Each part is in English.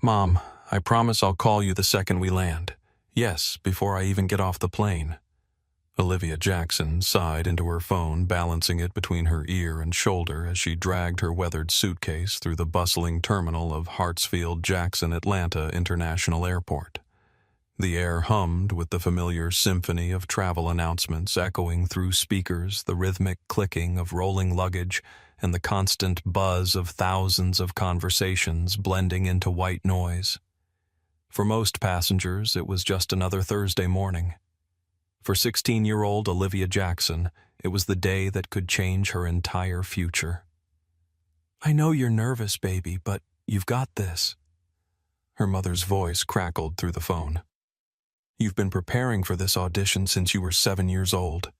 Mom, I promise I'll call you the second we land. Yes, before I even get off the plane. Olivia Jackson sighed into her phone, balancing it between her ear and shoulder as she dragged her weathered suitcase through the bustling terminal of Hartsfield-Jackson Atlanta International Airport. The air hummed with the familiar symphony of travel announcements echoing through speakers, the rhythmic clicking of rolling luggage, and the constant buzz of thousands of conversations blending into white noise. For most passengers, it was just another Thursday morning. For 16-year-old Olivia Jackson, it was the day that could change her entire future. "I know you're nervous, baby, but you've got this." Her mother's voice crackled through the phone. "You've been preparing for this audition since you were 7 years old."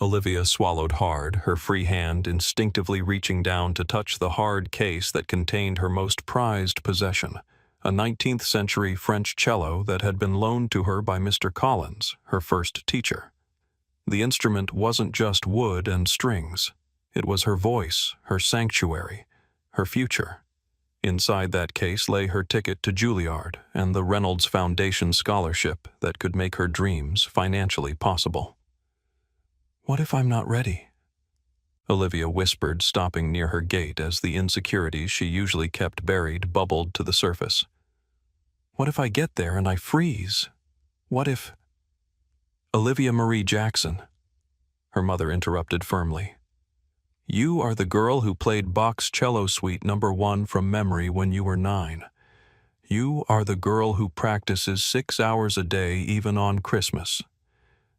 Olivia swallowed hard, her free hand instinctively reaching down to touch the hard case that contained her most prized possession, a 19th century French cello that had been loaned to her by Mr. Collins, her first teacher. The instrument wasn't just wood and strings. It was her voice, her sanctuary, her future. Inside that case lay her ticket to Juilliard and the Reynolds Foundation scholarship that could make her dreams financially possible. "What if I'm not ready?" Olivia whispered, stopping near her gate as the insecurities she usually kept buried bubbled to the surface. "What if I get there and I freeze? What if—" "Olivia Marie Jackson," her mother interrupted firmly. "You are the girl who played Bach's Cello Suite No. 1 from memory when you were 9. You are the girl who practices 6 hours a day even on Christmas.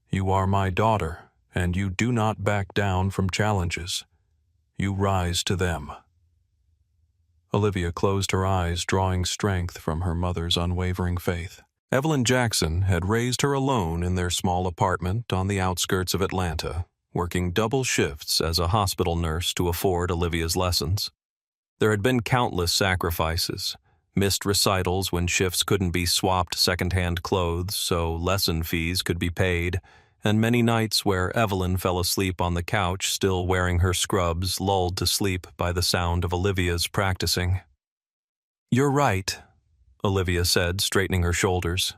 You are my daughter, and you do not back down from challenges. You rise to them." Olivia closed her eyes, drawing strength from her mother's unwavering faith. Evelyn Jackson had raised her alone in their small apartment on the outskirts of Atlanta, working double shifts as a hospital nurse to afford Olivia's lessons. There had been countless sacrifices, missed recitals when shifts couldn't be swapped secondhand clothes so lesson fees could be paid, and many nights where Evelyn fell asleep on the couch still wearing her scrubs, lulled to sleep by the sound of Olivia's practicing. "You're right," Olivia said, straightening her shoulders.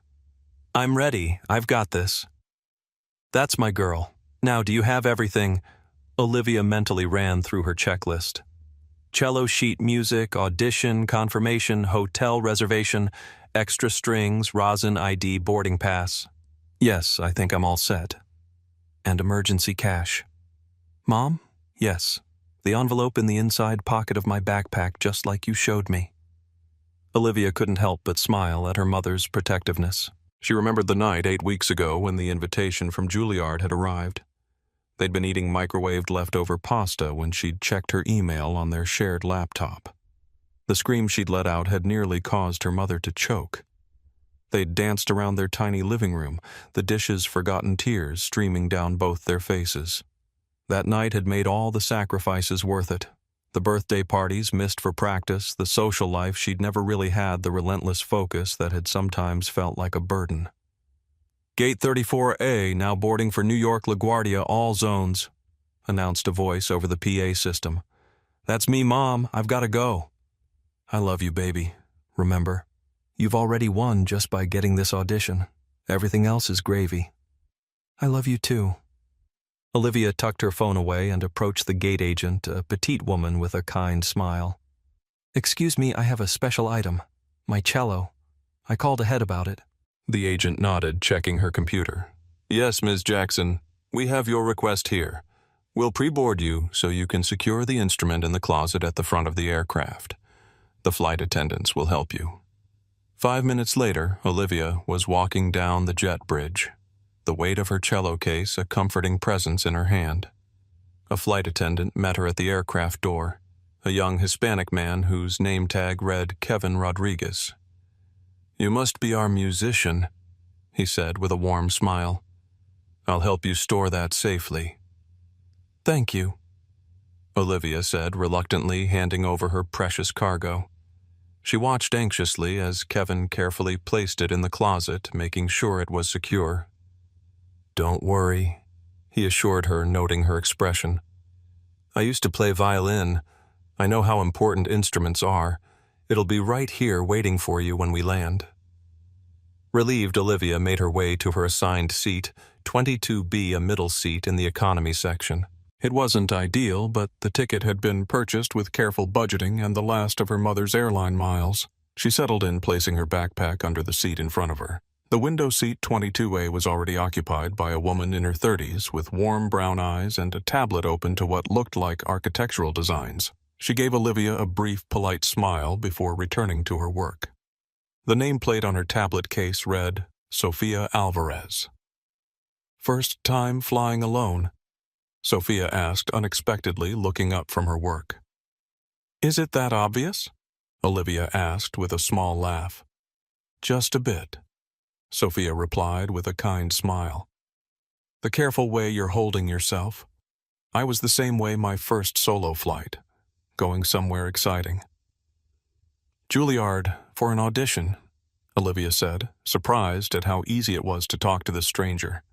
"I'm ready. I've got this." "That's my girl. Now, do you have everything?" Olivia mentally ran through her checklist. Cello sheet music, audition, confirmation, hotel reservation, extra strings, rosin ID, boarding pass. "Yes, I think I'm all set." "And emergency cash." "Mom?" "Yes. The envelope in the inside pocket of my backpack, just like you showed me." Olivia couldn't help but smile at her mother's protectiveness. She remembered the night 8 weeks ago when the invitation from Juilliard had arrived. They'd been eating microwaved leftover pasta when she'd checked her email on their shared laptop. The scream she'd let out had nearly caused her mother to choke. They'd danced around their tiny living room, the dishes' forgotten tears streaming down both their faces. That night had made all the sacrifices worth it. The birthday parties missed for practice, the social life she'd never really had, the relentless focus that had sometimes felt like a burden. "Gate 34A, now boarding for New York LaGuardia, all zones," announced a voice over the PA system. "That's me, Mom. I've got to go." "I love you, baby. Remember, you've already won just by getting this audition. Everything else is gravy." "I love you too." Olivia tucked her phone away and approached the gate agent, a petite woman with a kind smile. "Excuse me, I have a special item. My cello. I called ahead about it." The agent nodded, checking her computer. "Yes, Ms. Jackson, we have your request here. We'll pre-board you so you can secure the instrument in the closet at the front of the aircraft. The flight attendants will help you." 5 minutes later, Olivia was walking down the jet bridge, the weight of her cello case a comforting presence in her hand. A flight attendant met her at the aircraft door, a young Hispanic man whose name tag read Kevin Rodriguez. "You must be our musician," he said with a warm smile. "I'll help you store that safely." "Thank you," Olivia said, reluctantly handing over her precious cargo. She watched anxiously as Kevin carefully placed it in the closet, making sure it was secure. "Don't worry," he assured her, noting her expression. "I used to play violin. I know how important instruments are. It'll be right here waiting for you when we land." Relieved, Olivia made her way to her assigned seat, 22B, a middle seat in the economy section. It wasn't ideal, but the ticket had been purchased with careful budgeting and the last of her mother's airline miles. She settled in, placing her backpack under the seat in front of her. The window seat 22A was already occupied by a woman in her 30s with warm brown eyes and a tablet open to what looked like architectural designs. She gave Olivia a brief, polite smile before returning to her work. The nameplate on her tablet case read, "Sofia Alvarez." "First time flying alone?" Sofia asked unexpectedly, looking up from her work. "Is it that obvious?" Olivia asked with a small laugh. "Just a bit," Sofia replied with a kind smile. "The careful way you're holding yourself. I was the same way my first solo flight, going somewhere exciting." "Juilliard, for an audition," Olivia said, surprised at how easy it was to talk to this stranger.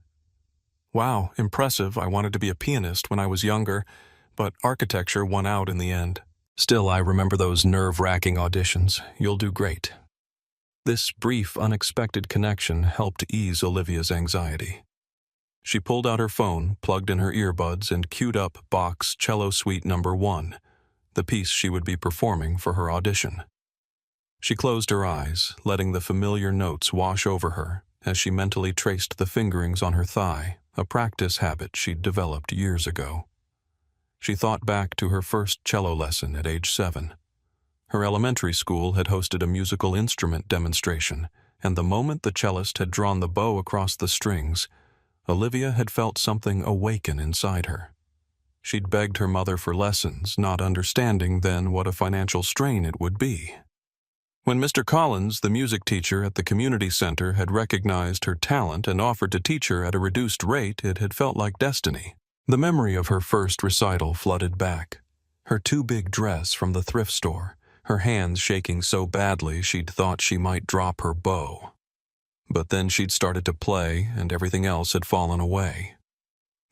"Wow, impressive. I wanted to be a pianist when I was younger, but architecture won out in the end. Still, I remember those nerve-wracking auditions. You'll do great." This brief, unexpected connection helped ease Olivia's anxiety. She pulled out her phone, plugged in her earbuds, and queued up Bach's Cello Suite No. 1, the piece she would be performing for her audition. She closed her eyes, letting the familiar notes wash over her as she mentally traced the fingerings on her thigh, a practice habit she'd developed years ago. She thought back to her first cello lesson at age 7. Her elementary school had hosted a musical instrument demonstration, and the moment the cellist had drawn the bow across the strings, Olivia had felt something awaken inside her. She'd begged her mother for lessons, not understanding then what a financial strain it would be. When Mr. Collins, the music teacher at the community center, had recognized her talent and offered to teach her at a reduced rate, it had felt like destiny. The memory of her first recital flooded back. Her too-big dress from the thrift store, her hands shaking so badly she'd thought she might drop her bow. But then she'd started to play, and everything else had fallen away.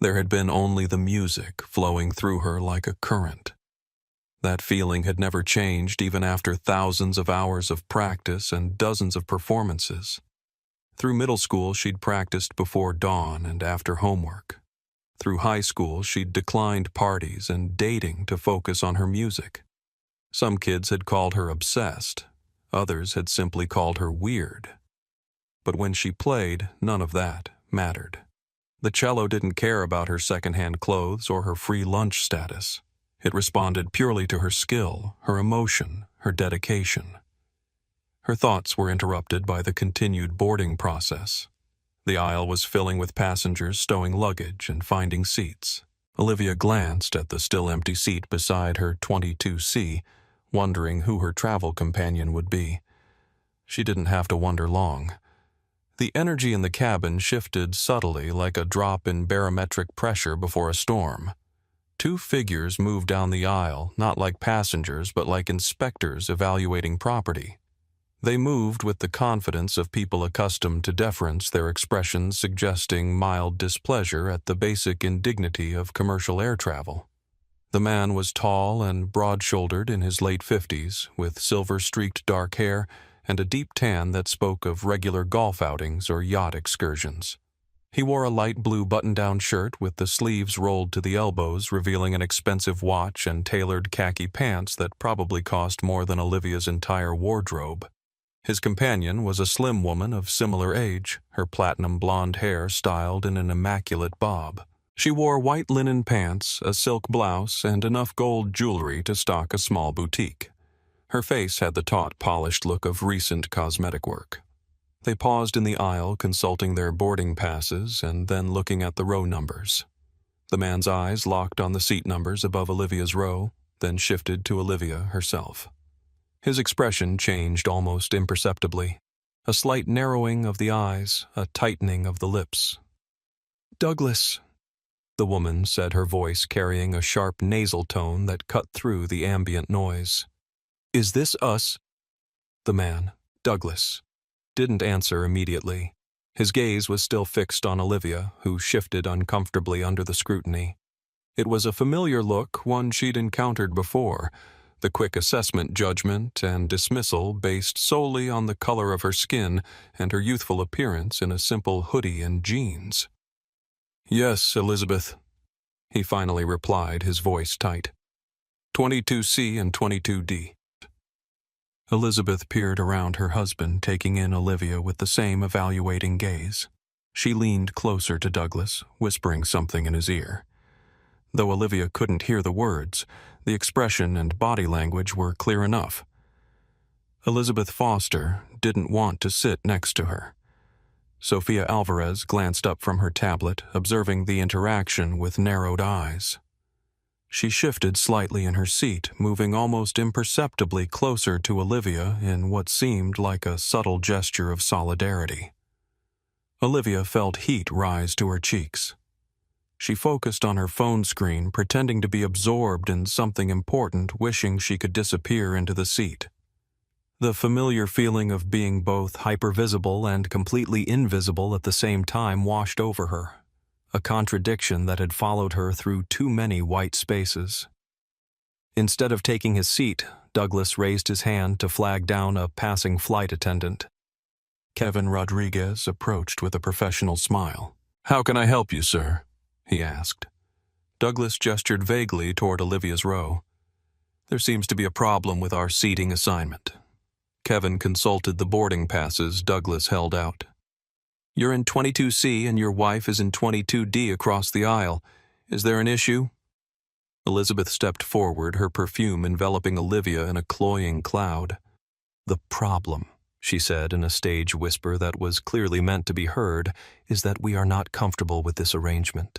There had been only the music flowing through her like a current. That feeling had never changed even after thousands of hours of practice and dozens of performances. Through middle school, she'd practiced before dawn and after homework. Through high school, she'd declined parties and dating to focus on her music. Some kids had called her obsessed. Others had simply called her weird. But when she played, none of that mattered. The cello didn't care about her secondhand clothes or her free lunch status. It responded purely to her skill, her emotion, her dedication. Her thoughts were interrupted by the continued boarding process. The aisle was filling with passengers stowing luggage and finding seats. Olivia glanced at the still empty seat beside her 22C, wondering who her travel companion would be. She didn't have to wonder long. The energy in the cabin shifted subtly like a drop in barometric pressure before a storm. Two figures moved down the aisle, not like passengers, but like inspectors evaluating property. They moved with the confidence of people accustomed to deference, their expressions suggesting mild displeasure at the basic indignity of commercial air travel. The man was tall and broad-shouldered in his late 50s, with silver-streaked dark hair and a deep tan that spoke of regular golf outings or yacht excursions. He wore a light blue button-down shirt with the sleeves rolled to the elbows, revealing an expensive watch and tailored khaki pants that probably cost more than Olivia's entire wardrobe. His companion was a slim woman of similar age, her platinum blonde hair styled in an immaculate bob. She wore white linen pants, a silk blouse, and enough gold jewelry to stock a small boutique. Her face had the taut, polished look of recent cosmetic work. They paused in the aisle, consulting their boarding passes and then looking at the row numbers. The man's eyes locked on the seat numbers above Olivia's row, then shifted to Olivia herself. His expression changed almost imperceptibly. A slight narrowing of the eyes, a tightening of the lips. "Douglas," the woman said, her voice carrying a sharp nasal tone that cut through the ambient noise. "Is this us?" The man, Douglas, didn't answer immediately. His gaze was still fixed on Olivia, who shifted uncomfortably under the scrutiny. It was a familiar look, one she'd encountered before, the quick assessment, judgment, and dismissal based solely on the color of her skin and her youthful appearance in a simple hoodie and jeans. "Yes, Elizabeth," he finally replied, his voice tight. "22C and 22D. Elizabeth peered around her husband, taking in Olivia with the same evaluating gaze. She leaned closer to Douglas, whispering something in his ear. Though Olivia couldn't hear the words, the expression and body language were clear enough. Elizabeth Foster didn't want to sit next to her. Sofia Alvarez glanced up from her tablet, observing the interaction with narrowed eyes. She shifted slightly in her seat, moving almost imperceptibly closer to Olivia in what seemed like a subtle gesture of solidarity. Olivia felt heat rise to her cheeks. She focused on her phone screen, pretending to be absorbed in something important, wishing she could disappear into the seat. The familiar feeling of being both hypervisible and completely invisible at the same time washed over her, a contradiction that had followed her through too many white spaces. Instead of taking his seat, Douglas raised his hand to flag down a passing flight attendant. Kevin Rodriguez approached with a professional smile. "How can I help you, sir?" he asked. Douglas gestured vaguely toward Olivia's row. "There seems to be a problem with our seating assignment." Kevin consulted the boarding passes Douglas held out. "You're in 22C and your wife is in 22D across the aisle. Is there an issue?" Elizabeth stepped forward, her perfume enveloping Olivia in a cloying cloud. "The problem," she said in a stage whisper that was clearly meant to be heard, "is that we are not comfortable with this arrangement."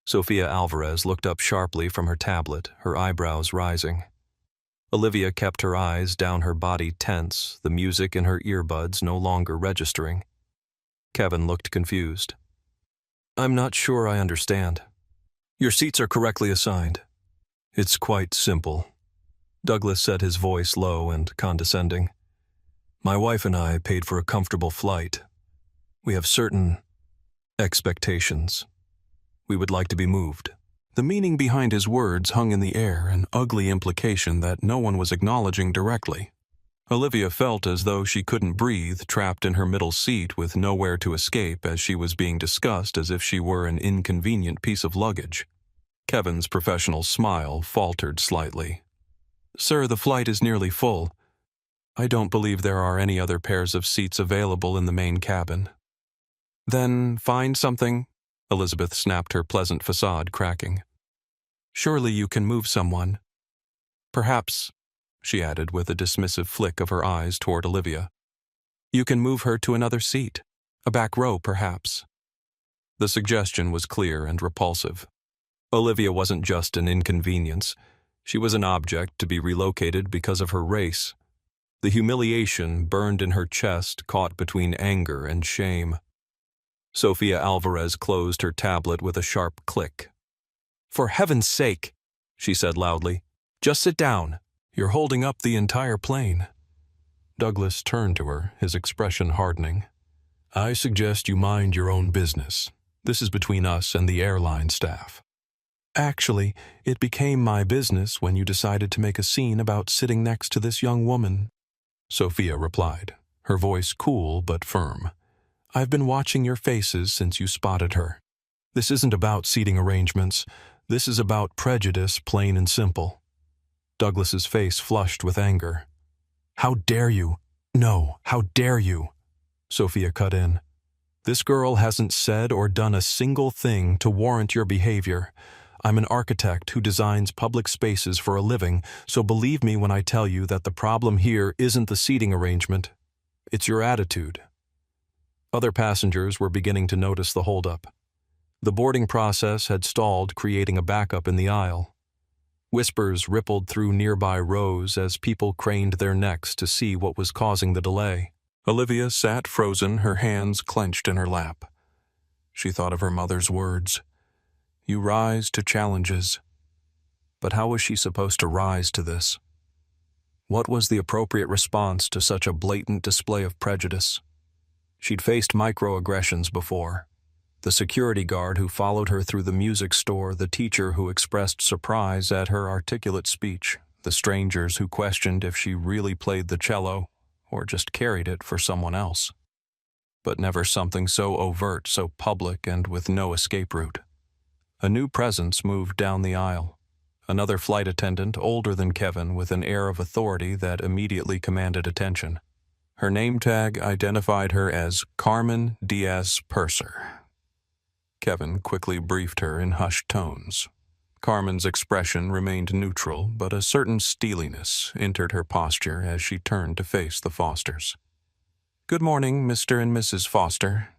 Sofia Alvarez looked up sharply from her tablet, her eyebrows rising. Olivia kept her eyes down, her body tense, the music in her earbuds no longer registering. Kevin looked confused. "I'm not sure I understand. Your seats are correctly assigned." "It's quite simple." Douglas said, his voice low and condescending. "My wife and I paid for a comfortable flight. We have certain expectations. We would like to be moved." The meaning behind his words hung in the air, an ugly implication that no one was acknowledging directly. Olivia felt as though she couldn't breathe, trapped in her middle seat with nowhere to escape as she was being discussed as if she were an inconvenient piece of luggage. Kevin's professional smile faltered slightly. "Sir, the flight is nearly full. I don't believe there are any other pairs of seats available in the main cabin." "Then find something," Elizabeth snapped, her pleasant facade cracking. "Surely you can move someone. Perhaps," she added with a dismissive flick of her eyes toward Olivia, "you can move her to another seat, a back row perhaps." The suggestion was clear and repulsive. Olivia wasn't just an inconvenience. She was an object to be relocated because of her race. The humiliation burned in her chest, caught between anger and shame. Sofia Alvarez closed her tablet with a sharp click. "For heaven's sake," she said loudly, "just sit down. You're holding up the entire plane." Douglas turned to her, his expression hardening. "I suggest you mind your own business. This is between us and the airline staff." "Actually, it became my business when you decided to make a scene about sitting next to this young woman," Sofia replied, her voice cool but firm. "I've been watching your faces since you spotted her. This isn't about seating arrangements. This is about prejudice, plain and simple." Douglas's face flushed with anger. "How dare you? No, how dare you?" Sofia cut in. "This girl hasn't said or done a single thing to warrant your behavior. I'm an architect who designs public spaces for a living, so believe me when I tell you that the problem here isn't the seating arrangement. It's your attitude." Other passengers were beginning to notice the holdup. The boarding process had stalled, creating a backup in the aisle. Whispers rippled through nearby rows as people craned their necks to see what was causing the delay. Olivia sat frozen, her hands clenched in her lap. She thought of her mother's words. "You rise to challenges." But how was she supposed to rise to this? What was the appropriate response to such a blatant display of prejudice? She'd faced microaggressions before. The security guard who followed her through the music store, the teacher who expressed surprise at her articulate speech, the strangers who questioned if she really played the cello or just carried it for someone else. But never something so overt, so public, and with no escape route. A new presence moved down the aisle. Another flight attendant, older than Kevin, with an air of authority that immediately commanded attention. Her name tag identified her as Carmen Diaz Purser. Kevin quickly briefed her in hushed tones. Carmen's expression remained neutral, but a certain steeliness entered her posture as she turned to face the Fosters. "Good morning, Mr. and Mrs. Foster."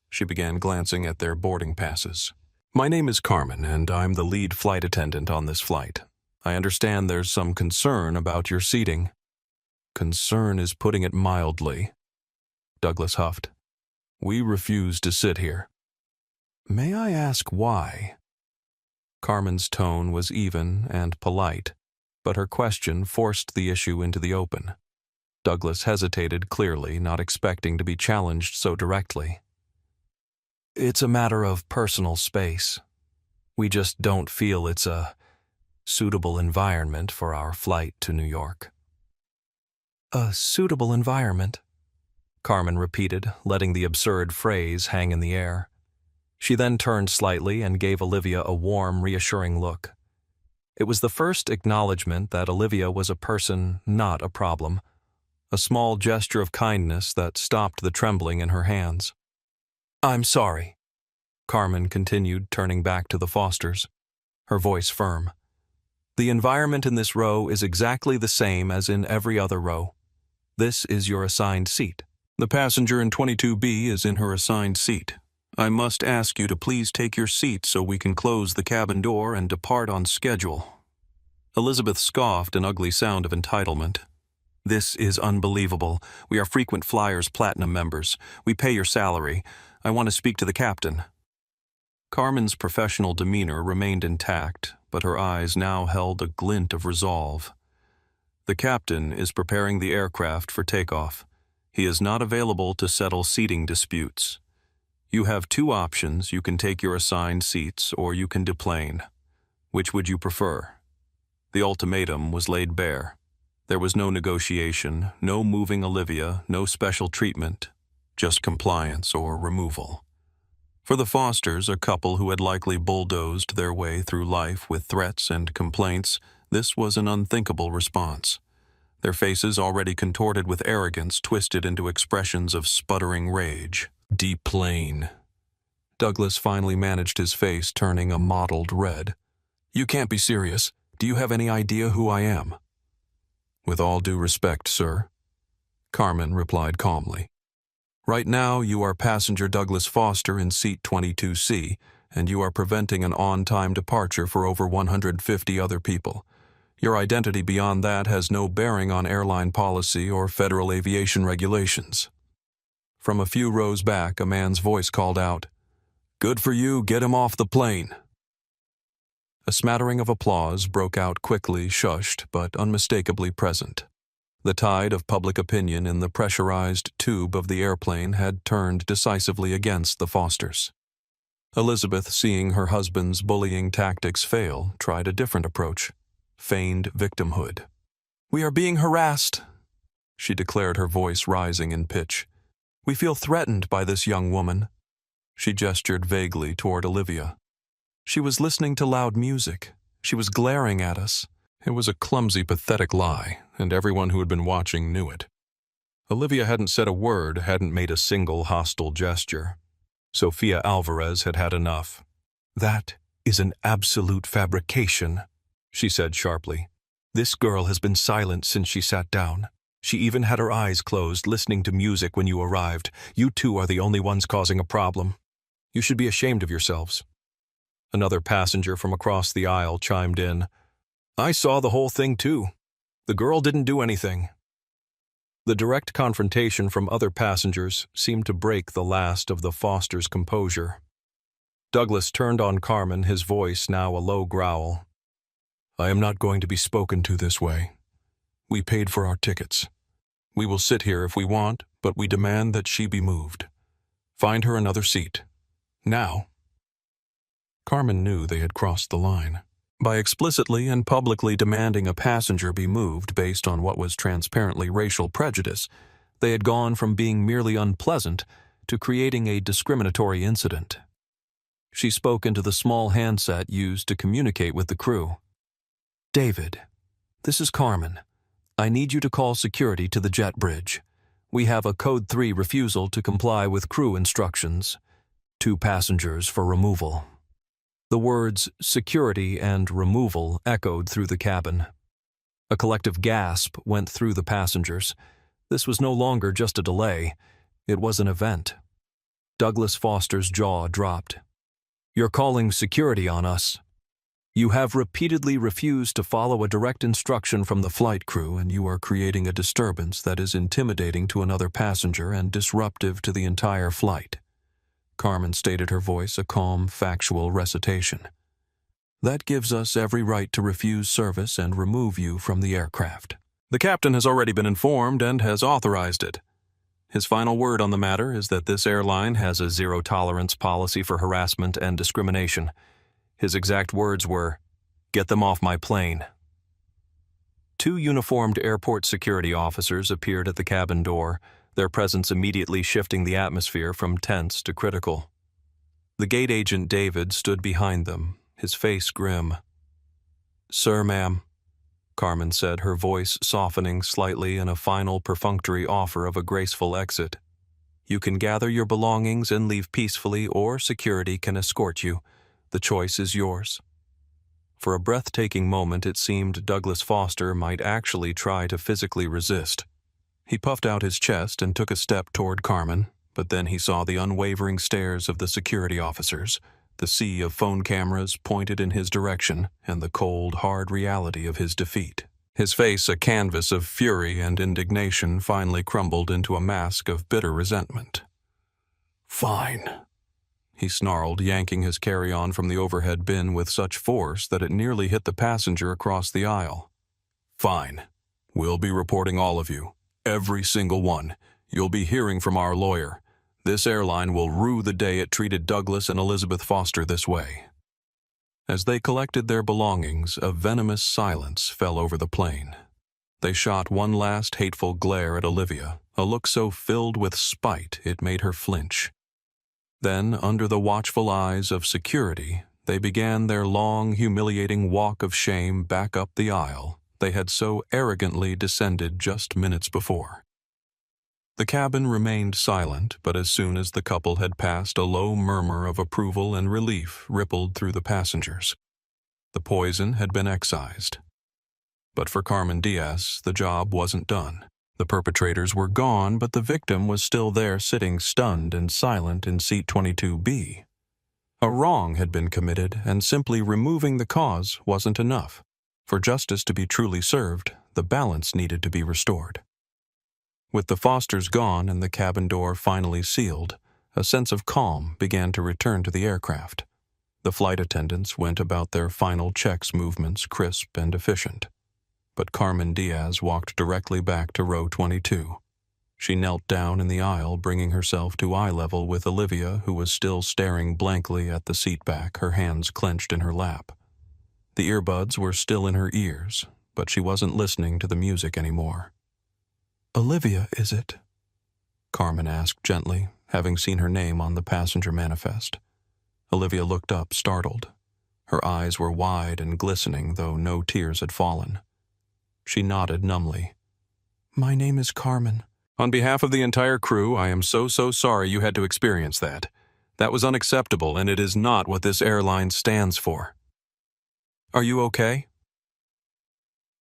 She began glancing at their boarding passes. "My name is Carmen, and I'm the lead flight attendant on this flight. I understand there's some concern about your seating." "Concern is putting it mildly," Douglas huffed. "We refuse to sit here." "May I ask why?" Carmen's tone was even and polite, but her question forced the issue into the open. Douglas hesitated clearly, not expecting to be challenged so directly. "It's a matter of personal space. We just don't feel it's a suitable environment for our flight to New York." "A suitable environment," Carmen repeated, letting the absurd phrase hang in the air. She then turned slightly and gave Olivia a warm, reassuring look. It was the first acknowledgement that Olivia was a person, not a problem. A small gesture of kindness that stopped the trembling in her hands. "I'm sorry," Carmen continued, turning back to the Fosters, her voice firm. "The environment in this row is exactly the same as in every other row. This is your assigned seat. The passenger in 22B is in her assigned seat. I must ask you to please take your seat so we can close the cabin door and depart on schedule." Elizabeth scoffed an ugly sound of entitlement. "This is unbelievable. We are frequent flyers Platinum members. We pay your salary. I want to speak to the captain." Carmen's professional demeanor remained intact, but her eyes now held a glint of resolve. "The captain is preparing the aircraft for takeoff. He is not available to settle seating disputes. You have two options. You can take your assigned seats, or you can deplane. Which would you prefer?" The ultimatum was laid bare. There was no negotiation, no moving Olivia, no special treatment, just compliance or removal. For the Fosters, a couple who had likely bulldozed their way through life with threats and complaints, this was an unthinkable response. Their faces, already contorted with arrogance, twisted into expressions of sputtering rage. "Deplane." Douglas finally managed his face turning a mottled red. "You can't be serious. Do you have any idea who I am?" "With all due respect, sir," Carmen replied calmly. "Right now you are passenger Douglas Foster in seat 22C, and you are preventing an on-time departure for over 150 other people. Your identity beyond that has no bearing on airline policy or federal aviation regulations." From a few rows back, a man's voice called out, "Good for you, get him off the plane." A smattering of applause broke out quickly, shushed, but unmistakably present. The tide of public opinion in the pressurized tube of the airplane had turned decisively against the Fosters. Elizabeth, seeing her husband's bullying tactics fail, tried a different approach. Feigned victimhood. "We are being harassed," she declared, her voice rising in pitch. "We feel threatened by this young woman." She gestured vaguely toward Olivia. "She was listening to loud music. She was glaring at us." It was a clumsy, pathetic lie, and everyone who had been watching knew it. Olivia hadn't said a word, hadn't made a single hostile gesture. Sofia Alvarez had had enough. "That is an absolute fabrication," she said sharply. "This girl has been silent since she sat down. She even had her eyes closed, listening to music when you arrived. You two are the only ones causing a problem. You should be ashamed of yourselves." Another passenger from across the aisle chimed in. "I saw the whole thing too. The girl didn't do anything." The direct confrontation from other passengers seemed to break the last of the Fosters' composure. Douglas turned on Carmen, his voice now a low growl. "I am not going to be spoken to this way. We paid for our tickets. We will sit here if we want, but we demand that she be moved. Find her another seat. Now." Carmen knew they had crossed the line. By explicitly and publicly demanding a passenger be moved based on what was transparently racial prejudice, they had gone from being merely unpleasant to creating a discriminatory incident. She spoke into the small handset used to communicate with the crew. "David, this is Carmen. I need you to call security to the jet bridge. We have a Code 3 refusal to comply with crew instructions. 2 passengers for removal." The words security and removal echoed through the cabin. A collective gasp went through the passengers. This was no longer just a delay. It was an event. Douglas Foster's jaw dropped. "You're calling security on us. You have repeatedly refused to follow a direct instruction from the flight crew, and you are creating a disturbance that is intimidating to another passenger and disruptive to the entire flight." Carmen stated, her voice a calm, factual recitation. "That gives us every right to refuse service and remove you from the aircraft. The captain has already been informed and has authorized it. His final word on the matter is that this airline has a zero-tolerance policy for harassment and discrimination. His exact words were, 'Get them off my plane.'" 2 uniformed airport security officers appeared at the cabin door, their presence immediately shifting the atmosphere from tense to critical. The gate agent David stood behind them, his face grim. "Sir, ma'am," Carmen said, her voice softening slightly in a final perfunctory offer of a graceful exit. "You can gather your belongings and leave peacefully, or security can escort you. The choice is yours." For a breathtaking moment it seemed Douglas Foster might actually try to physically resist. He puffed out his chest and took a step toward Carmen, but then he saw the unwavering stares of the security officers, the sea of phone cameras pointed in his direction, and the cold, hard reality of his defeat. His face, a canvas of fury and indignation, finally crumbled into a mask of bitter resentment. "Fine," he snarled, yanking his carry-on from the overhead bin with such force that it nearly hit the passenger across the aisle. "Fine. We'll be reporting all of you. Every single one. You'll be hearing from our lawyer. This airline will rue the day it treated Douglas and Elizabeth Foster this way." As they collected their belongings, a venomous silence fell over the plane. They shot one last hateful glare at Olivia, a look so filled with spite it made her flinch. Then, under the watchful eyes of security, they began their long, humiliating walk of shame back up the aisle they had so arrogantly descended just minutes before. The cabin remained silent, but as soon as the couple had passed, a low murmur of approval and relief rippled through the passengers. The poison had been excised. But for Carmen Diaz, the job wasn't done. The perpetrators were gone, but the victim was still there sitting stunned and silent in seat 22B. A wrong had been committed, and simply removing the cause wasn't enough. For justice to be truly served, the balance needed to be restored. With the Fosters gone and the cabin door finally sealed, a sense of calm began to return to the aircraft. The flight attendants went about their final checks movements crisp and efficient. But Carmen Diaz walked directly back to row 22. She knelt down in the aisle, bringing herself to eye level with Olivia, who was still staring blankly at the seat back, her hands clenched in her lap. The earbuds were still in her ears, but she wasn't listening to the music anymore. "Olivia, is it?" Carmen asked gently, having seen her name on the passenger manifest. Olivia looked up, startled. Her eyes were wide and glistening, though no tears had fallen. She nodded numbly. "My name is Carmen." "On behalf of the entire crew, I am so sorry you had to experience that. That was unacceptable, and it is not what this airline stands for. Are you okay?"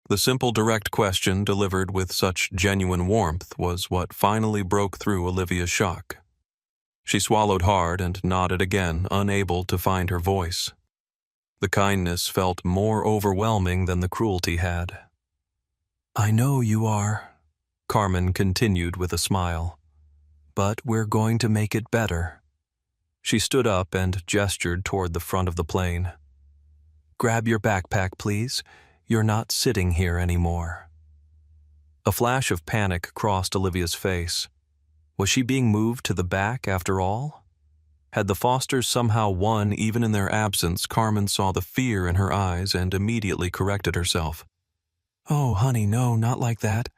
The simple, direct question, delivered with such genuine warmth, was what finally broke through Olivia's shock. She swallowed hard and nodded again, unable to find her voice. The kindness felt more overwhelming than the cruelty had. "I know you are," Carmen continued with a smile. "But we're going to make it better." She stood up and gestured toward the front of the plane. "Grab your backpack, please. You're not sitting here anymore." A flash of panic crossed Olivia's face. Was she being moved to the back after all? Had the Fosters somehow won even in their absence, Carmen saw the fear in her eyes and immediately corrected herself. "Oh, honey, no, not like that.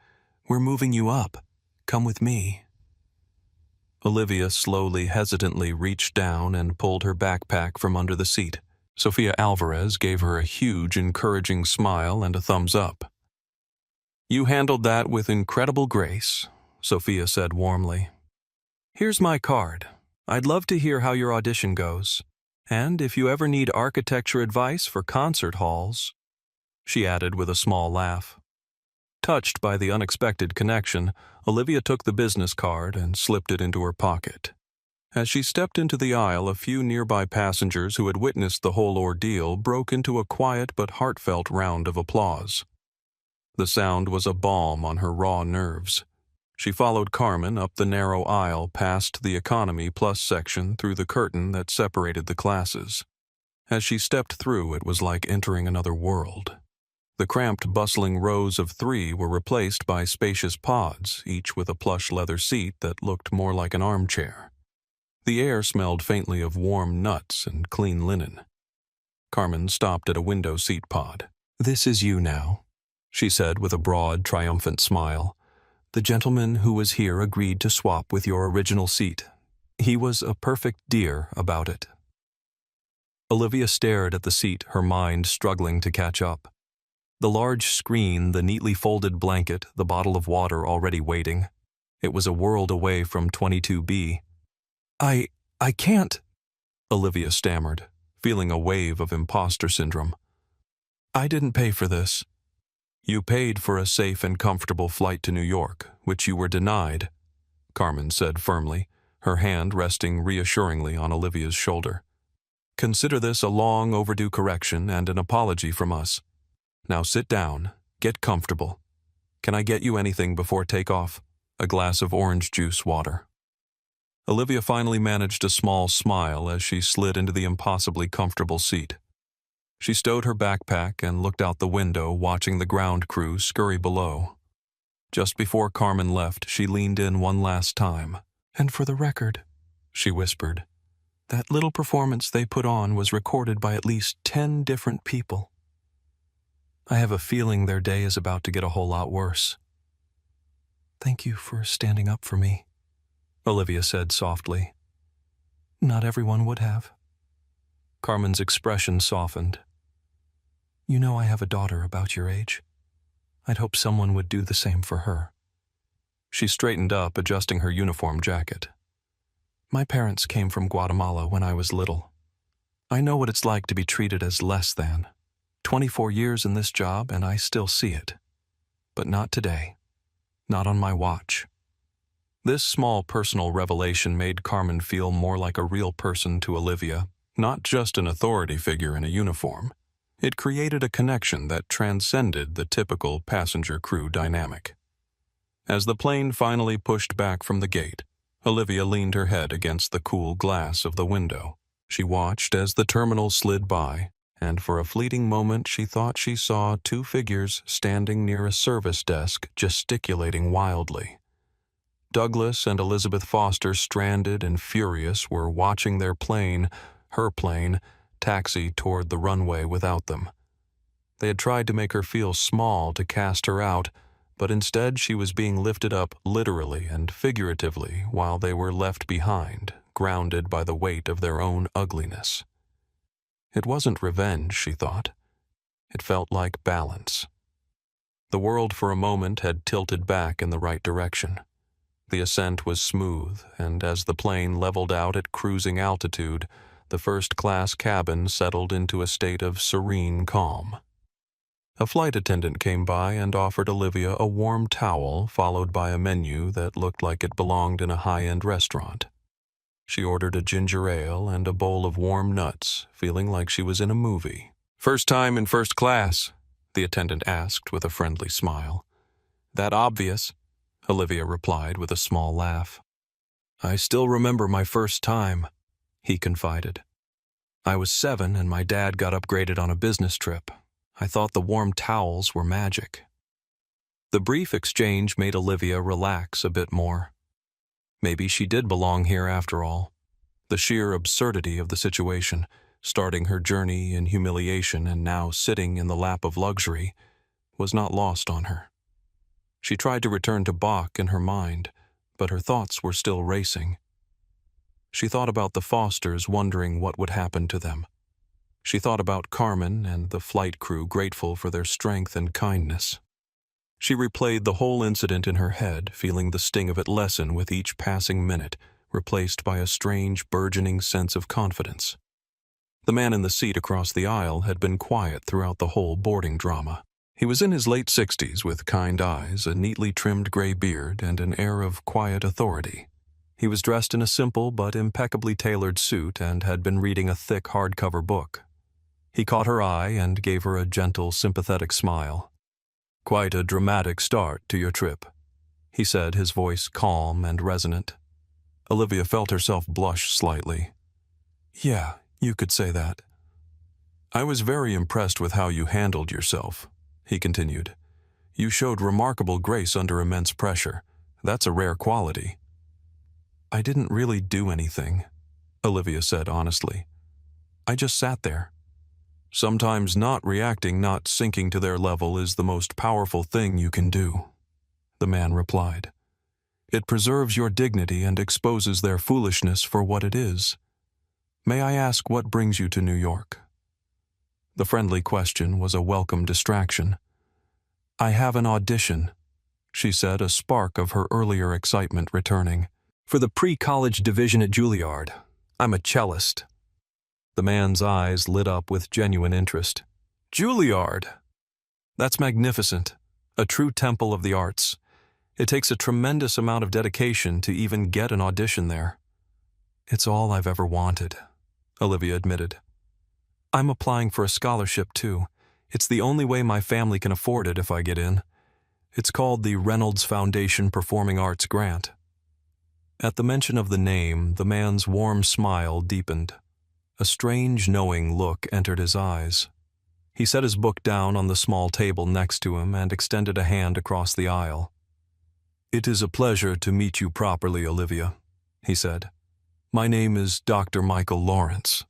We're moving you up. Come with me." Olivia slowly, hesitantly reached down and pulled her backpack from under the seat. Sofia Alvarez gave her a huge, encouraging smile and a thumbs up. "You handled that with incredible grace," Sofia said warmly. "Here's my card. I'd love to hear how your audition goes. And if you ever need architecture advice for concert halls," she added with a small laugh. Touched by the unexpected connection, Olivia took the business card and slipped it into her pocket. As she stepped into the aisle, a few nearby passengers who had witnessed the whole ordeal broke into a quiet but heartfelt round of applause. The sound was a balm on her raw nerves. She followed Carmen up the narrow aisle past the Economy Plus section through the curtain that separated the classes. As she stepped through, it was like entering another world. The cramped, bustling rows of 3 were replaced by spacious pods, each with a plush leather seat that looked more like an armchair. The air smelled faintly of warm nuts and clean linen. Carmen stopped at a window seat pod. "This is you now," she said with a broad, triumphant smile. "The gentleman who was here agreed to swap with your original seat. He was a perfect dear about it." Olivia stared at the seat, her mind struggling to catch up. The large screen, the neatly folded blanket, the bottle of water already waiting. It was a world away from 22B. I can't," Olivia stammered, feeling a wave of imposter syndrome. "I didn't pay for this." "You paid for a safe and comfortable flight to New York, which you were denied," Carmen said firmly, her hand resting reassuringly on Olivia's shoulder. "Consider this a long overdue correction and an apology from us. Now sit down, get comfortable. Can I get you anything before takeoff? A glass of orange juice water." Olivia finally managed a small smile as she slid into the impossibly comfortable seat. She stowed her backpack and looked out the window, watching the ground crew scurry below. Just before Carmen left, she leaned in one last time. "And for the record," she whispered, "that little performance they put on was recorded by at least 10 different people. I have a feeling their day is about to get a whole lot worse." "Thank you for standing up for me," Olivia said softly. "Not everyone would have." Carmen's expression softened. "You know I have a daughter about your age. I'd hope someone would do the same for her." She straightened up, adjusting her uniform jacket. "My parents came from Guatemala when I was little. I know what it's like to be treated as less than. 24 years in this job and I still see it. But not today. Not on my watch." This small personal revelation made Carmen feel more like a real person to Olivia, not just an authority figure in a uniform. It created a connection that transcended the typical passenger-crew dynamic. As the plane finally pushed back from the gate, Olivia leaned her head against the cool glass of the window. She watched as the terminal slid by, and for a fleeting moment she thought she saw 2 figures standing near a service desk gesticulating wildly. Douglas and Elizabeth Foster, stranded and furious, were watching their plane, her plane, taxi toward the runway without them. They had tried to make her feel small to cast her out, but instead she was being lifted up literally and figuratively while they were left behind, grounded by the weight of their own ugliness. It wasn't revenge, she thought. It felt like balance. The world for a moment had tilted back in the right direction. The ascent was smooth, and as the plane leveled out at cruising altitude, the first-class cabin settled into a state of serene calm. A flight attendant came by and offered Olivia a warm towel, followed by a menu that looked like it belonged in a high-end restaurant. She ordered a ginger ale and a bowl of warm nuts, feeling like she was in a movie. "First time in first class?" the attendant asked with a friendly smile. "That obvious?" Olivia replied with a small laugh. "I still remember my first time," he confided. "I was 7 and my dad got upgraded on a business trip. I thought the warm towels were magic." The brief exchange made Olivia relax a bit more. Maybe she did belong here after all. The sheer absurdity of the situation, starting her journey in humiliation and now sitting in the lap of luxury, was not lost on her. She tried to return to Bach in her mind, but her thoughts were still racing. She thought about the Fosters, wondering what would happen to them. She thought about Carmen and the flight crew, grateful for their strength and kindness. She replayed the whole incident in her head, feeling the sting of it lessen with each passing minute, replaced by a strange, burgeoning sense of confidence. The man in the seat across the aisle had been quiet throughout the whole boarding drama. He was in his late 60s with kind eyes, a neatly trimmed gray beard, and an air of quiet authority. He was dressed in a simple but impeccably tailored suit and had been reading a thick hardcover book. He caught her eye and gave her a gentle, sympathetic smile. "Quite a dramatic start to your trip," he said, his voice calm and resonant. Olivia felt herself blush slightly. "Yeah, you could say that." "I was very impressed with how you handled yourself," he continued. "You showed remarkable grace under immense pressure. That's a rare quality." "I didn't really do anything," Olivia said honestly. "I just sat there." "Sometimes not reacting, not sinking to their level is the most powerful thing you can do," the man replied. "It preserves your dignity and exposes their foolishness for what it is. May I ask what brings you to New York?" The friendly question was a welcome distraction. "I have an audition," she said, a spark of her earlier excitement returning. "For the pre-college division at Juilliard. I'm a cellist." The man's eyes lit up with genuine interest. "Juilliard! That's magnificent. A true temple of the arts. It takes a tremendous amount of dedication to even get an audition there." "It's all I've ever wanted," Olivia admitted. "I'm applying for a scholarship, too. It's the only way my family can afford it if I get in. It's called the Reynolds Foundation Performing Arts Grant." At the mention of the name, the man's warm smile deepened. A strange, knowing look entered his eyes. He set his book down on the small table next to him and extended a hand across the aisle. "It is a pleasure to meet you properly, Olivia," he said. "My name is Dr. Michael Lawrence."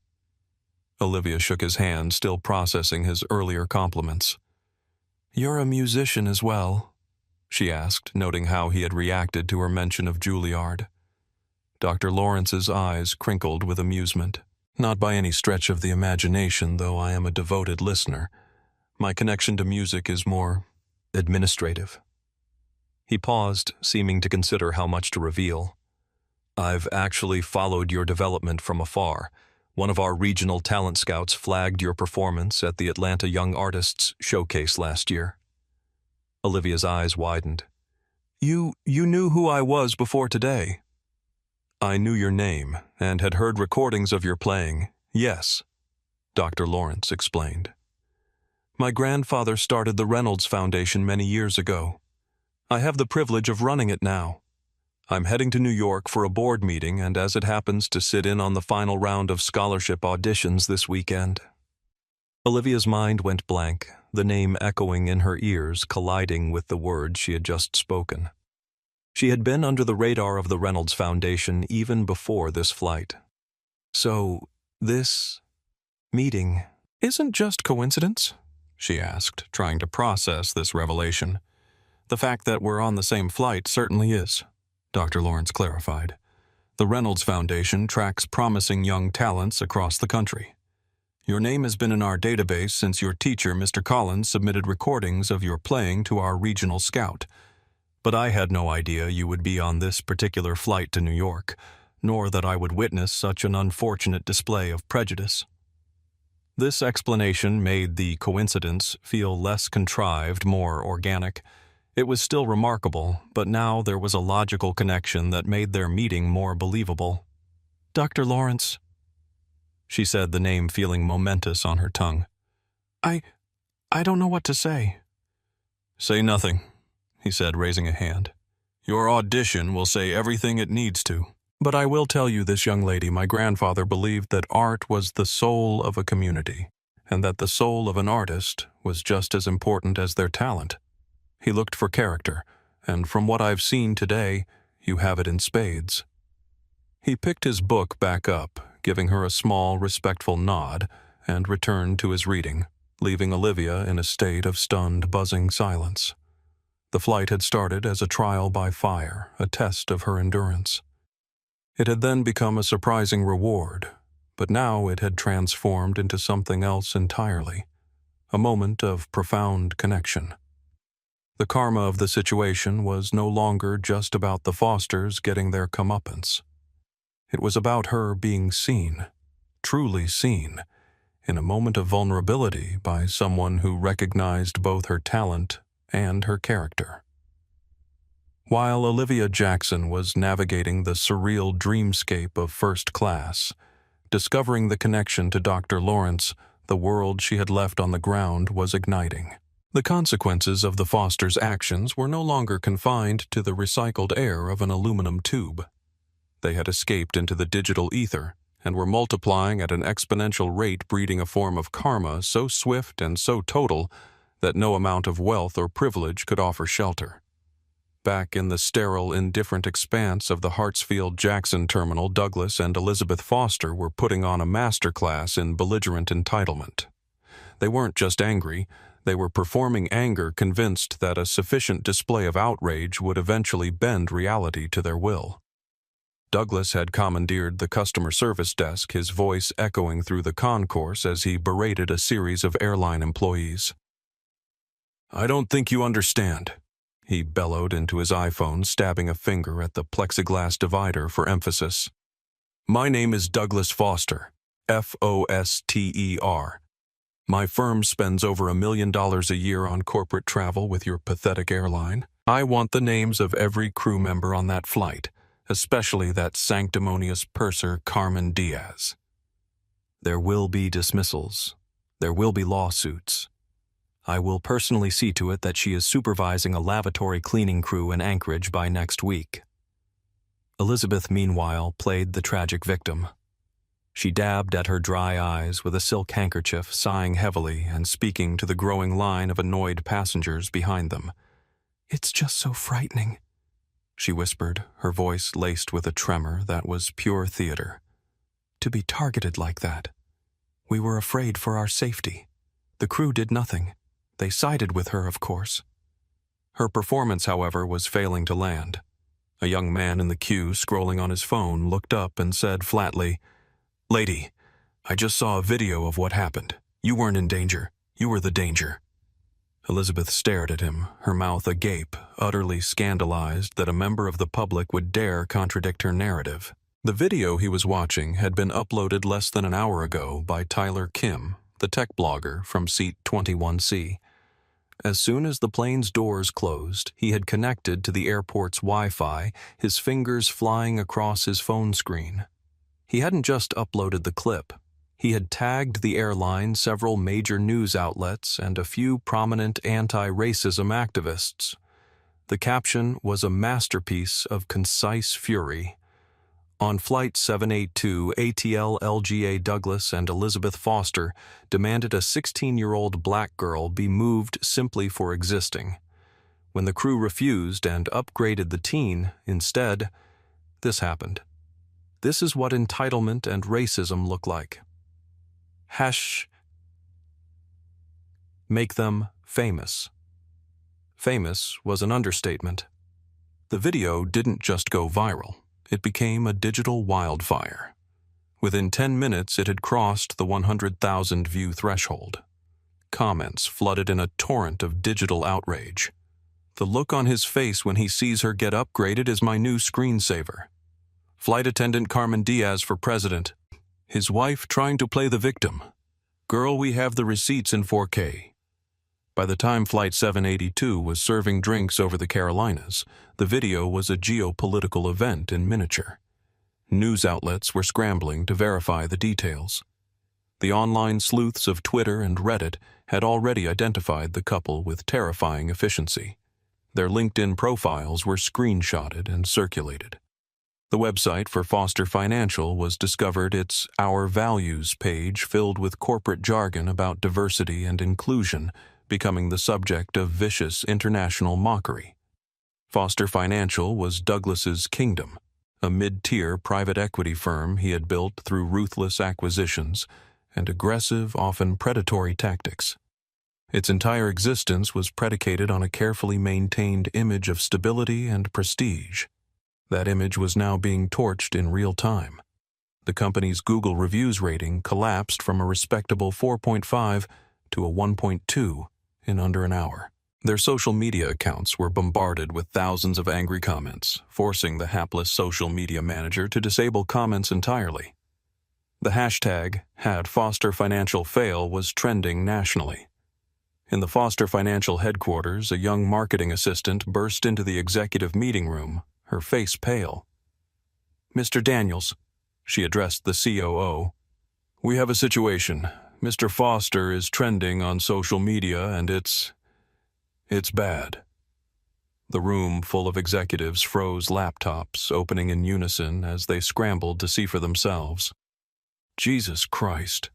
Olivia shook his hand, still processing his earlier compliments. "You're a musician as well?" she asked, noting how he had reacted to her mention of Juilliard. Dr. Lawrence's eyes crinkled with amusement. "Not by any stretch of the imagination, though I am a devoted listener. My connection to music is more administrative." He paused, seeming to consider how much to reveal. "I've actually followed your development from afar. One of our regional talent scouts flagged your performance at the Atlanta Young Artists Showcase last year." Olivia's eyes widened. You knew who I was before today?" "I knew your name and had heard recordings of your playing, yes," Dr. Lawrence explained. "My grandfather started the Reynolds Foundation many years ago. I have the privilege of running it now. I'm heading to New York for a board meeting and, as it happens, to sit in on the final round of scholarship auditions this weekend." Olivia's mind went blank, the name echoing in her ears, colliding with the words she had just spoken. She had been under the radar of the Reynolds Foundation even before this flight. "So, this meeting isn't just coincidence?" she asked, trying to process this revelation. "The fact that we're on the same flight certainly is," Dr. Lawrence clarified. "The Reynolds Foundation tracks promising young talents across the country. Your name has been in our database since your teacher, Mr. Collins, submitted recordings of your playing to our regional scout. But I had no idea you would be on this particular flight to New York, nor that I would witness such an unfortunate display of prejudice." This explanation made the coincidence feel less contrived, more organic. It was still remarkable, but now there was a logical connection that made their meeting more believable. "Dr. Lawrence," she said, the name feeling momentous on her tongue. I don't know what to say." "Say nothing," he said, raising a hand. "Your audition will say everything it needs to. But I will tell you this, young lady, my grandfather believed that art was the soul of a community, and that the soul of an artist was just as important as their talent. He looked for character, and from what I've seen today, you have it in spades." He picked his book back up, giving her a small, respectful nod, and returned to his reading, leaving Olivia in a state of stunned, buzzing silence. The flight had started as a trial by fire, a test of her endurance. It had then become a surprising reward, but now it had transformed into something else entirely, a moment of profound connection. The karma of the situation was no longer just about the Fosters getting their comeuppance. It was about her being seen, truly seen, in a moment of vulnerability by someone who recognized both her talent and her character. While Olivia Jackson was navigating the surreal dreamscape of first class, discovering the connection to Dr. Lawrence, the world she had left on the ground was igniting. The consequences of the Fosters' actions were no longer confined to the recycled air of an aluminum tube. They had escaped into the digital ether and were multiplying at an exponential rate, breeding a form of karma so swift and so total that no amount of wealth or privilege could offer shelter. Back in the sterile, indifferent expanse of the Hartsfield-Jackson terminal, Douglas and Elizabeth Foster were putting on a masterclass in belligerent entitlement. They weren't just angry, they were performing anger, convinced that a sufficient display of outrage would eventually bend reality to their will. Douglas had commandeered the customer service desk, his voice echoing through the concourse as he berated a series of airline employees. "I don't think you understand," he bellowed into his iPhone, stabbing a finger at the plexiglass divider for emphasis. "My name is Douglas Foster, Foster. My firm spends over $1 million a year on corporate travel with your pathetic airline. I want the names of every crew member on that flight, especially that sanctimonious purser Carmen Diaz. There will be dismissals. There will be lawsuits. I will personally see to it that she is supervising a lavatory cleaning crew in Anchorage by next week." Elizabeth, meanwhile, played the tragic victim. She dabbed at her dry eyes with a silk handkerchief, sighing heavily and speaking to the growing line of annoyed passengers behind them. "It's just so frightening," she whispered, her voice laced with a tremor that was pure theater. "To be targeted like that. We were afraid for our safety. The crew did nothing. They sided with her, of course." Her performance, however, was failing to land. A young man in the queue, scrolling on his phone, looked up and said flatly, "Lady, I just saw a video of what happened. You weren't in danger. You were the danger." Elizabeth stared at him, her mouth agape, utterly scandalized that a member of the public would dare contradict her narrative. The video he was watching had been uploaded less than an hour ago by Tyler Kim, the tech blogger from Seat 21C. As soon as the plane's doors closed, he had connected to the airport's Wi-Fi, his fingers flying across his phone screen. He hadn't just uploaded the clip. He had tagged the airline, several major news outlets, and a few prominent anti-racism activists. The caption was a masterpiece of concise fury. On Flight 782, ATL LGA Douglas and Elizabeth Foster demanded a 16-year-old black girl be moved simply for existing. When the crew refused and upgraded the teen instead, this happened. This is what entitlement and racism look like. Make them famous. Famous was an understatement. The video didn't just go viral. It became a digital wildfire. Within 10 minutes, it had crossed the 100,000 view threshold. Comments flooded in a torrent of digital outrage. "The look on his face when he sees her get upgraded is my new screensaver. Flight attendant Carmen Diaz for president. His wife trying to play the victim. Girl, we have the receipts in 4K. By the time Flight 782 was serving drinks over the Carolinas, the video was a geopolitical event in miniature. News outlets were scrambling to verify the details. The online sleuths of Twitter and Reddit had already identified the couple with terrifying efficiency. Their LinkedIn profiles were screenshotted and circulated. The website for Foster Financial was discovered its Our Values page filled with corporate jargon about diversity and inclusion, becoming the subject of vicious international mockery. Foster Financial was Douglas's kingdom, a mid-tier private equity firm he had built through ruthless acquisitions and aggressive, often predatory tactics. Its entire existence was predicated on a carefully maintained image of stability and prestige. That image was now being torched in real time. The company's Google reviews rating collapsed from a respectable 4.5 to a 1.2 in under an hour. Their social media accounts were bombarded with thousands of angry comments, forcing the hapless social media manager to disable comments entirely. The hashtag #HadFosterFinancialFail was trending nationally. In the Foster Financial headquarters, a young marketing assistant burst into the executive meeting room, her face pale. "Mr. Daniels," she addressed the COO, "we have a situation. Mr. Foster is trending on social media and it's bad." The room full of executives froze laptops, opening in unison as they scrambled to see for themselves. "Jesus Christ,"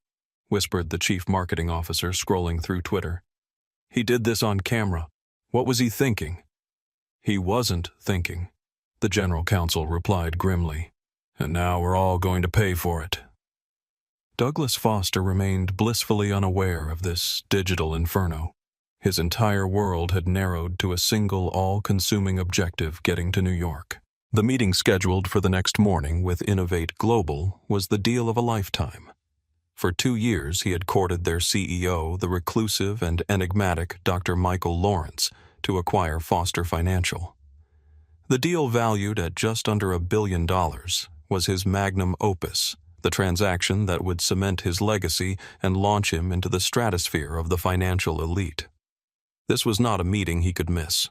whispered the chief marketing officer, scrolling through Twitter. "He did this on camera. What was he thinking?" "He wasn't thinking," the general counsel replied grimly. "And now we're all going to pay for it." Douglas Foster remained blissfully unaware of this digital inferno. His entire world had narrowed to a single all-consuming objective: getting to New York. The meeting scheduled for the next morning with Innovate Global was the deal of a lifetime. For 2 years he had courted their CEO, the reclusive and enigmatic Dr. Michael Lawrence, to acquire Foster Financial. The deal, valued at just under $1 billion, was his magnum opus, the transaction that would cement his legacy and launch him into the stratosphere of the financial elite. This was not a meeting he could miss.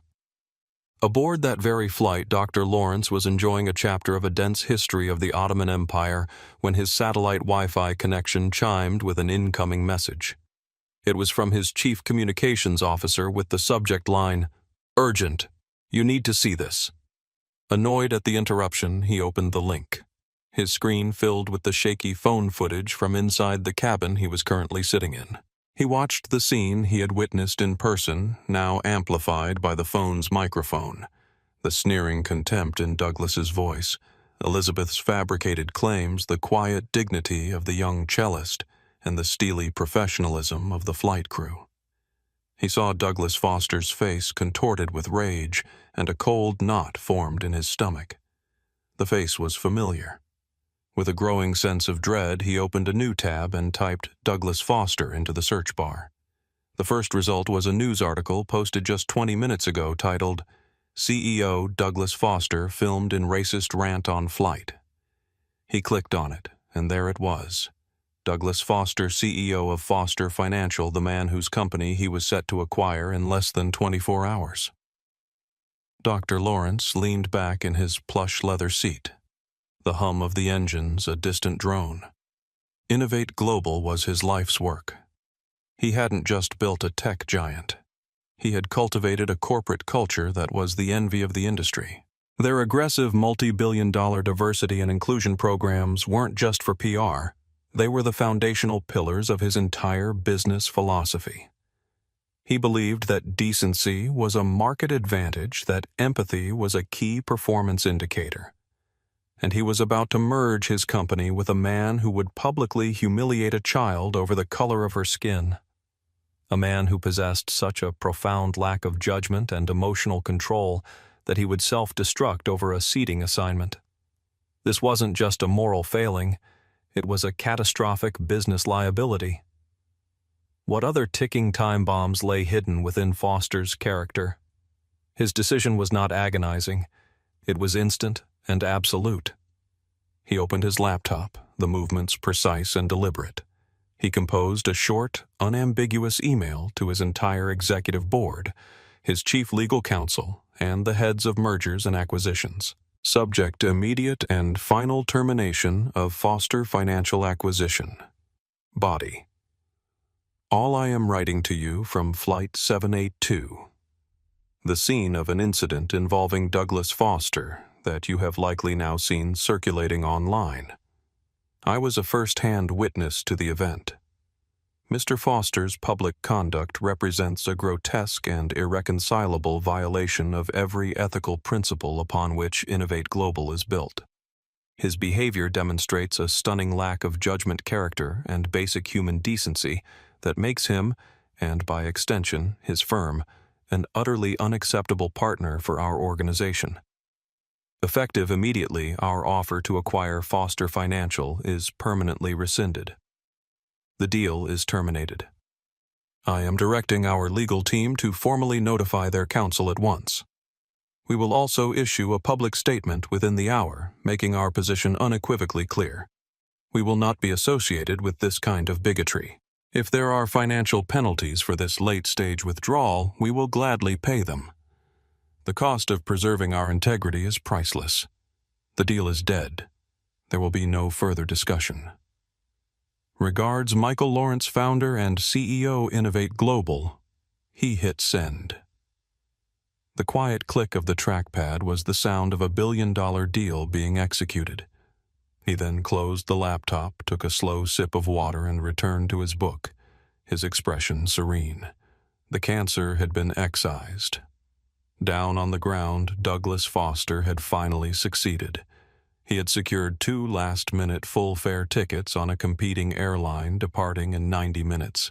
Aboard that very flight, Dr. Lawrence was enjoying a chapter of a dense history of the Ottoman Empire when his satellite Wi-Fi connection chimed with an incoming message. It was from his chief communications officer with the subject line, "Urgent. You need to see this." Annoyed at the interruption, he opened the link. His screen filled with the shaky phone footage from inside the cabin he was currently sitting in. He watched the scene he had witnessed in person, now amplified by the phone's microphone. The sneering contempt in Douglas's voice, Elizabeth's fabricated claims, the quiet dignity of the young cellist, and the steely professionalism of the flight crew. He saw Douglas Foster's face contorted with rage, and a cold knot formed in his stomach. The face was familiar. With a growing sense of dread, he opened a new tab and typed Douglas Foster into the search bar. The first result was a news article posted just 20 minutes ago titled, "CEO Douglas Foster filmed in racist rant on flight." He clicked on it, and there it was. Douglas Foster, CEO of Foster Financial, the man whose company he was set to acquire in less than 24 hours. Dr. Lawrence leaned back in his plush leather seat. The hum of the engines a distant drone. Innovate Global was his life's work. He hadn't just built a tech giant. He had cultivated a corporate culture that was the envy of the industry. Their aggressive multi-billion-dollar diversity and inclusion programs weren't just for PR. They were the foundational pillars of his entire business philosophy. He believed that decency was a market advantage, that empathy was a key performance indicator. And he was about to merge his company with a man who would publicly humiliate a child over the color of her skin. A man who possessed such a profound lack of judgment and emotional control that he would self-destruct over a seating assignment. This wasn't just a moral failing, it was a catastrophic business liability. What other ticking time bombs lay hidden within Foster's character? His decision was not agonizing. It was instant and absolute. He opened his laptop, the movements precise and deliberate. He composed a short, unambiguous email to his entire executive board, his chief legal counsel, and the heads of mergers and acquisitions. Subject: immediate and final termination of Foster Financial acquisition. Body: all I am writing to you from Flight 782. The scene of an incident involving Douglas Foster that you have likely now seen circulating online. I was a first-hand witness to the event. Mr. Foster's public conduct represents a grotesque and irreconcilable violation of every ethical principle upon which Innovate Global is built. His behavior demonstrates a stunning lack of judgment, character, and basic human decency that makes him, and by extension his firm, an utterly unacceptable partner for our organization. Effective immediately, our offer to acquire Foster Financial is permanently rescinded. The deal is terminated. I am directing our legal team to formally notify their counsel at once. We will also issue a public statement within the hour, making our position unequivocally clear. We will not be associated with this kind of bigotry. If there are financial penalties for this late-stage withdrawal, we will gladly pay them. The cost of preserving our integrity is priceless. The deal is dead. There will be no further discussion. Regards, Michael Lawrence, founder and CEO, Innovate Global. He hit send. The quiet click of the trackpad was the sound of a billion-dollar deal being executed. He then closed the laptop, took a slow sip of water, and returned to his book, his expression serene. The cancer had been excised. Down on the ground, Douglas Foster had finally succeeded. He had secured 2 last-minute full-fare tickets on a competing airline departing in 90 minutes.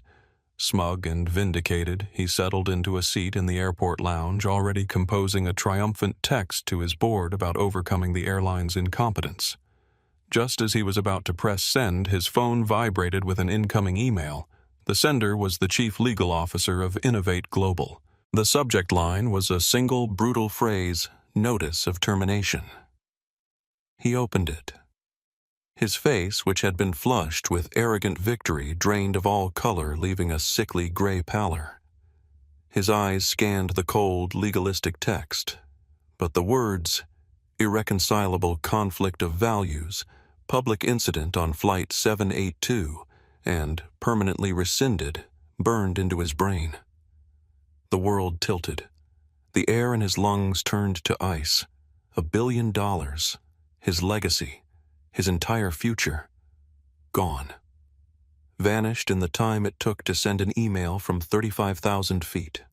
Smug and vindicated, he settled into a seat in the airport lounge, already composing a triumphant text to his board about overcoming the airline's incompetence. Just as he was about to press send, his phone vibrated with an incoming email. The sender was the chief legal officer of Innovate Global. The subject line was a single brutal phrase, "Notice of termination." He opened it. His face, which had been flushed with arrogant victory, drained of all color, leaving a sickly gray pallor. His eyes scanned the cold, legalistic text, but the words, "irreconcilable conflict of values, public incident on Flight 782, and permanently rescinded," burned into his brain. The world tilted. The air in his lungs turned to ice. $1 billion, his legacy, his entire future, gone. Vanished in the time it took to send an email from 35,000 feet.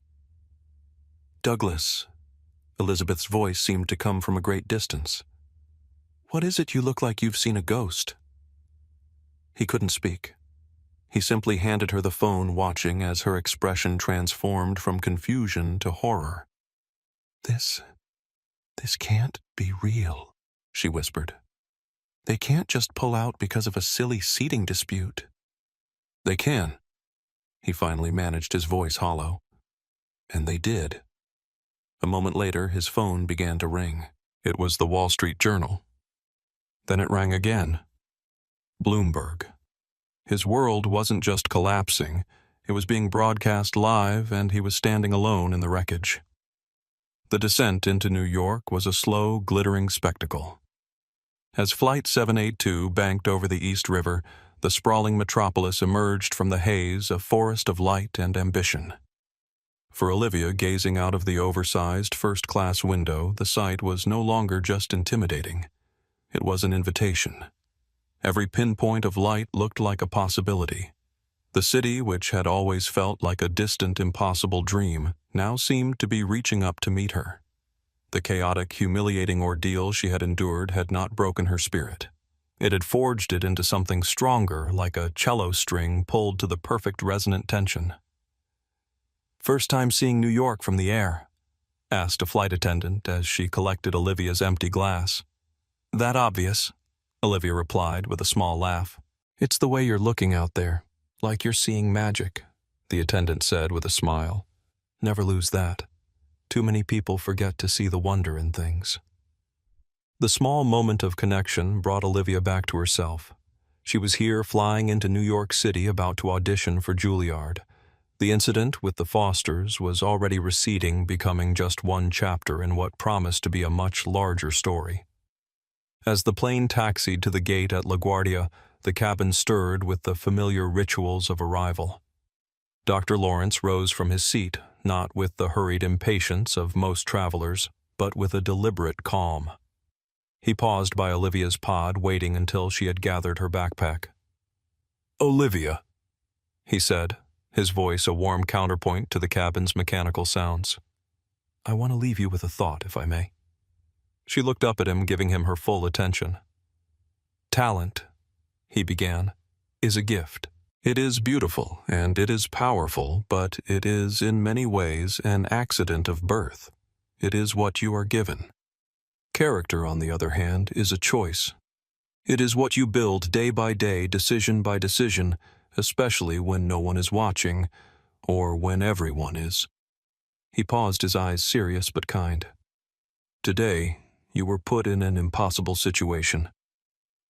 "Douglas," Elizabeth's voice seemed to come from a great distance. "What is it? You look like you've seen a ghost." He couldn't speak. He simply handed her the phone, watching as her expression transformed from confusion to horror. This can't be real," she whispered. "They can't just pull out because of a silly seating dispute." "They can." He finally managed his voice hollow. "And they did." A moment later, his phone began to ring. It was the Wall Street Journal. Then it rang again. Bloomberg. His world wasn't just collapsing, it was being broadcast live, and he was standing alone in the wreckage. The descent into New York was a slow, glittering spectacle. As Flight 782 banked over the East River, the sprawling metropolis emerged from the haze, a forest of light and ambition. For Olivia, gazing out of the oversized first-class window, the sight was no longer just intimidating. It was an invitation. Every pinpoint of light looked like a possibility. The city, which had always felt like a distant, impossible dream, now seemed to be reaching up to meet her. The chaotic, humiliating ordeal she had endured had not broken her spirit. It had forged it into something stronger, like a cello string pulled to the perfect resonant tension. "First time seeing New York from the air?" asked a flight attendant as she collected Olivia's empty glass. "That obvious," Olivia replied with a small laugh. "It's the way you're looking out there, like you're seeing magic," the attendant said with a smile. "Never lose that. Too many people forget to see the wonder in things." The small moment of connection brought Olivia back to herself. She was here flying into New York City about to audition for Juilliard. The incident with the Fosters was already receding, becoming just one chapter in what promised to be a much larger story. As the plane taxied to the gate at LaGuardia, the cabin stirred with the familiar rituals of arrival. Dr. Lawrence rose from his seat, not with the hurried impatience of most travelers, but with a deliberate calm. He paused by Olivia's pod, waiting until she had gathered her backpack. "Olivia," he said, his voice a warm counterpoint to the cabin's mechanical sounds. "I want to leave you with a thought, if I may." She looked up at him, giving him her full attention. Talent, he began, is a gift. It is beautiful and it is powerful, but it is in many ways an accident of birth. It is what you are given. Character, on the other hand, is a choice. It is what you build day by day, decision by decision, especially when no one is watching, or when everyone is. He paused, his eyes serious but kind. Today, you were put in an impossible situation.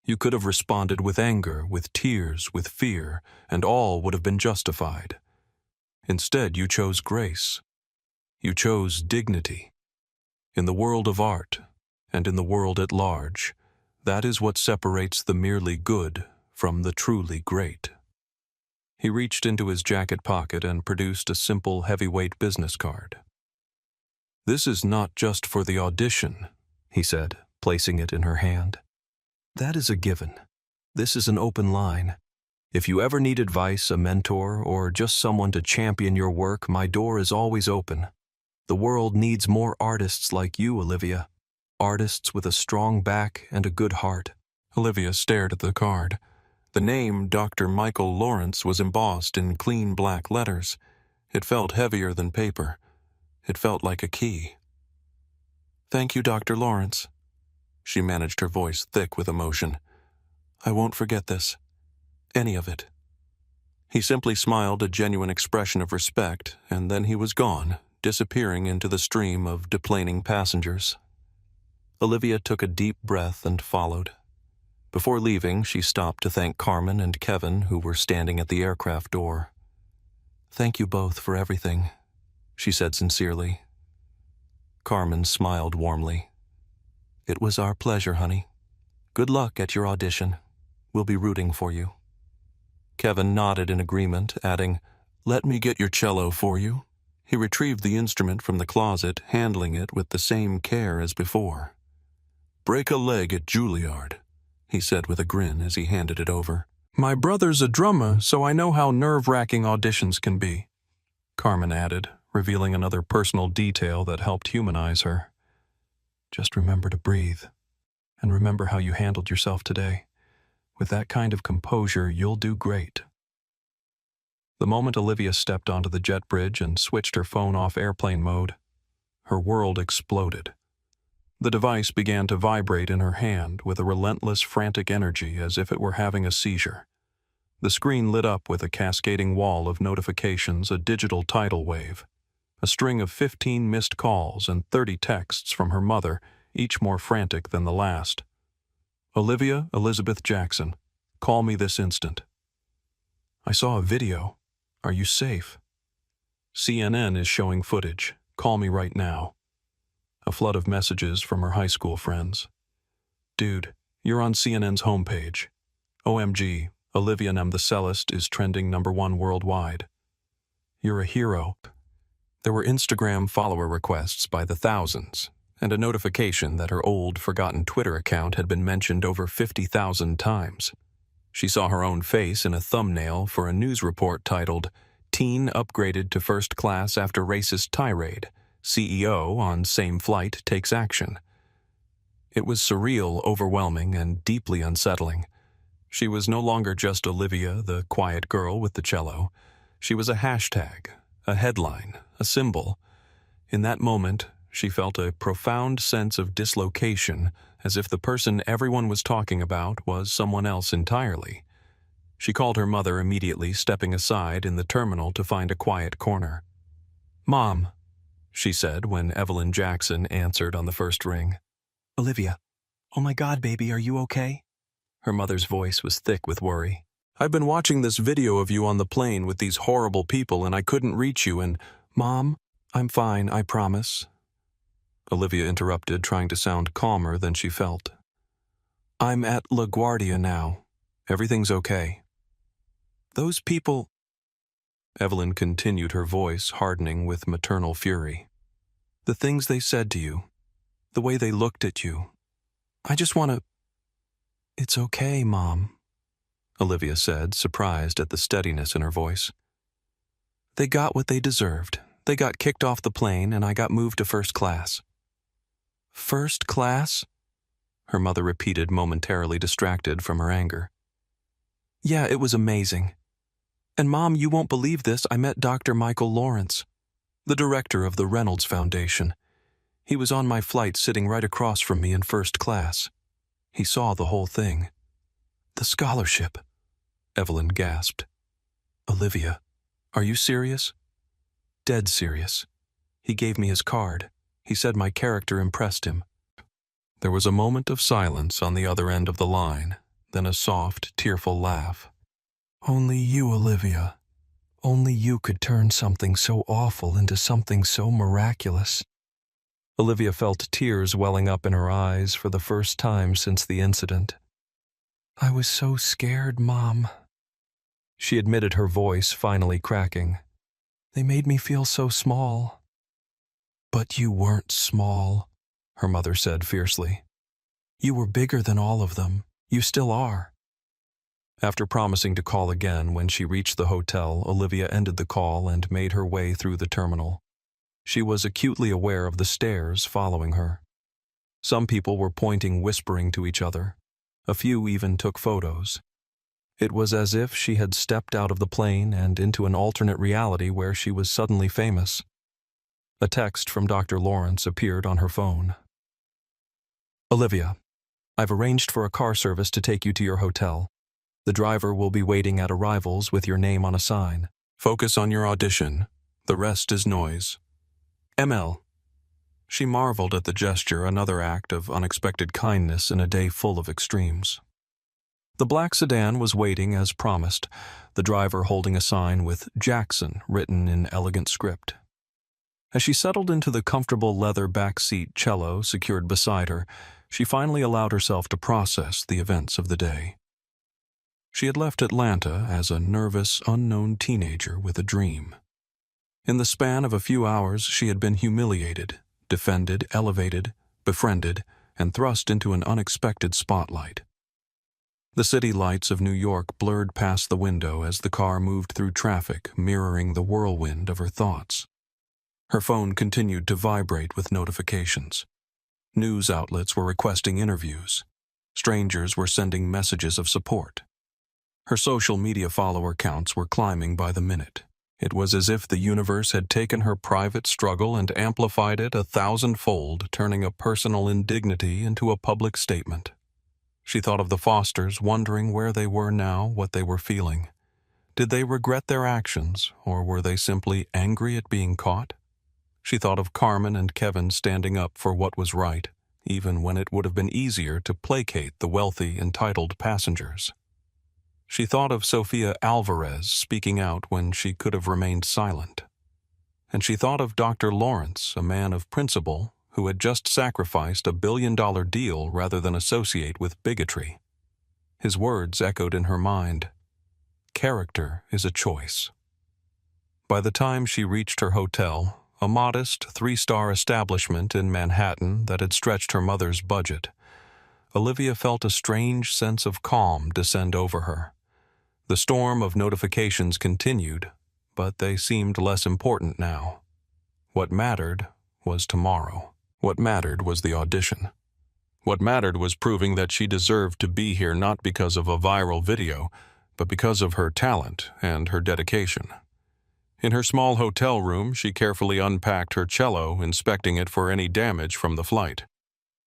You could have responded with anger, with tears, with fear, and all would have been justified. Instead, you chose grace. You chose dignity. In the world of art, and in the world at large, that is what separates the merely good from the truly great. He reached into his jacket pocket and produced a simple heavyweight business card. "This is not just for the audition," he said, placing it in her hand. "That is a given. This is an open line. If you ever need advice, a mentor, or just someone to champion your work, my door is always open. The world needs more artists like you, Olivia. Artists with a strong back and a good heart." Olivia stared at the card. The name Dr. Michael Lawrence was embossed in clean black letters. It felt heavier than paper. It felt like a key. "Thank you, Dr. Lawrence." She managed her voice thick with emotion. "I won't forget this. Any of it." He simply smiled a genuine expression of respect, and then he was gone, disappearing into the stream of deplaning passengers. Olivia took a deep breath and followed. Before leaving, she stopped to thank Carmen and Kevin, who were standing at the aircraft door. "Thank you both for everything," she said sincerely. Carmen smiled warmly. "It was our pleasure, honey. Good luck at your audition. We'll be rooting for you." Kevin nodded in agreement, adding, "Let me get your cello for you." He retrieved the instrument from the closet, handling it with the same care as before. "Break a leg at Juilliard," he said with a grin as he handed it over. "My brother's a drummer, so I know how nerve-wracking auditions can be," Carmen added, revealing another personal detail that helped humanize her. "Just remember to breathe, and remember how you handled yourself today. With that kind of composure, you'll do great." The moment Olivia stepped onto the jet bridge and switched her phone off airplane mode, her world exploded. The device began to vibrate in her hand with a relentless, frantic energy as if it were having a seizure. The screen lit up with a cascading wall of notifications, a digital tidal wave. A string of 15 missed calls and 30 texts from her mother, each more frantic than the last. "Olivia Elizabeth Jackson, call me this instant. I saw a video. Are you safe? CNN is showing footage. Call me right now." A flood of messages from her high school friends. "Dude, you're on CNN's homepage. OMG, Olivia Nehm the Cellist is trending #1 worldwide. You're a hero." There were Instagram follower requests by the thousands, and a notification that her old, forgotten Twitter account had been mentioned over 50,000 times. She saw her own face in a thumbnail for a news report titled, "Teen Upgraded to First Class After Racist Tirade. CEO on Same Flight Takes Action." It was surreal, overwhelming, and deeply unsettling. She was no longer just Olivia, the quiet girl with the cello. She was a hashtag, a headline, a symbol. In that moment, she felt a profound sense of dislocation, as if the person everyone was talking about was someone else entirely. She called her mother immediately, stepping aside in the terminal to find a quiet corner. "Mom," she said when Evelyn Jackson answered on the first ring. "Olivia, oh my God, baby, are you okay?" Her mother's voice was thick with worry. "I've been watching this video of you on the plane with these horrible people and I couldn't reach you and—" "Mom, I'm fine, I promise." Olivia interrupted, trying to sound calmer than she felt. "I'm at LaGuardia now. Everything's okay." "Those people—" Evelyn continued, her voice hardening with maternal fury. "The things they said to you, the way they looked at you. I just want to—" "It's okay, Mom," Olivia said, surprised at the steadiness in her voice. "They got what they deserved. They got kicked off the plane and I got moved to first class." "First class?" her mother repeated, momentarily distracted from her anger. "Yeah, it was amazing. And Mom, you won't believe this, I met Dr. Michael Lawrence, the director of the Reynolds Foundation. He was on my flight sitting right across from me in first class. He saw the whole thing." "The scholarship," Evelyn gasped. "Olivia, are you serious?" "Dead serious. He gave me his card. He said my character impressed him." There was a moment of silence on the other end of the line, then a soft, tearful laugh. "Only you, Olivia. Only you could turn something so awful into something so miraculous." Olivia felt tears welling up in her eyes for the first time since the incident. "I was so scared, Mom," she admitted, her voice finally cracking. "They made me feel so small." "But you weren't small," her mother said fiercely. "You were bigger than all of them. You still are." After promising to call again when she reached the hotel, Olivia ended the call and made her way through the terminal. She was acutely aware of the stares following her. Some people were pointing, whispering to each other. A few even took photos. It was as if she had stepped out of the plane and into an alternate reality where she was suddenly famous. A text from Dr. Lawrence appeared on her phone. "Olivia, I've arranged for a car service to take you to your hotel. The driver will be waiting at arrivals with your name on a sign. Focus on your audition. The rest is noise. ML." She marveled at the gesture, another act of unexpected kindness in a day full of extremes. The black sedan was waiting as promised, the driver holding a sign with Jackson written in elegant script. As she settled into the comfortable leather backseat cello secured beside her, she finally allowed herself to process the events of the day. She had left Atlanta as a nervous, unknown teenager with a dream. In the span of a few hours, she had been humiliated, defended, elevated, befriended, and thrust into an unexpected spotlight. The city lights of New York blurred past the window as the car moved through traffic, mirroring the whirlwind of her thoughts. Her phone continued to vibrate with notifications. News outlets were requesting interviews. Strangers were sending messages of support. Her social media follower counts were climbing by the minute. It was as if the universe had taken her private struggle and amplified it 1,000-fold, turning a personal indignity into a public statement. She thought of the Fosters, wondering where they were now, what they were feeling. Did they regret their actions, or were they simply angry at being caught? She thought of Carmen and Kevin standing up for what was right, even when it would have been easier to placate the wealthy, entitled passengers. She thought of Sofia Alvarez speaking out when she could have remained silent. And she thought of Dr. Lawrence, a man of principle, who had just sacrificed $1 billion deal rather than associate with bigotry. His words echoed in her mind. Character is a choice. By the time she reached her hotel, a modest 3-star establishment in Manhattan that had stretched her mother's budget, Olivia felt a strange sense of calm descend over her. The storm of notifications continued, but they seemed less important now. What mattered was tomorrow. What mattered was the audition. What mattered was proving that she deserved to be here not because of a viral video, but because of her talent and her dedication. In her small hotel room, she carefully unpacked her cello, inspecting it for any damage from the flight.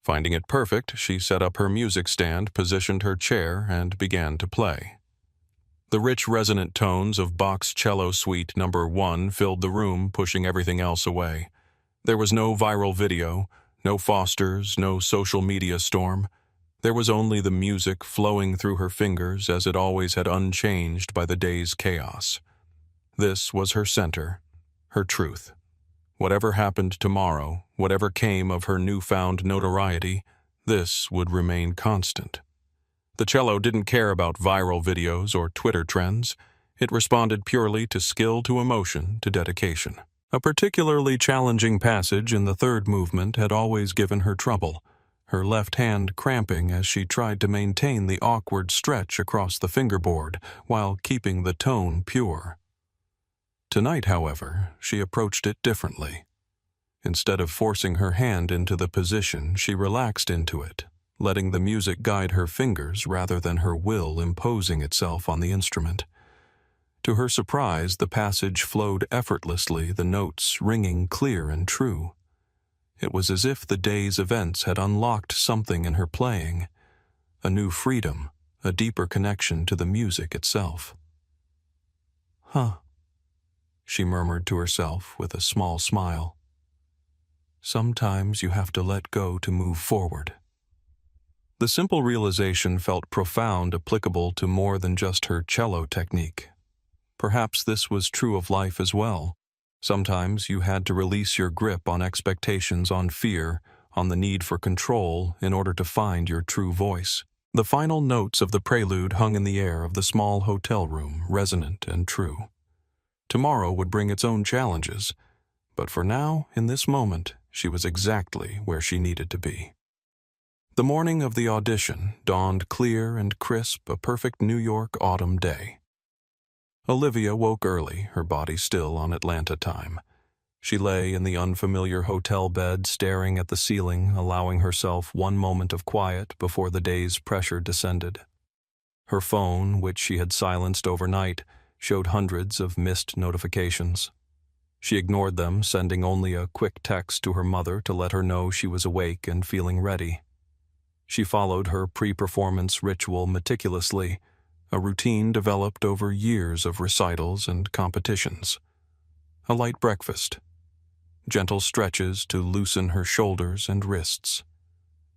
Finding it perfect, she set up her music stand, positioned her chair, and began to play. The rich, resonant tones of Bach's Cello Suite No. 1 filled the room, pushing everything else away. There was no viral video, no Fosters, no social media storm. There was only the music flowing through her fingers as it always had, unchanged by the day's chaos. This was her center, her truth. Whatever happened tomorrow, whatever came of her newfound notoriety, this would remain constant. The cello didn't care about viral videos or Twitter trends. It responded purely to skill, to emotion, to dedication. A particularly challenging passage in the third movement had always given her trouble, her left hand cramping as she tried to maintain the awkward stretch across the fingerboard while keeping the tone pure. Tonight, however, she approached it differently. Instead of forcing her hand into the position, she relaxed into it, letting the music guide her fingers rather than her will imposing itself on the instrument. To her surprise, the passage flowed effortlessly, the notes ringing clear and true. It was as if the day's events had unlocked something in her playing, a new freedom, a deeper connection to the music itself. "Huh," she murmured to herself with a small smile. "Sometimes you have to let go to move forward." The simple realization felt profound, applicable to more than just her cello technique. Perhaps this was true of life as well. Sometimes you had to release your grip on expectations, on fear, on the need for control in order to find your true voice. The final notes of the prelude hung in the air of the small hotel room, resonant and true. Tomorrow would bring its own challenges, but for now, in this moment, she was exactly where she needed to be. The morning of the audition dawned clear and crisp, a perfect New York autumn day. Olivia woke early, her body still on Atlanta time. She lay in the unfamiliar hotel bed, staring at the ceiling, allowing herself one moment of quiet before the day's pressure descended. Her phone, which she had silenced overnight, showed hundreds of missed notifications. She ignored them, sending only a quick text to her mother to let her know she was awake and feeling ready. She followed her pre-performance ritual meticulously, a routine developed over years of recitals and competitions. A light breakfast, gentle stretches to loosen her shoulders and wrists,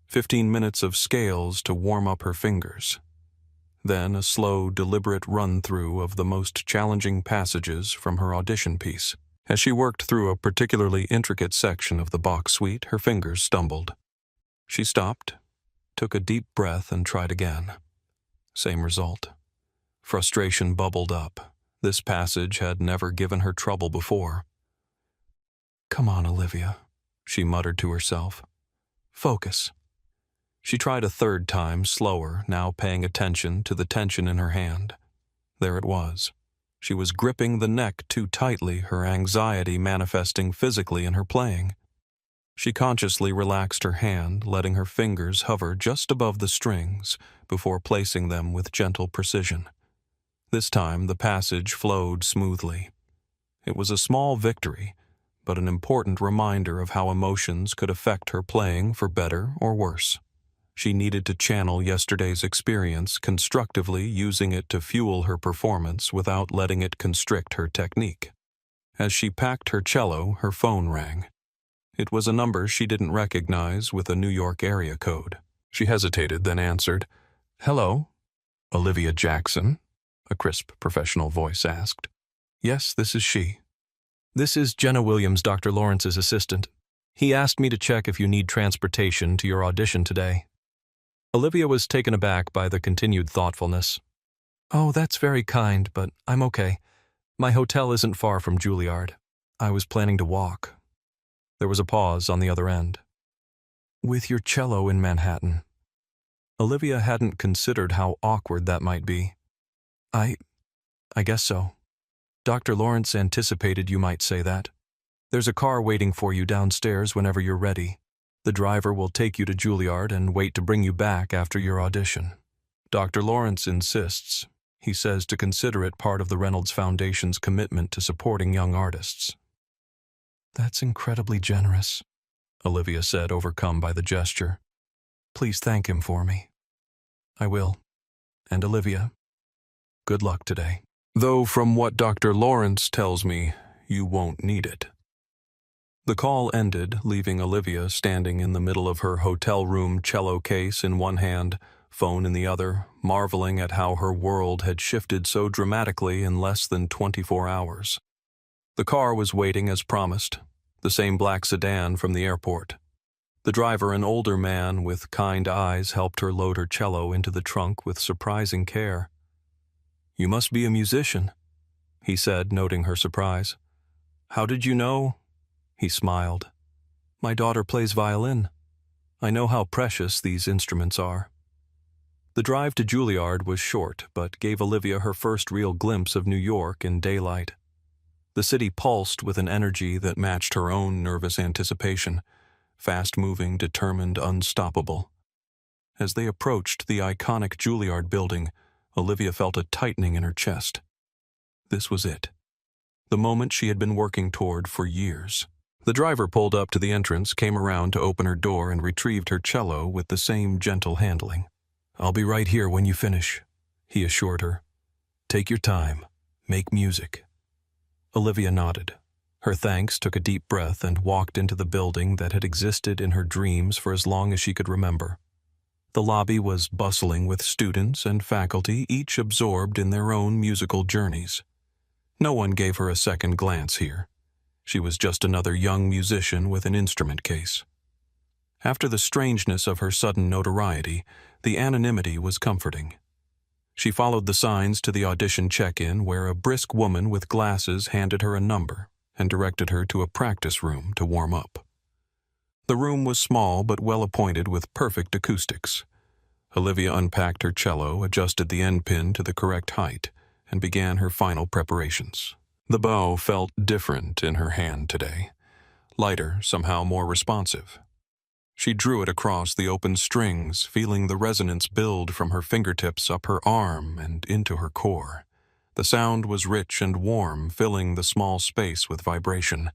15 minutes of scales to warm up her fingers, then a slow, deliberate run-through of the most challenging passages from her audition piece. As she worked through a particularly intricate section of the Bach suite, her fingers stumbled. She stopped, took a deep breath, and tried again. Same result. Frustration bubbled up. This passage had never given her trouble before. "Come on, Olivia," she muttered to herself. "Focus." She tried a third time, slower, now paying attention to the tension in her hand. There it was. She was gripping the neck too tightly, her anxiety manifesting physically in her playing. She consciously relaxed her hand, letting her fingers hover just above the strings before placing them with gentle precision. This time, the passage flowed smoothly. It was a small victory, but an important reminder of how emotions could affect her playing for better or worse. She needed to channel yesterday's experience constructively, using it to fuel her performance without letting it constrict her technique. As she packed her cello, her phone rang. It was a number she didn't recognize with a New York area code. She hesitated, then answered. "Hello? Olivia Jackson?" a crisp professional voice asked. "Yes, this is she." "This is Jenna Williams, Dr. Lawrence's assistant. He asked me to check if you need transportation to your audition today." Olivia was taken aback by the continued thoughtfulness. "Oh, that's very kind, but I'm okay. My hotel isn't far from Juilliard. I was planning to walk." There was a pause on the other end. "With your cello in Manhattan." Olivia hadn't considered how awkward that might be. I guess so. Dr. Lawrence anticipated you might say that. There's a car waiting for you downstairs whenever you're ready. The driver will take you to Juilliard and wait to bring you back after your audition. Dr. Lawrence insists. He says to consider it part of the Reynolds Foundation's commitment to supporting young artists. "That's incredibly generous," Olivia said, overcome by the gesture. "Please thank him for me." "I will. And Olivia, good luck today. Though from what Dr. Lawrence tells me, you won't need it." The call ended, leaving Olivia standing in the middle of her hotel room, cello case in one hand, phone in the other, marveling at how her world had shifted so dramatically in less than 24 hours. The car was waiting as promised, the same black sedan from the airport. The driver, an older man with kind eyes, helped her load her cello into the trunk with surprising care. "You must be a musician," he said, noting her surprise. "How did you know?" He smiled. "My daughter plays violin. I know how precious these instruments are." The drive to Juilliard was short, but gave Olivia her first real glimpse of New York in daylight. The city pulsed with an energy that matched her own nervous anticipation, fast-moving, determined, unstoppable. As they approached the iconic Juilliard building, Olivia felt a tightening in her chest. This was it. The moment she had been working toward for years. The driver pulled up to the entrance, came around to open her door, and retrieved her cello with the same gentle handling. "I'll be right here when you finish," he assured her. "Take your time. Make music." Olivia nodded. Her thanks, took a deep breath, and walked into the building that had existed in her dreams for as long as she could remember. The lobby was bustling with students and faculty, each absorbed in their own musical journeys. No one gave her a second glance here. She was just another young musician with an instrument case. After the strangeness of her sudden notoriety, the anonymity was comforting. She followed the signs to the audition check-in, where a brisk woman with glasses handed her a number and directed her to a practice room to warm up. The room was small but well appointed with perfect acoustics. Olivia unpacked her cello, adjusted the end pin to the correct height, and began her final preparations. The bow felt different in her hand today, lighter, somehow more responsive. She drew it across the open strings, feeling the resonance build from her fingertips up her arm and into her core. The sound was rich and warm, filling the small space with vibration.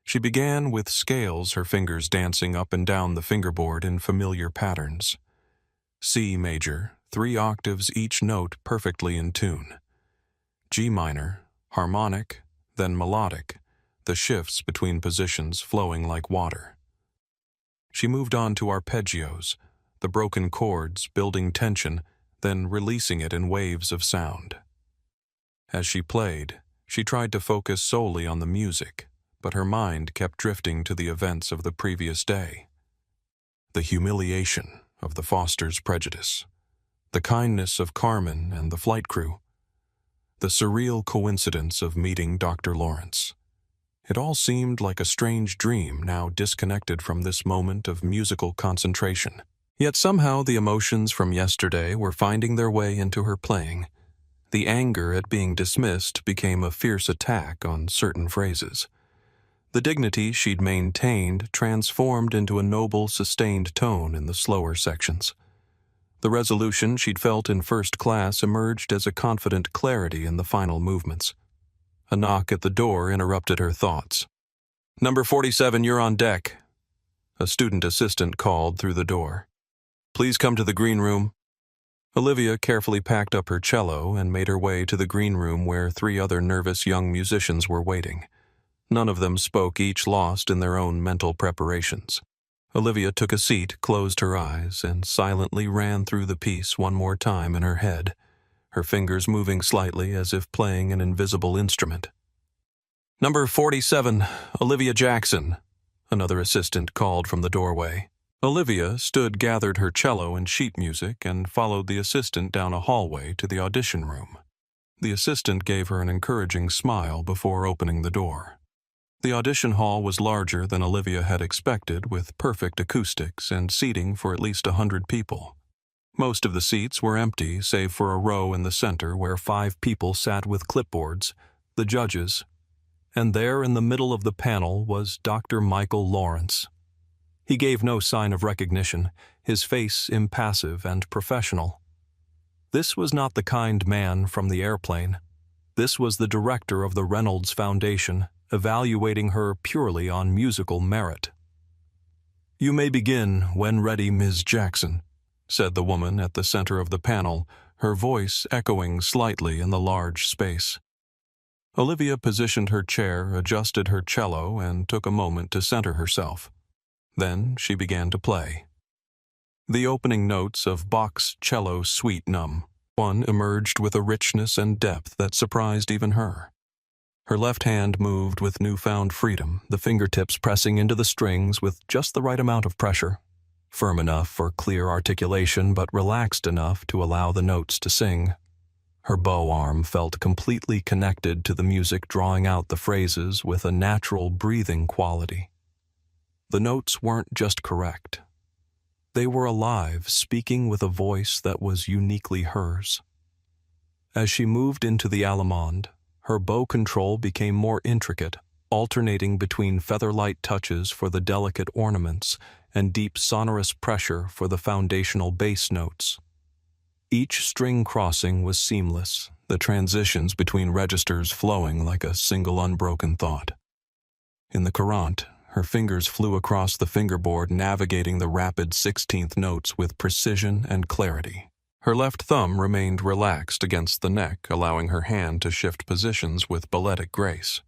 She began with scales, her fingers dancing up and down the fingerboard in familiar patterns. C major, 3 octaves each note perfectly in tune. G minor, harmonic, then melodic, the shifts between positions flowing like water. She moved on to arpeggios, the broken chords building tension, then releasing it in waves of sound. As she played, she tried to focus solely on the music, but her mind kept drifting to the events of the previous day. The humiliation of the Foster's prejudice, the kindness of Carmen and the flight crew, the surreal coincidence of meeting Dr. Lawrence. It all seemed like a strange dream now disconnected from this moment of musical concentration. Yet somehow the emotions from yesterday were finding their way into her playing. The anger at being dismissed became a fierce attack on certain phrases. The dignity she'd maintained transformed into a noble, sustained tone in the slower sections. The resolution she'd felt in first class emerged as a confident clarity in the final movements. A knock at the door interrupted her thoughts. "Number 47, you're on deck," a student assistant called through the door. "Please come to the green room." Olivia carefully packed up her cello and made her way to the green room where 3 other nervous young musicians were waiting. None of them spoke, each lost in their own mental preparations. Olivia took a seat, closed her eyes, and silently ran through the piece one more time in her head, her fingers moving slightly as if playing an invisible instrument. "Number 47, Olivia Jackson," another assistant called from the doorway. Olivia gathered her cello and sheet music and followed the assistant down a hallway to the audition room. The assistant gave her an encouraging smile before opening the door. The audition hall was larger than Olivia had expected, with perfect acoustics and seating for at least 100 people. Most of the seats were empty, save for a row in the center where 5 people sat with clipboards, the judges, and there in the middle of the panel was Dr. Michael Lawrence. He gave no sign of recognition, his face impassive and professional. This was not the kind man from the airplane. This was the director of the Reynolds Foundation, evaluating her purely on musical merit. "You may begin when ready, Ms. Jackson," said the woman at the center of the panel, her voice echoing slightly in the large space. Olivia positioned her chair, adjusted her cello, and took a moment to center herself. Then she began to play. The opening notes of Bach's Cello Suite Num. 1 emerged with a richness and depth that surprised even her. Her left hand moved with newfound freedom, the fingertips pressing into the strings with just the right amount of pressure, firm enough for clear articulation but relaxed enough to allow the notes to sing. Her bow arm felt completely connected to the music, drawing out the phrases with a natural breathing quality. The notes weren't just correct. They were alive, speaking with a voice that was uniquely hers. As she moved into the allemande, her bow control became more intricate, alternating between feather-light touches for the delicate ornaments and deep sonorous pressure for the foundational bass notes. Each string crossing was seamless, the transitions between registers flowing like a single unbroken thought. In the courant, her fingers flew across the fingerboard, navigating the rapid 16th notes with precision and clarity. Her left thumb remained relaxed against the neck, allowing her hand to shift positions with balletic grace.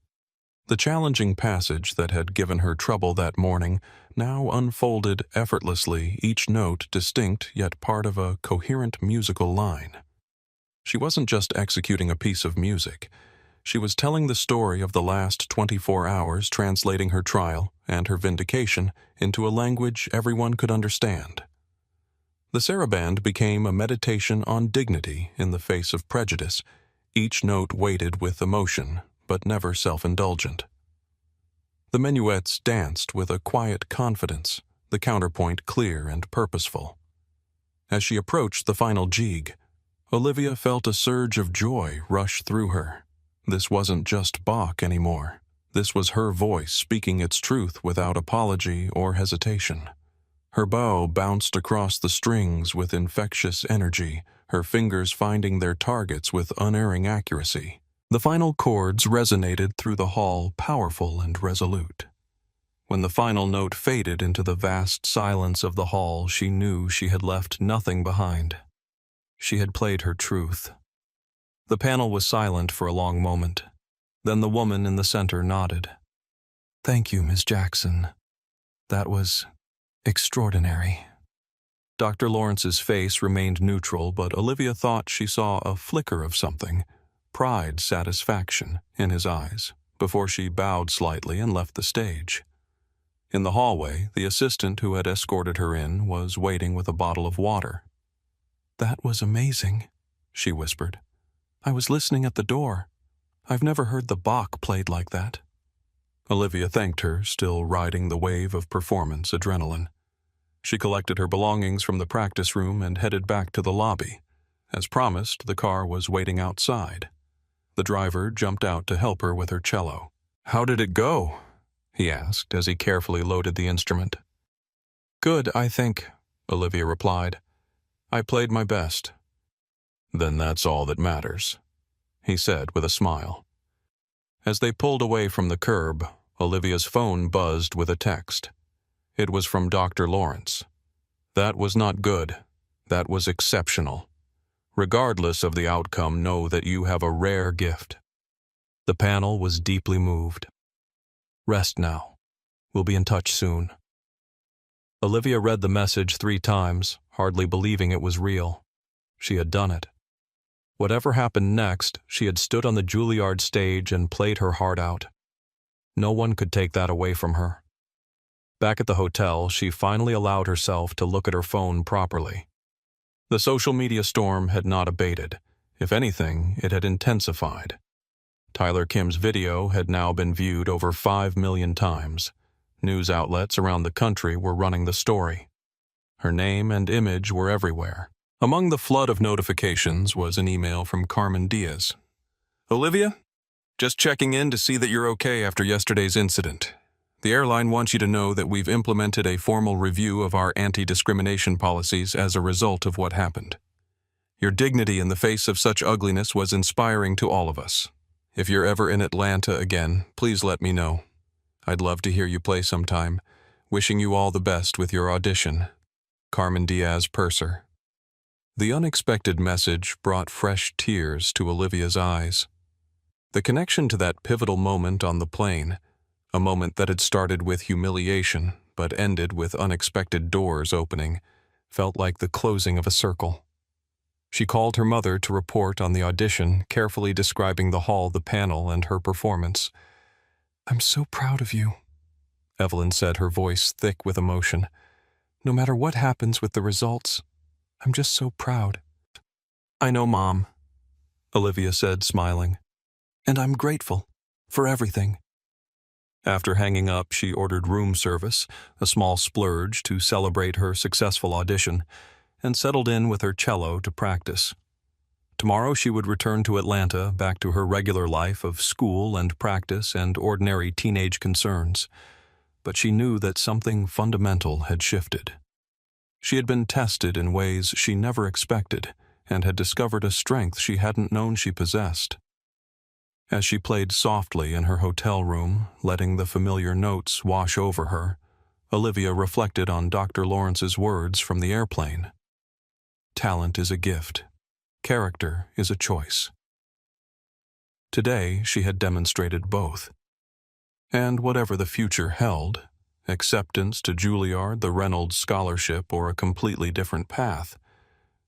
The challenging passage that had given her trouble that morning now unfolded effortlessly, each note distinct yet part of a coherent musical line. She wasn't just executing a piece of music. She was telling the story of the last 24 hours, translating her trial and her vindication into a language everyone could understand. The saraband became a meditation on dignity in the face of prejudice, each note weighted with emotion, but never self-indulgent. The minuets danced with a quiet confidence, the counterpoint clear and purposeful. As she approached the final jig, Olivia felt a surge of joy rush through her. This wasn't just Bach anymore. This was her voice speaking its truth without apology or hesitation. Her bow bounced across the strings with infectious energy, her fingers finding their targets with unerring accuracy. The final chords resonated through the hall, powerful and resolute. When the final note faded into the vast silence of the hall, she knew she had left nothing behind. She had played her truth. The panel was silent for a long moment. Then the woman in the center nodded. "Thank you, Miss Jackson. That was extraordinary." Dr. Lawrence's face remained neutral, but Olivia thought she saw a flicker of something, pride, satisfaction, in his eyes, before she bowed slightly and left the stage. In the hallway, the assistant who had escorted her in was waiting with a bottle of water. "That was amazing," she whispered. "I was listening at the door. I've never heard the Bach played like that." Olivia thanked her, still riding the wave of performance adrenaline. She collected her belongings from the practice room and headed back to the lobby. As promised, the car was waiting outside. The driver jumped out to help her with her cello. "How did it go?" he asked as he carefully loaded the instrument. "Good, I think," Olivia replied. "I played my best." "Then that's all that matters," he said with a smile. As they pulled away from the curb, Olivia's phone buzzed with a text. It was from Dr. Lawrence. "That was not good. That was exceptional. Regardless of the outcome, know that you have a rare gift." The panel was deeply moved. "Rest now. We'll be in touch soon." Olivia read the message 3 times, hardly believing it was real. She had done it. Whatever happened next, she had stood on the Juilliard stage and played her heart out. No one could take that away from her. Back at the hotel, she finally allowed herself to look at her phone properly. The social media storm had not abated. If anything, it had intensified. Tyler Kim's video had now been viewed over 5 million times. News outlets around the country were running the story. Her name and image were everywhere. Among the flood of notifications was an email from Carmen Diaz. "Olivia, just checking in to see that you're okay after yesterday's incident. The airline wants you to know that we've implemented a formal review of our anti-discrimination policies as a result of what happened. Your dignity in the face of such ugliness was inspiring to all of us. If you're ever in Atlanta again, please let me know. I'd love to hear you play sometime. Wishing you all the best with your audition. Carmen Diaz, Purser." The unexpected message brought fresh tears to Olivia's eyes. The connection to that pivotal moment on the plane, a moment that had started with humiliation but ended with unexpected doors opening, felt like the closing of a circle. She called her mother to report on the audition, carefully describing the hall, the panel, and her performance. "I'm so proud of you," Evelyn said, her voice thick with emotion. "No matter what happens with the results, I'm just so proud." "I know, Mom," Olivia said, smiling. "And I'm grateful for everything." After hanging up, she ordered room service, a small splurge to celebrate her successful audition, and settled in with her cello to practice. Tomorrow she would return to Atlanta, back to her regular life of school and practice and ordinary teenage concerns. But she knew that something fundamental had shifted. She had been tested in ways she never expected and had discovered a strength she hadn't known she possessed. As she played softly in her hotel room, letting the familiar notes wash over her, Olivia reflected on Dr. Lawrence's words from the airplane. Talent is a gift. Character is a choice. Today, she had demonstrated both. And whatever the future held, acceptance to Juilliard, the Reynolds Scholarship, or a completely different path,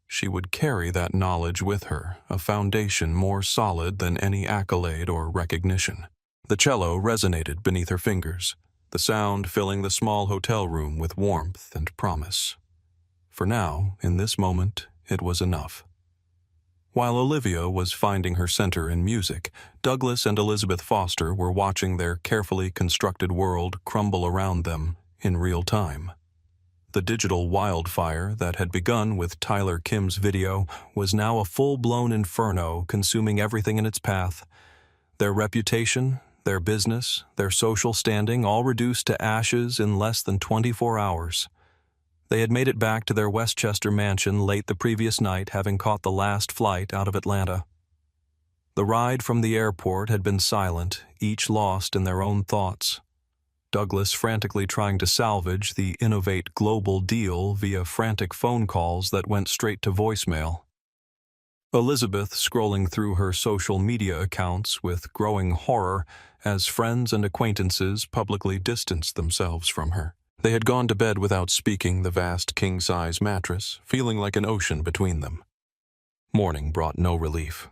she would carry that knowledge with her, a foundation more solid than any accolade or recognition. The cello resonated beneath her fingers, the sound filling the small hotel room with warmth and promise. For now, in this moment, it was enough. While Olivia was finding her center in music, Douglas and Elizabeth Foster were watching their carefully constructed world crumble around them in real time. The digital wildfire that had begun with Tyler Kim's video was now a full-blown inferno consuming everything in its path. Their reputation, their business, their social standing all reduced to ashes in less than 24 hours. They had made it back to their Westchester mansion late the previous night, having caught the last flight out of Atlanta. The ride from the airport had been silent, each lost in their own thoughts. Douglas frantically trying to salvage the Innovate Global deal via frantic phone calls that went straight to voicemail. Elizabeth scrolling through her social media accounts with growing horror as friends and acquaintances publicly distanced themselves from her. They had gone to bed without speaking, the vast king-size mattress, feeling like an ocean between them. Morning brought no relief.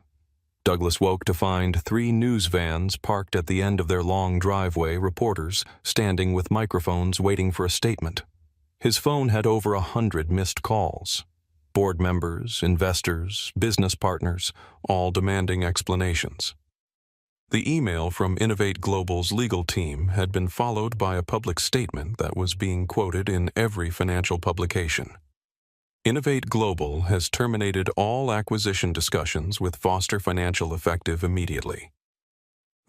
Douglas woke to find 3 news vans parked at the end of their long driveway, reporters standing with microphones waiting for a statement. His phone had over 100 missed calls. Board members, investors, business partners, all demanding explanations. The email from Innovate Global's legal team had been followed by a public statement that was being quoted in every financial publication. Innovate Global has terminated all acquisition discussions with Foster Financial effective immediately.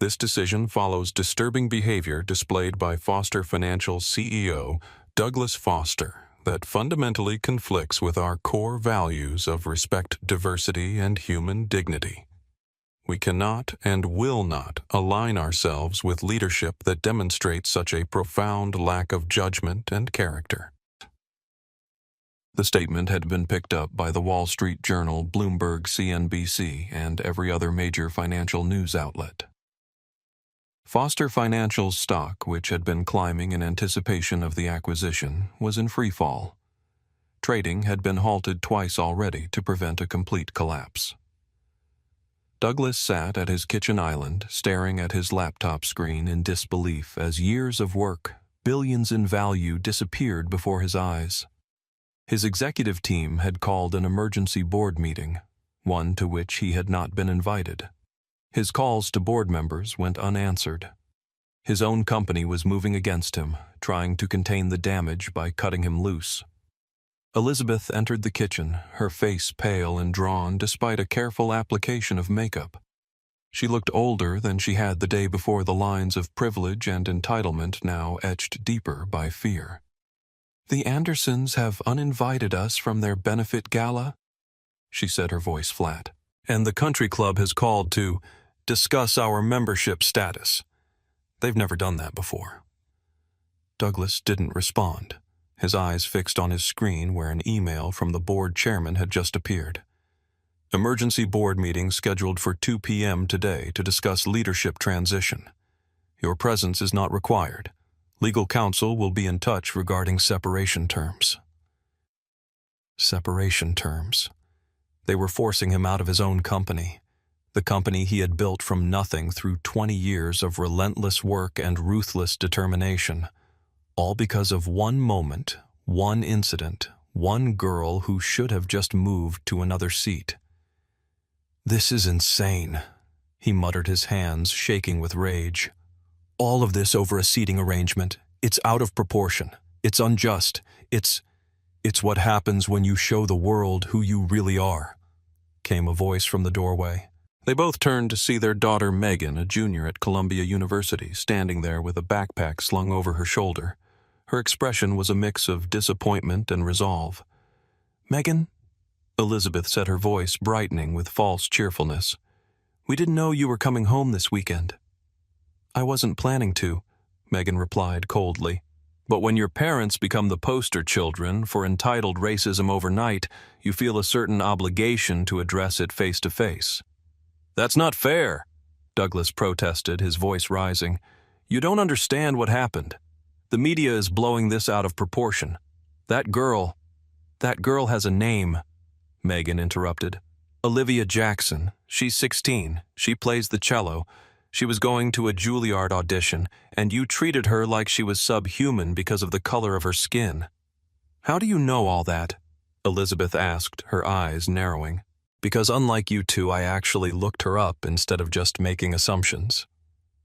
This decision follows disturbing behavior displayed by Foster Financial CEO Douglas Foster that fundamentally conflicts with our core values of respect, diversity, and human dignity. We cannot and will not align ourselves with leadership that demonstrates such a profound lack of judgment and character. The statement had been picked up by the Wall Street Journal, Bloomberg, CNBC, and every other major financial news outlet. Foster Financial's stock, which had been climbing in anticipation of the acquisition, was in freefall. Trading had been halted twice already to prevent a complete collapse. Douglas sat at his kitchen island, staring at his laptop screen in disbelief as years of work, billions in value, disappeared before his eyes. His executive team had called an emergency board meeting, one to which he had not been invited. His calls to board members went unanswered. His own company was moving against him, trying to contain the damage by cutting him loose. Elizabeth entered the kitchen, her face pale and drawn despite a careful application of makeup. She looked older than she had the day before, the lines of privilege and entitlement now etched deeper by fear. "The Andersons have uninvited us from their benefit gala," she said, her voice flat. "And the country club has called to discuss our membership status. They've never done that before." Douglas didn't respond, his eyes fixed on his screen where an email from the board chairman had just appeared. "Emergency board meeting scheduled for 2 p.m. today to discuss leadership transition. Your presence is not required. Legal counsel will be in touch regarding separation terms." Separation terms. They were forcing him out of his own company, the company he had built from nothing through 20 years of relentless work and ruthless determination, all because of one moment, one incident, one girl who should have just moved to another seat. "This is insane," he muttered, his hands shaking with rage. "All of this over a seating arrangement. It's out of proportion. It's unjust. It's what happens when you show the world who you really are. came a voice from the doorway. They both turned to see their daughter Megan, a junior at Columbia University, standing there with a backpack slung over her shoulder. Her expression was a mix of disappointment and resolve. "Megan?" Elizabeth said, her voice brightening with false cheerfulness. "We didn't know you were coming home this weekend." "I wasn't planning to," Megan replied coldly. "But when your parents become the poster children for entitled racism overnight, you feel a certain obligation to address it face to face." "That's not fair," Douglas protested, his voice rising. "You don't understand what happened. The media is blowing this out of proportion. That girl has a name," Megan interrupted. "Olivia Jackson. She's 16. She plays the cello. She was going to a Juilliard audition, and you treated her like she was subhuman because of the color of her skin." "How do you know all that?" Elizabeth asked, her eyes narrowing. "Because unlike you two, I actually looked her up instead of just making assumptions.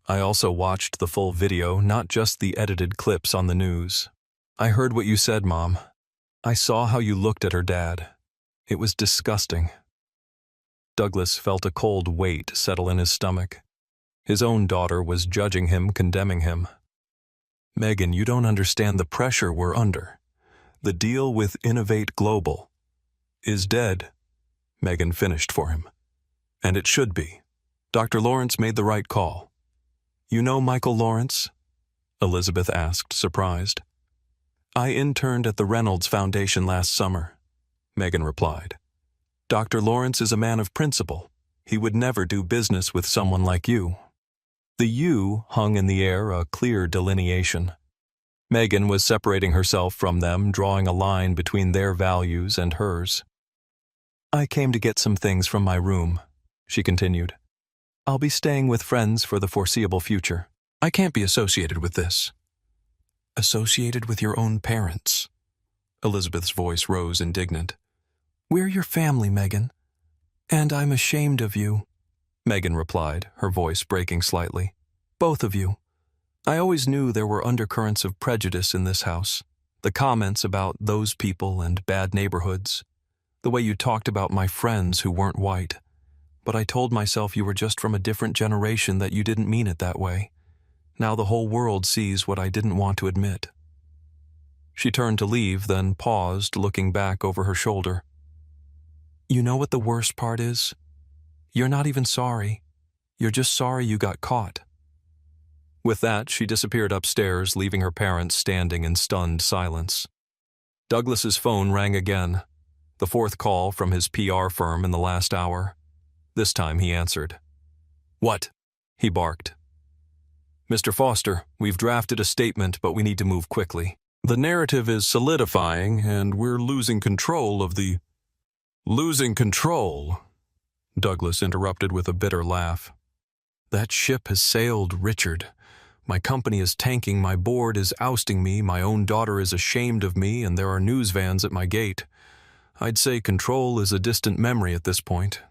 I also watched the full video, not just the edited clips on the news. I heard what you said, Mom. I saw how you looked at her dad. It was disgusting." Douglas felt a cold weight settle in his stomach. His own daughter was judging him, condemning him. "Megan, you don't understand the pressure we're under. The deal with Innovate Global is dead," Megan finished for him. "And it should be. Dr. Lawrence made the right call." "You know Michael Lawrence?" Elizabeth asked, surprised. "I interned at the Reynolds Foundation last summer," Megan replied. "Dr. Lawrence is a man of principle. He would never do business with someone like you." The "you" hung in the air, a clear delineation. Megan was separating herself from them, drawing a line between their values and hers. "I came to get some things from my room," she continued. "I'll be staying with friends for the foreseeable future. I can't be associated with this." "Associated with your own parents?" Elizabeth's voice rose indignant. "We're your family, Megan. And I'm ashamed of you," Megan replied, her voice breaking slightly. "Both of you. I always knew there were undercurrents of prejudice in this house. The comments about those people and bad neighborhoods. The way you talked about my friends who weren't white. But I told myself you were just from a different generation, that you didn't mean it that way. Now the whole world sees what I didn't want to admit." She turned to leave, then paused, looking back over her shoulder. "You know what the worst part is? You're not even sorry. You're just sorry you got caught." With that, she disappeared upstairs, leaving her parents standing in stunned silence. Douglas's phone rang again, the fourth call from his PR firm in the last hour. This time he answered. "What?" he barked. "Mr. Foster, we've drafted a statement, but we need to move quickly. The narrative is solidifying, and we're losing control of the—" "Losing control?" Douglas interrupted with a bitter laugh. "That ship has sailed, Richard. My company is tanking, my board is ousting me, my own daughter is ashamed of me, and there are news vans at my gate. I'd say control is a distant memory at this point."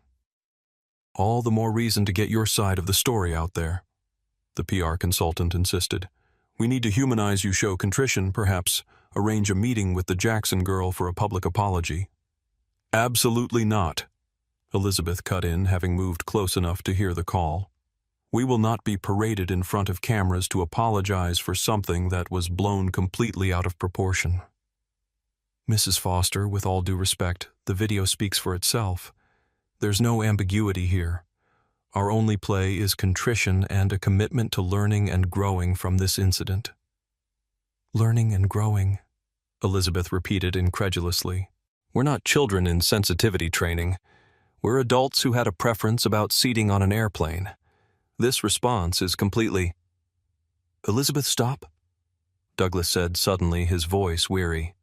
"All the more reason to get your side of the story out there," the PR consultant insisted. "We need to humanize you, show contrition, perhaps arrange a meeting with the Jackson girl for a public apology." "Absolutely not," Elizabeth cut in, having moved close enough to hear the call. "We will not be paraded in front of cameras to apologize for something that was blown completely out of proportion." "Mrs. Foster, with all due respect, the video speaks for itself. There's no ambiguity here. Our only play is contrition and a commitment to learning and growing from this incident." "Learning and growing," Elizabeth repeated incredulously. "We're not children in sensitivity training. We're adults who had a preference about seating on an airplane. This response is completely—" "Elizabeth, stop," Douglas said suddenly, his voice weary.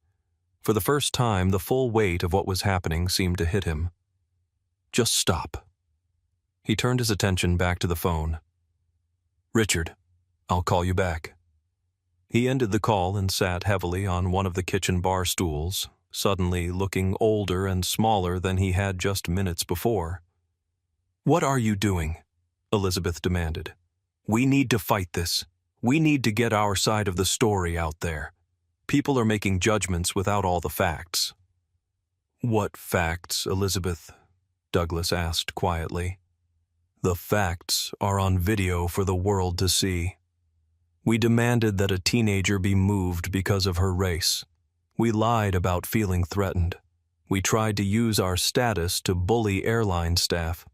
For the first time, the full weight of what was happening seemed to hit him. "Just stop." He turned his attention back to the phone. "Richard, I'll call you back." He ended the call and sat heavily on one of the kitchen bar stools, suddenly looking older and smaller than he had just minutes before. "What are you doing?" Elizabeth demanded. "We need to fight this. We need to get our side of the story out there. People are making judgments without all the facts." "What facts, Elizabeth?" Douglas asked quietly. The facts are on video for the world to see. We demanded that a teenager be moved because of her race. We lied about feeling threatened. We tried to use our status to bully airline staff.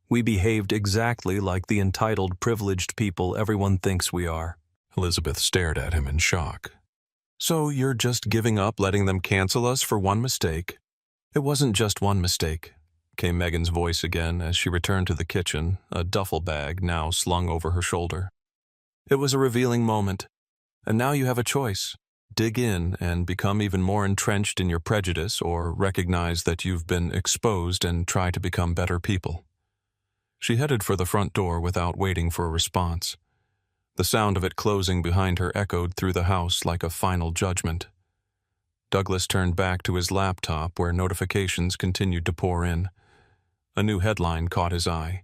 We behaved exactly like the entitled, privileged people everyone thinks we are. Elizabeth stared at him in shock. So you're just giving up letting them cancel us for one mistake? It wasn't just one mistake, came Megan's voice again as she returned to the kitchen, a duffel bag now slung over her shoulder. It was a revealing moment, and now you have a choice. Dig in and become even more entrenched in your prejudice, or recognize that you've been exposed and try to become better people. She headed for the front door without waiting for a response. The sound of it closing behind her echoed through the house like a final judgment. Douglas turned back to his laptop where notifications continued to pour in. A new headline caught his eye.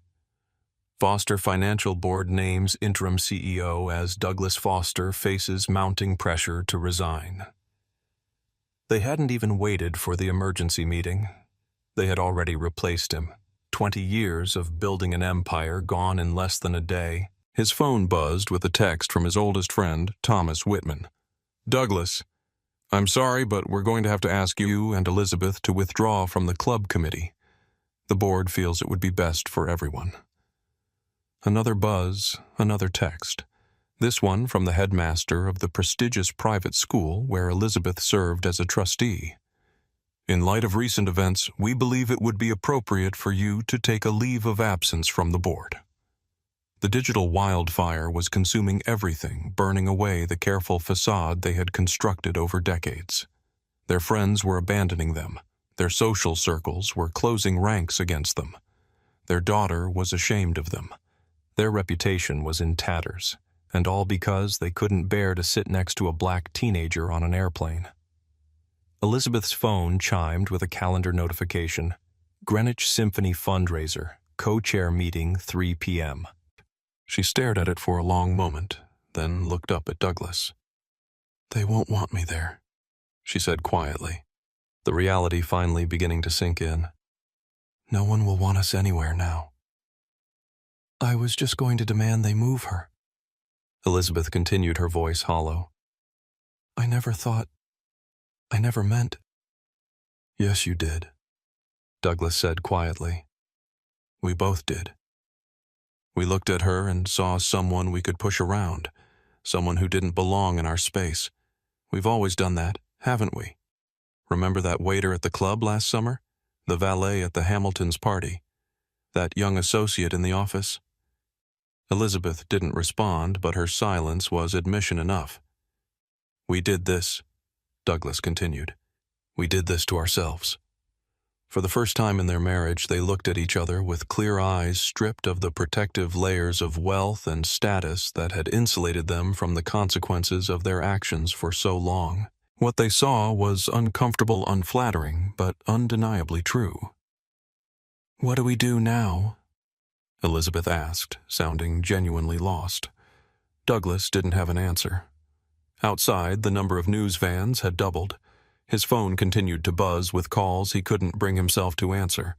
Foster Financial Board names interim CEO as Douglas Foster faces mounting pressure to resign. They hadn't even waited for the emergency meeting. They had already replaced him. 20 years of building an empire gone in less than a day. His phone buzzed with a text from his oldest friend, Thomas Whitman. Douglas, I'm sorry, but we're going to have to ask you and Elizabeth to withdraw from the club committee. The board feels it would be best for everyone. Another buzz, another text. This one from the headmaster of the prestigious private school where Elizabeth served as a trustee. In light of recent events, we believe it would be appropriate for you to take a leave of absence from the board. The digital wildfire was consuming everything, burning away the careful facade they had constructed over decades. Their friends were abandoning them. Their social circles were closing ranks against them. Their daughter was ashamed of them. Their reputation was in tatters, and all because they couldn't bear to sit next to a black teenager on an airplane. Elizabeth's phone chimed with a calendar notification. Greenwich Symphony fundraiser, co-chair meeting 3 p.m. She stared at it for a long moment, then looked up at Douglas. They won't want me there, she said quietly, the reality finally beginning to sink in. No one will want us anywhere now. I was just going to demand they move her. Elizabeth continued, her voice hollow. I never meant. Yes, you did, Douglas said quietly. We both did. We looked at her and saw someone we could push around, someone who didn't belong in our space. We've always done that, haven't we? Remember that waiter at the club last summer? The valet at the Hamiltons' party? That young associate in the office? Elizabeth didn't respond, but her silence was admission enough. We did this, Douglas continued. We did this to ourselves. For the first time in their marriage, they looked at each other with clear eyes stripped of the protective layers of wealth and status that had insulated them from the consequences of their actions for so long. What they saw was uncomfortable, unflattering, but undeniably true. What do we do now? Elizabeth asked, sounding genuinely lost. Douglas didn't have an answer. Outside, the number of news vans had doubled. His phone continued to buzz with calls he couldn't bring himself to answer.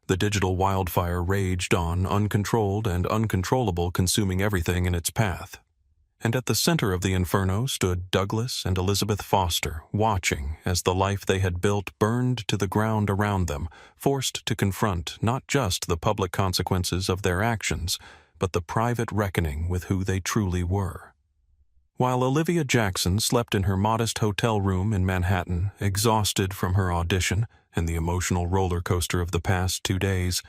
The digital wildfire raged on, uncontrolled and uncontrollable, consuming everything in its path. And at the center of the inferno stood Douglas and Elizabeth Foster, watching as the life they had built burned to the ground around them, forced to confront not just the public consequences of their actions, but the private reckoning with who they truly were. While Olivia Jackson slept in her modest hotel room in Manhattan, exhausted from her audition and the emotional roller coaster of the past 2 days,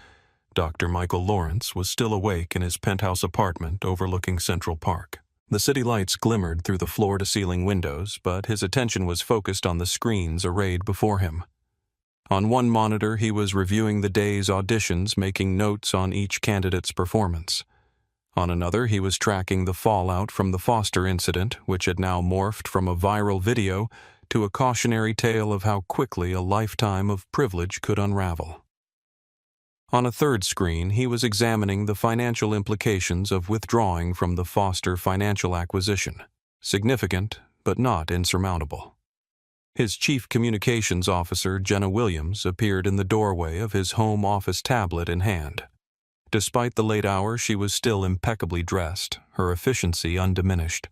Dr. Michael Lawrence was still awake in his penthouse apartment overlooking Central Park. The city lights glimmered through the floor-to-ceiling windows, but his attention was focused on the screens arrayed before him. On one monitor, he was reviewing the day's auditions, making notes on each candidate's performance. On another, he was tracking the fallout from the Foster incident, which had now morphed from a viral video to a cautionary tale of how quickly a lifetime of privilege could unravel. On a third screen, he was examining the financial implications of withdrawing from the Foster financial acquisition. Significant, but not insurmountable. His chief communications officer, Jenna Williams, appeared in the doorway of his home office, tablet in hand. Despite the late hour, she was still impeccably dressed, her efficiency undiminished.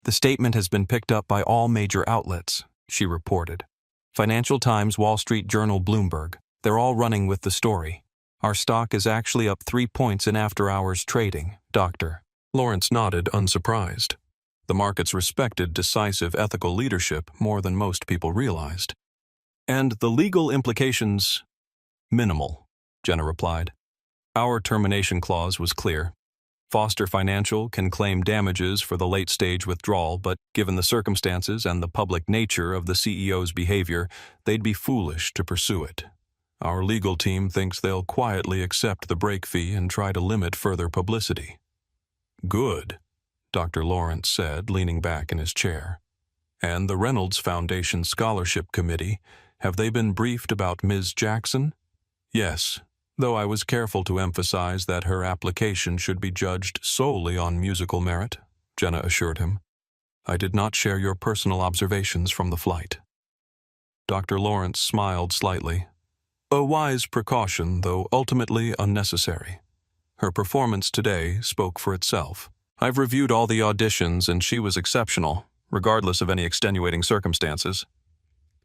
"The statement has been picked up by all major outlets," she reported. "Financial Times, Wall Street Journal, Bloomberg. They're all running with the story. Our stock is actually up 3 points in after-hours trading, Dr." Lawrence nodded, unsurprised. The markets respected decisive ethical leadership more than most people realized. "And the legal implications?" "Minimal," Jenna replied. "Our termination clause was clear. Foster Financial can claim damages for the late-stage withdrawal, but given the circumstances and the public nature of the CEO's behavior, they'd be foolish to pursue it. Our legal team thinks they'll quietly accept the break fee and try to limit further publicity." "Good," Dr. Lawrence said, leaning back in his chair. "And the Reynolds Foundation Scholarship Committee, have they been briefed about Ms. Jackson?" "Yes, though I was careful to emphasize that her application should be judged solely on musical merit," Jenna assured him. "I did not share your personal observations from the flight." Dr. Lawrence smiled slightly. "A wise precaution, though ultimately unnecessary. Her performance today spoke for itself. I've reviewed all the auditions and she was exceptional, regardless of any extenuating circumstances."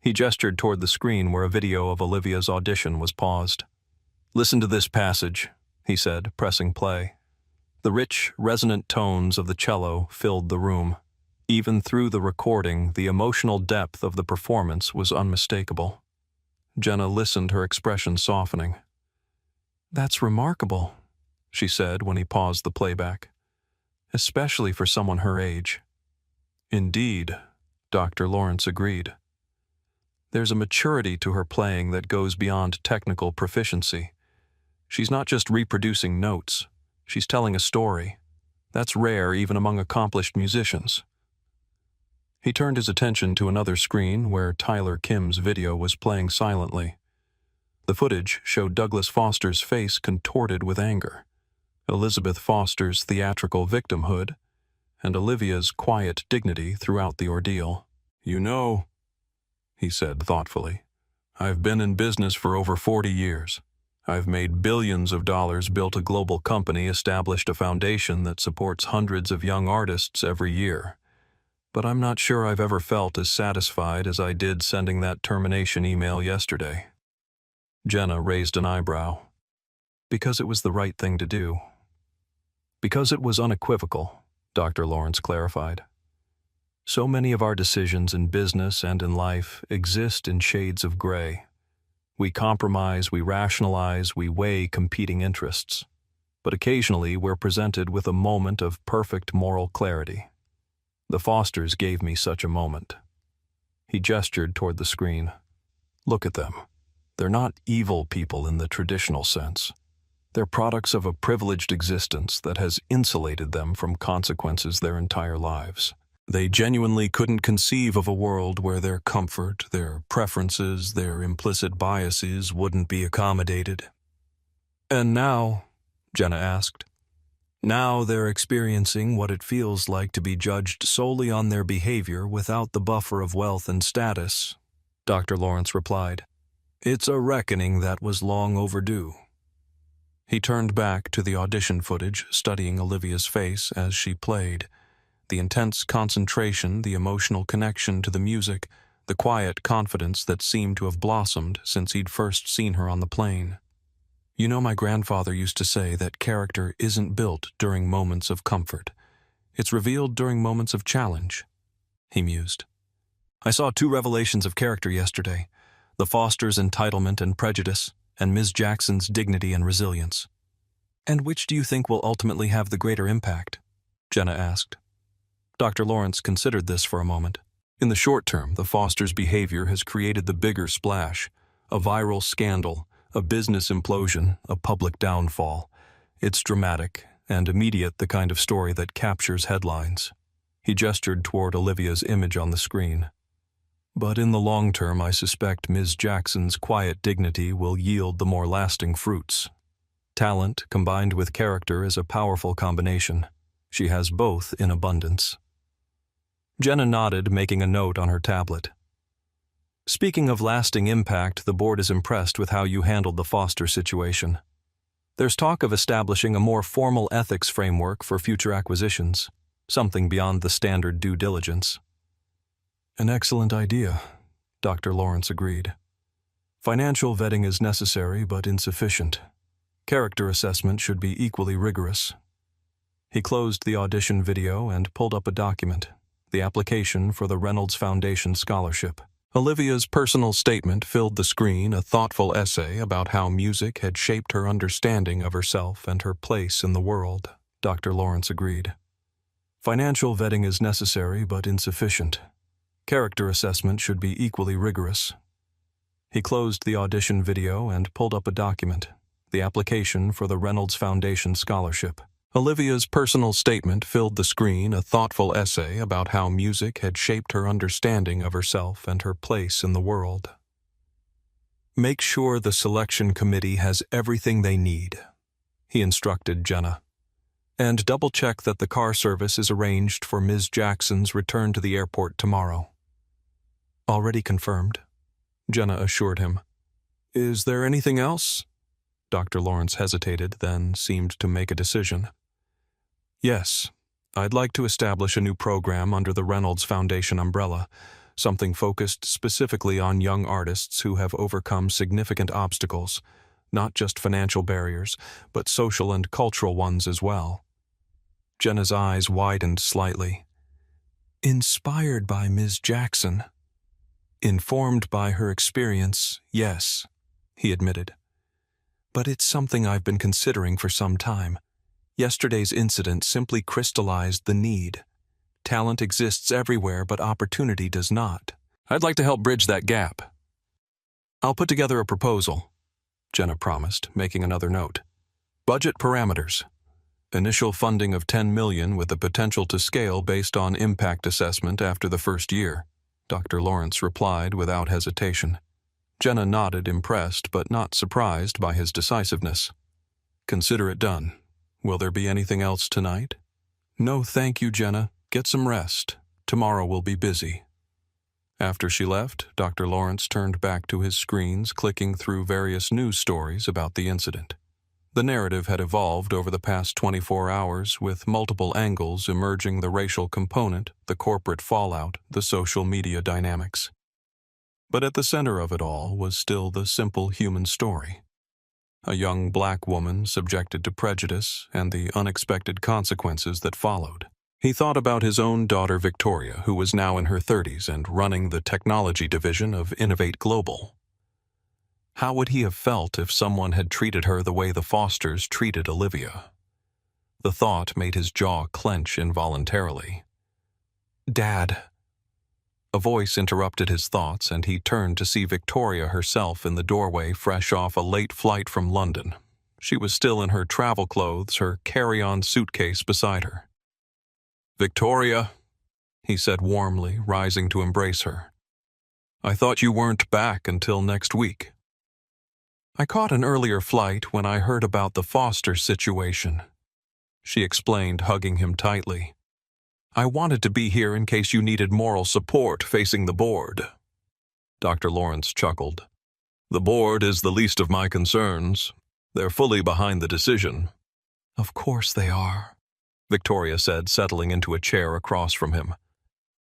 He gestured toward the screen where a video of Olivia's audition was paused. "Listen to this passage," he said, pressing play. The rich, resonant tones of the cello filled the room. Even through the recording, the emotional depth of the performance was unmistakable. Jenna listened, her expression softening. "That's remarkable," she said when he paused the playback. "Especially for someone her age." "Indeed," Dr. Lawrence agreed. "There's a maturity to her playing that goes beyond technical proficiency. She's not just reproducing notes, she's telling a story. That's rare even among accomplished musicians." He turned his attention to another screen where Tyler Kim's video was playing silently. The footage showed Douglas Foster's face contorted with anger, Elizabeth Foster's theatrical victimhood, and Olivia's quiet dignity throughout the ordeal. "You know," he said thoughtfully, "I've been in business for over 40 years. I've made billions of dollars, built a global company, established a foundation that supports hundreds of young artists every year. But I'm not sure I've ever felt as satisfied as I did sending that termination email yesterday." Jenna raised an eyebrow. "Because it was the right thing to do." "Because it was unequivocal," Dr. Lawrence clarified. "So many of our decisions in business and in life exist in shades of gray. We compromise, we rationalize, we weigh competing interests. But occasionally we're presented with a moment of perfect moral clarity. The Fosters gave me such a moment." He gestured toward the screen. "Look at them. They're not evil people in the traditional sense. They're products of a privileged existence that has insulated them from consequences their entire lives. They genuinely couldn't conceive of a world where their comfort, their preferences, their implicit biases wouldn't be accommodated." "And now," Jenna asked, "now they're experiencing what it feels like to be judged solely on their behavior without the buffer of wealth and status," Dr. Lawrence replied. "It's a reckoning that was long overdue." He turned back to the audition footage, studying Olivia's face as she played. The intense concentration, the emotional connection to the music, the quiet confidence that seemed to have blossomed since he'd first seen her on the plane. "You know, my grandfather used to say that character isn't built during moments of comfort. It's revealed during moments of challenge," he mused. "I saw 2 revelations of character yesterday: the Foster's entitlement and prejudice, and Ms. Jackson's dignity and resilience." "And which do you think will ultimately have the greater impact?" Jenna asked. Dr. Lawrence considered this for a moment. "In the short term, the Foster's behavior has created the bigger splash, a viral scandal, a business implosion, a public downfall. It's dramatic and immediate, the kind of story that captures headlines." He gestured toward Olivia's image on the screen. "But in the long term, I suspect Ms. Jackson's quiet dignity will yield the more lasting fruits. Talent combined with character is a powerful combination. She has both in abundance." Jenna nodded, making a note on her tablet. Speaking of lasting impact, the board is impressed with how you handled the Foster situation. There's talk of establishing a more formal ethics framework for future acquisitions, something beyond the standard due diligence. An excellent idea, Dr. Lawrence agreed. Financial vetting is necessary but insufficient. Character assessment should be equally rigorous. He closed the audition video and pulled up a document, the application for the Reynolds Foundation Scholarship. Olivia's personal statement filled the screen, a thoughtful essay about how music had shaped her understanding of herself and her place in the world, Dr. Lawrence agreed. Financial vetting is necessary but insufficient. Character assessment should be equally rigorous. He closed the audition video and pulled up a document, the application for the Reynolds Foundation Scholarship. Olivia's personal statement filled the screen, a thoughtful essay about how music had shaped her understanding of herself and her place in the world. Make sure the selection committee has everything they need, he instructed Jenna. And double-check that the car service is arranged for Ms. Jackson's return to the airport tomorrow. Already confirmed, Jenna assured him. Is there anything else? Dr. Lawrence hesitated, then seemed to make a decision. Yes, I'd like to establish a new program under the Reynolds Foundation umbrella, something focused specifically on young artists who have overcome significant obstacles, not just financial barriers, but social and cultural ones as well. Jenna's eyes widened slightly. Inspired by Ms. Jackson. Informed by her experience, yes, he admitted. But it's something I've been considering for some time. Yesterday's incident simply crystallized the need. Talent exists everywhere, but opportunity does not. I'd like to help bridge that gap. I'll put together a proposal, Jenna promised, making another note. Budget parameters. Initial funding of $10 million with the potential to scale based on impact assessment after the first year, Dr. Lawrence replied without hesitation. Jenna nodded, impressed but not surprised by his decisiveness. Consider it done. Will there be anything else tonight? No, thank you, Jenna. Get some rest. Tomorrow we'll be busy. After she left, Dr. Lawrence turned back to his screens, clicking through various news stories about the incident. The narrative had evolved over the past 24 hours, with multiple angles emerging: the racial component, the corporate fallout, the social media dynamics. But at the center of it all was still the simple human story. A young black woman subjected to prejudice and the unexpected consequences that followed. He thought about his own daughter Victoria, who was now in her 30s and running the technology division of Innovate Global. How would he have felt if someone had treated her the way the Fosters treated Olivia? The thought made his jaw clench involuntarily. Dad. A voice interrupted his thoughts, and he turned to see Victoria herself in the doorway, fresh off a late flight from London. She was still in her travel clothes, her carry-on suitcase beside her. Victoria, he said warmly, rising to embrace her. I thought you weren't back until next week. I caught an earlier flight when I heard about the Foster situation, she explained, hugging him tightly. I wanted to be here in case you needed moral support facing the board. Dr. Lawrence chuckled. The board is the least of my concerns. They're fully behind the decision. Of course they are, Victoria said, settling into a chair across from him.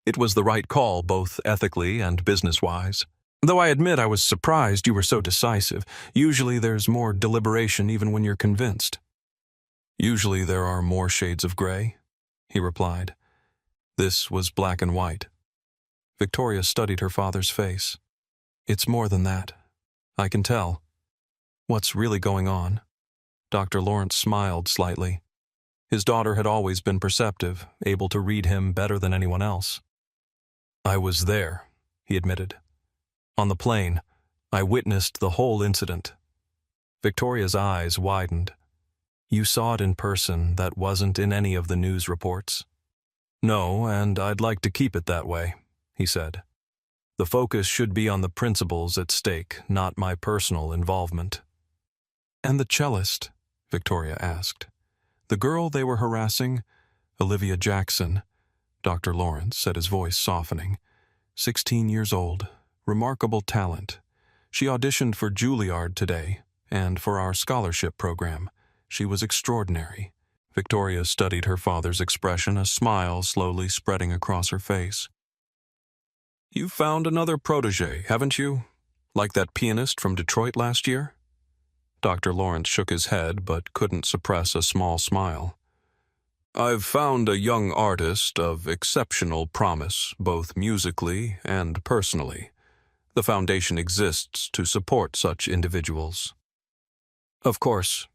It was the right call, both ethically and business-wise. Though I admit I was surprised you were so decisive. Usually there's more deliberation even when you're convinced. Usually there are more shades of gray, he replied. This was black and white. Victoria studied her father's face. It's more than that. I can tell. What's really going on? Dr. Lawrence smiled slightly. His daughter had always been perceptive, able to read him better than anyone else. I was there, he admitted. On the plane, I witnessed the whole incident. Victoria's eyes widened. You saw it in person. That wasn't in any of the news reports. No, and I'd like to keep it that way, he said. The focus should be on the principles at stake, not my personal involvement. And the cellist? Victoria asked. The girl they were harassing? Olivia Jackson, Dr. Lawrence said, his voice softening. 16 years old, remarkable talent. She auditioned for Juilliard today, and for our scholarship program. She was extraordinary. Victoria studied her father's expression, a smile slowly spreading across her face. "You've found another protege, haven't you? Like that pianist from Detroit last year?" Dr. Lawrence shook his head but couldn't suppress a small smile. "I've found a young artist of exceptional promise, both musically and personally. The foundation exists to support such individuals." "Of course,"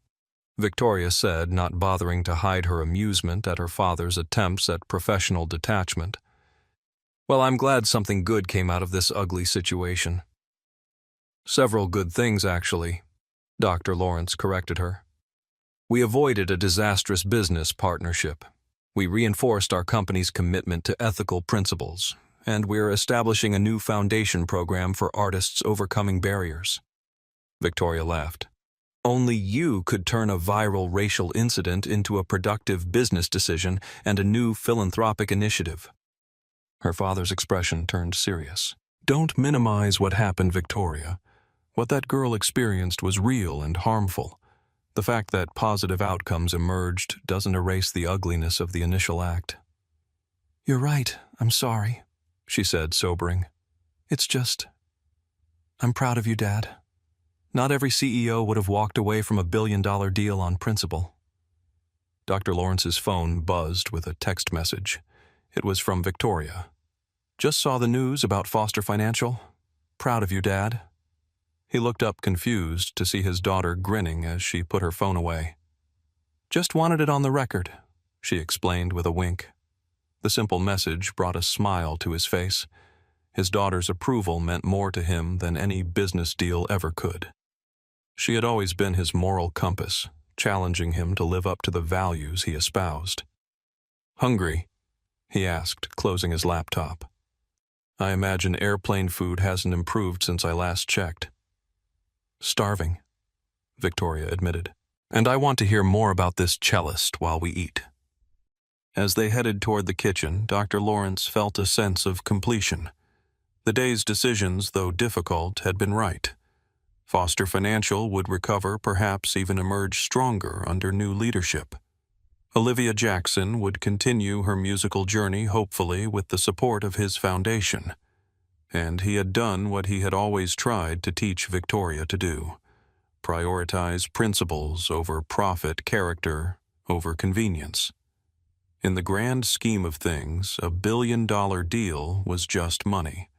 Victoria said, not bothering to hide her amusement at her father's attempts at professional detachment. "Well, I'm glad something good came out of this ugly situation." "Several good things, actually," Dr. Lawrence corrected her. "We avoided a disastrous business partnership. We reinforced our company's commitment to ethical principles, and we're establishing a new foundation program for artists overcoming barriers." Victoria laughed. "Only you could turn a viral racial incident into a productive business decision and a new philanthropic initiative." Her father's expression turned serious. "Don't minimize what happened, Victoria. What that girl experienced was real and harmful. The fact that positive outcomes emerged doesn't erase the ugliness of the initial act." "You're right, I'm sorry," she said, sobering. "It's just, I'm proud of you, Dad. Not every CEO would have walked away from a billion-dollar deal on principle." Dr. Lawrence's phone buzzed with a text message. It was from Victoria. "Just saw the news about Foster Financial. Proud of you, Dad." He looked up confused to see his daughter grinning as she put her phone away. "Just wanted it on the record," she explained with a wink. The simple message brought a smile to his face. His daughter's approval meant more to him than any business deal ever could. She had always been his moral compass, challenging him to live up to the values he espoused. "Hungry?" he asked, closing his laptop. "I imagine airplane food hasn't improved since I last checked." "Starving," Victoria admitted. "And I want to hear more about this cellist while we eat." As they headed toward the kitchen, Dr. Lawrence felt a sense of completion. The day's decisions, though difficult, had been right. Foster Financial would recover, perhaps even emerge stronger under new leadership. Olivia Jackson would continue her musical journey, hopefully, with the support of his foundation. And he had done what he had always tried to teach Victoria to do: prioritize principles over profit, character over convenience. In the grand scheme of things, a billion-dollar deal was just money.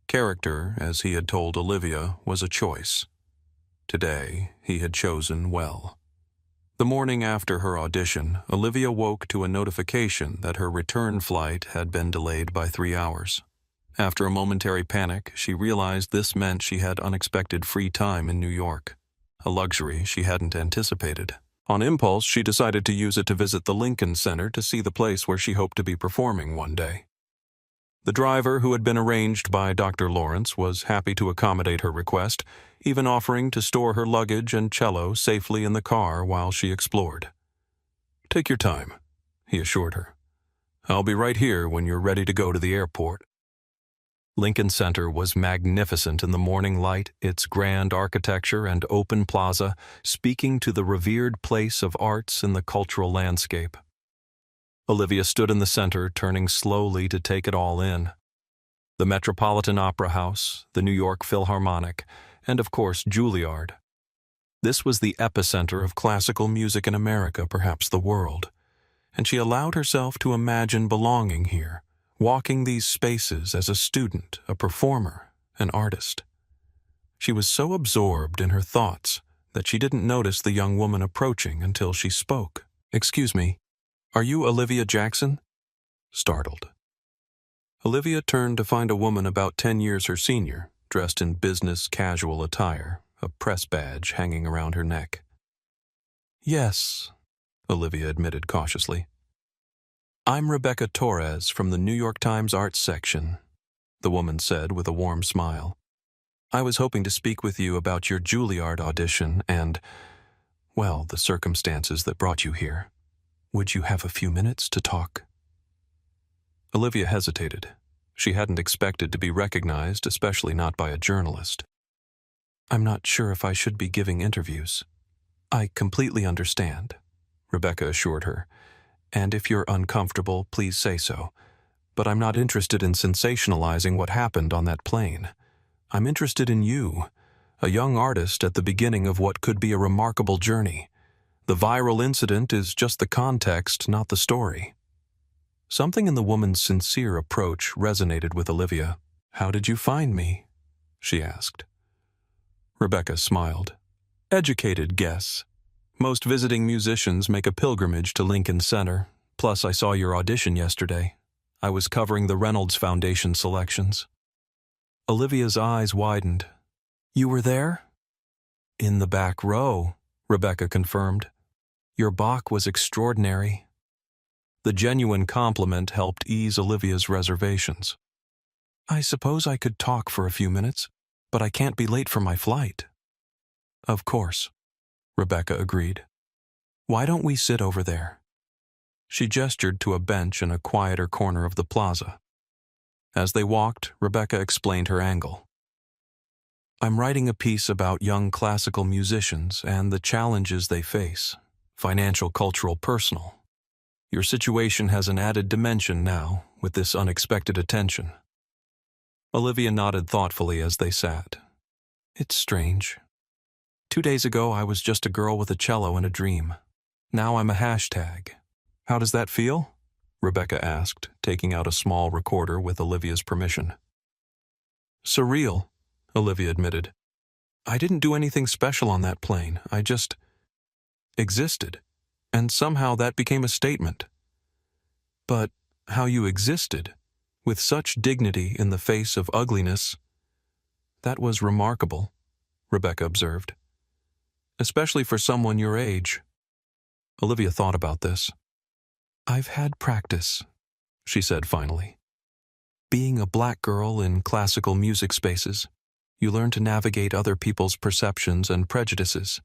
Character, as he had told Olivia, was a choice. Today, he had chosen well. The morning after her audition, Olivia woke to a notification that her return flight had been delayed by 3 hours. After a momentary panic, she realized this meant she had unexpected free time in New York, a luxury she hadn't anticipated. On impulse, she decided to use it to visit the Lincoln Center to see the place where she hoped to be performing one day. The driver, who had been arranged by Dr. Lawrence, was happy to accommodate her request, even offering to store her luggage and cello safely in the car while she explored. "Take your time," he assured her. "I'll be right here when you're ready to go to the airport." Lincoln Center was magnificent in the morning light, its grand architecture and open plaza speaking to the revered place of arts in the cultural landscape. Olivia stood in the center, turning slowly to take it all in. The Metropolitan Opera House, the New York Philharmonic, and of course Juilliard. This was the epicenter of classical music in America, perhaps the world, and she allowed herself to imagine belonging here, walking these spaces as a student, a performer, an artist. She was so absorbed in her thoughts that she didn't notice the young woman approaching until she spoke. "Excuse me, are you Olivia Jackson?" Startled. Olivia turned to find a woman about 10 years her senior, dressed in business casual attire, a press badge hanging around her neck. "Yes," Olivia admitted cautiously. "I'm Rebecca Torres from the New York Times Arts section," the woman said with a warm smile. "I was hoping to speak with you about your Juilliard audition and, well, the circumstances that brought you here. Would you have a few minutes to talk?" Olivia hesitated. She hadn't expected to be recognized, especially not by a journalist. "I'm not sure if I should be giving interviews." "I completely understand," Rebecca assured her. "And if you're uncomfortable, please say so. But I'm not interested in sensationalizing what happened on that plane. I'm interested in you, a young artist at the beginning of what could be a remarkable journey. The viral incident is just the context, not the story." Something in the woman's sincere approach resonated with Olivia. "How did you find me?" she asked. Rebecca smiled. "Educated guess. Most visiting musicians make a pilgrimage to Lincoln Center. Plus, I saw your audition yesterday. I was covering the Reynolds Foundation selections." Olivia's eyes widened. "You were there?" "In the back row," Rebecca confirmed. "Your Bach was extraordinary." The genuine compliment helped ease Olivia's reservations. "I suppose I could talk for a few minutes, but I can't be late for my flight." "Of course," Rebecca agreed. "Why don't we sit over there?" She gestured to a bench in a quieter corner of the plaza. As they walked, Rebecca explained her angle. "I'm writing a piece about young classical musicians and the challenges they face, financial, cultural, personal. Your situation has an added dimension now, with this unexpected attention." Olivia nodded thoughtfully as they sat. "It's strange. 2 days ago I was just a girl with a cello and a dream. Now I'm a hashtag. How does that feel?" Rebecca asked, taking out a small recorder with Olivia's permission. "Surreal," Olivia admitted. "I didn't do anything special on that plane. I just existed. And somehow that became a statement." "But how you existed, with such dignity in the face of ugliness, that was remarkable," Rebecca observed. "Especially for someone your age." Olivia thought about this. "I've had practice," she said finally. "Being a black girl in classical music spaces, you learn to navigate other people's perceptions and prejudices.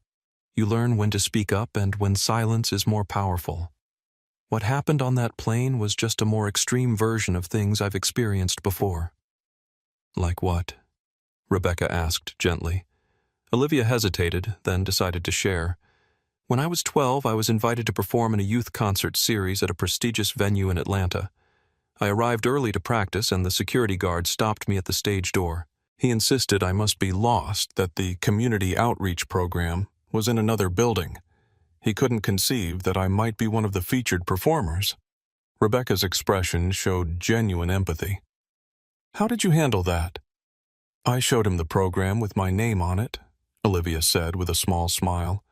You learn when to speak up and when silence is more powerful. What happened on that plane was just a more extreme version of things I've experienced before." "Like what?" Rebecca asked gently. Olivia hesitated, then decided to share. "When I was 12, I was invited to perform in a youth concert series at a prestigious venue in Atlanta. I arrived early to practice, and the security guard stopped me at the stage door. He insisted I must be lost, that the community outreach program was in another building. He couldn't conceive that I might be one of the featured performers." Rebecca's expression showed genuine empathy. "How did you handle that?" "I showed him the program with my name on it," Olivia said with a small smile.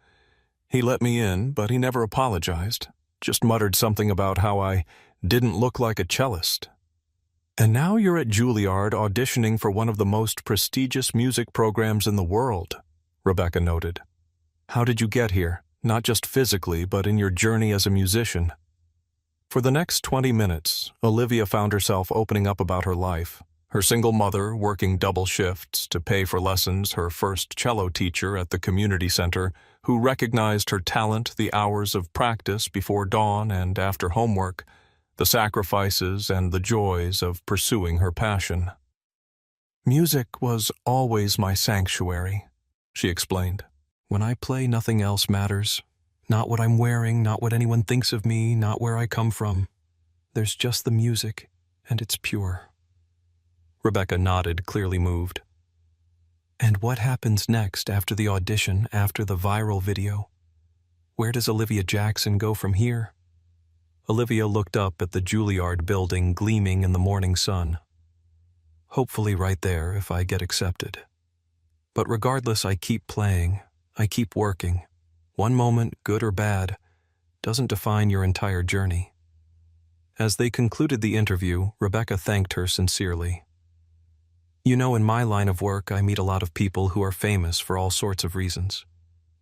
"He let me in, but he never apologized, just muttered something about how I didn't look like a cellist." "And now you're at Juilliard auditioning for one of the most prestigious music programs in the world," Rebecca noted. "How did you get here, not just physically, but in your journey as a musician?" For the next 20 minutes, Olivia found herself opening up about her life. Her single mother working double shifts to pay for lessons, her first cello teacher at the community center who recognized her talent, the hours of practice before dawn and after homework, the sacrifices and the joys of pursuing her passion. "Music was always my sanctuary," she explained. "When I play, nothing else matters. Not what I'm wearing, not what anyone thinks of me, not where I come from. There's just the music, and it's pure." Rebecca nodded, clearly moved. "And what happens next after the audition, after the viral video? Where does Olivia Jackson go from here?" Olivia looked up at the Juilliard building gleaming in the morning sun. "Hopefully right there if I get accepted. But regardless, I keep playing. I keep working. One moment, good or bad, doesn't define your entire journey." As they concluded the interview, Rebecca thanked her sincerely. "You know, in my line of work, I meet a lot of people who are famous for all sorts of reasons.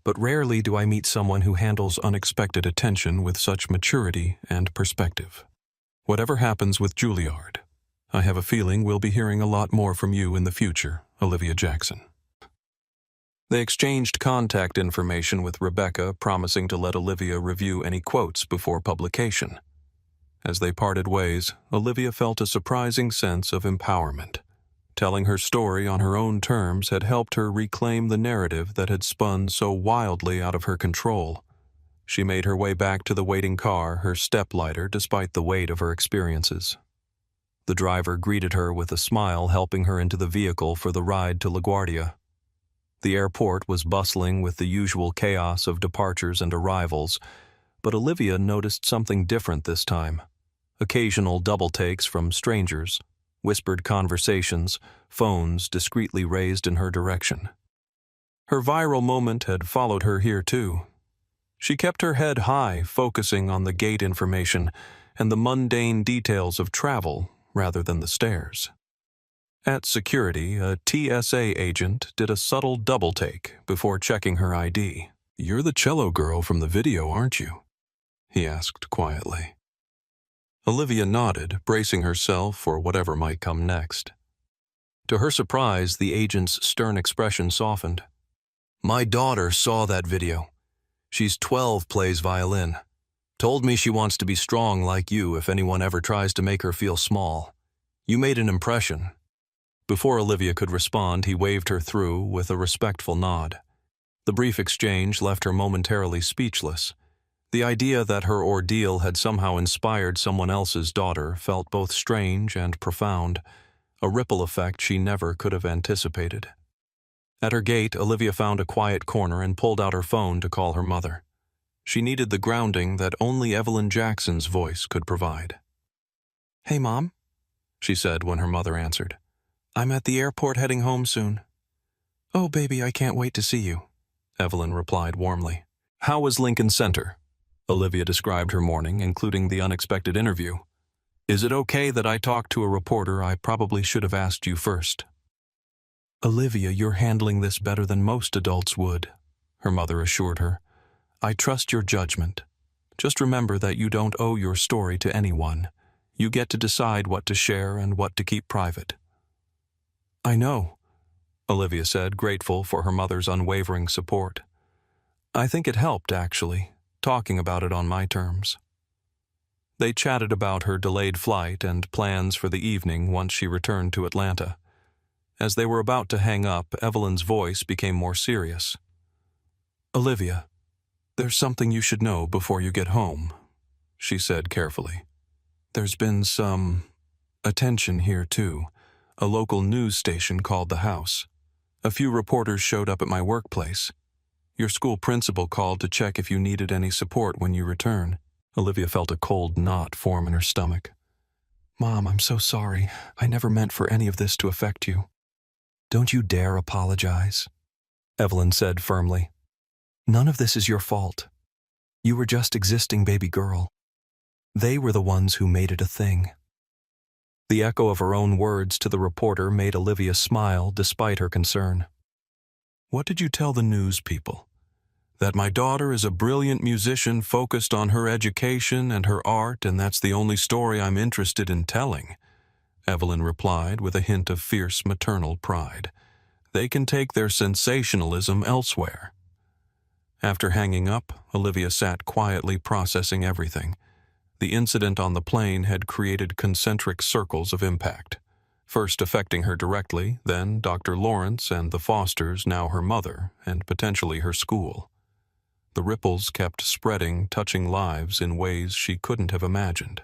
But rarely do I meet someone who handles unexpected attention with such maturity and perspective. Whatever happens with Juilliard, I have a feeling we'll be hearing a lot more from you in the future, Olivia Jackson." They exchanged contact information with Rebecca, promising to let Olivia review any quotes before publication. As they parted ways, Olivia felt a surprising sense of empowerment. Telling her story on her own terms had helped her reclaim the narrative that had spun so wildly out of her control. She made her way back to the waiting car, her step lighter despite the weight of her experiences. The driver greeted her with a smile, helping her into the vehicle for the ride to LaGuardia. The airport was bustling with the usual chaos of departures and arrivals, but Olivia noticed something different this time. Occasional double takes from strangers, whispered conversations, phones discreetly raised in her direction. Her viral moment had followed her here too. She kept her head high, focusing on the gate information and the mundane details of travel rather than the stairs. At security, a TSA agent did a subtle double-take before checking her ID. "You're the cello girl from the video, aren't you?" he asked quietly. Olivia nodded, bracing herself for whatever might come next. To her surprise, the agent's stern expression softened. "My daughter saw that video. She's 12, plays violin. Told me she wants to be strong like you if anyone ever tries to make her feel small. You made an impression." Before Olivia could respond, he waved her through with a respectful nod. The brief exchange left her momentarily speechless. The idea that her ordeal had somehow inspired someone else's daughter felt both strange and profound, a ripple effect she never could have anticipated. At her gate, Olivia found a quiet corner and pulled out her phone to call her mother. She needed the grounding that only Evelyn Jackson's voice could provide. "Hey, Mom," she said when her mother answered. "I'm at the airport heading home soon." "Oh, baby, I can't wait to see you," Evelyn replied warmly. "How was Lincoln Center?" Olivia described her morning, including the unexpected interview. "Is it okay that I talked to a reporter? I probably should have asked you first." "Olivia, you're handling this better than most adults would," her mother assured her. "I trust your judgment. Just remember that you don't owe your story to anyone. You get to decide what to share and what to keep private." "I know," Olivia said, grateful for her mother's unwavering support. "I think it helped, actually, talking about it on my terms." They chatted about her delayed flight and plans for the evening once she returned to Atlanta. As they were about to hang up, Evelyn's voice became more serious. "Olivia, there's something you should know before you get home," she said carefully. "There's been some attention here, too. A local news station called the house. A few reporters showed up at my workplace. Your school principal called to check if you needed any support when you return." Olivia felt a cold knot form in her stomach. "Mom, I'm so sorry. I never meant for any of this to affect you." "Don't you dare apologize," Evelyn said firmly. "None of this is your fault. You were just existing, baby girl. They were the ones who made it a thing." The echo of her own words to the reporter made Olivia smile despite her concern. "What did you tell the news people? That my daughter is a brilliant musician focused on her education and her art, and that's the only story I'm interested in telling," Evelyn replied with a hint of fierce maternal pride. "They can take their sensationalism elsewhere." After hanging up, Olivia sat quietly processing everything. The incident on the plane had created concentric circles of impact, first affecting her directly, then Dr. Lawrence and the Fosters, now her mother, and potentially her school. The ripples kept spreading, touching lives in ways she couldn't have imagined.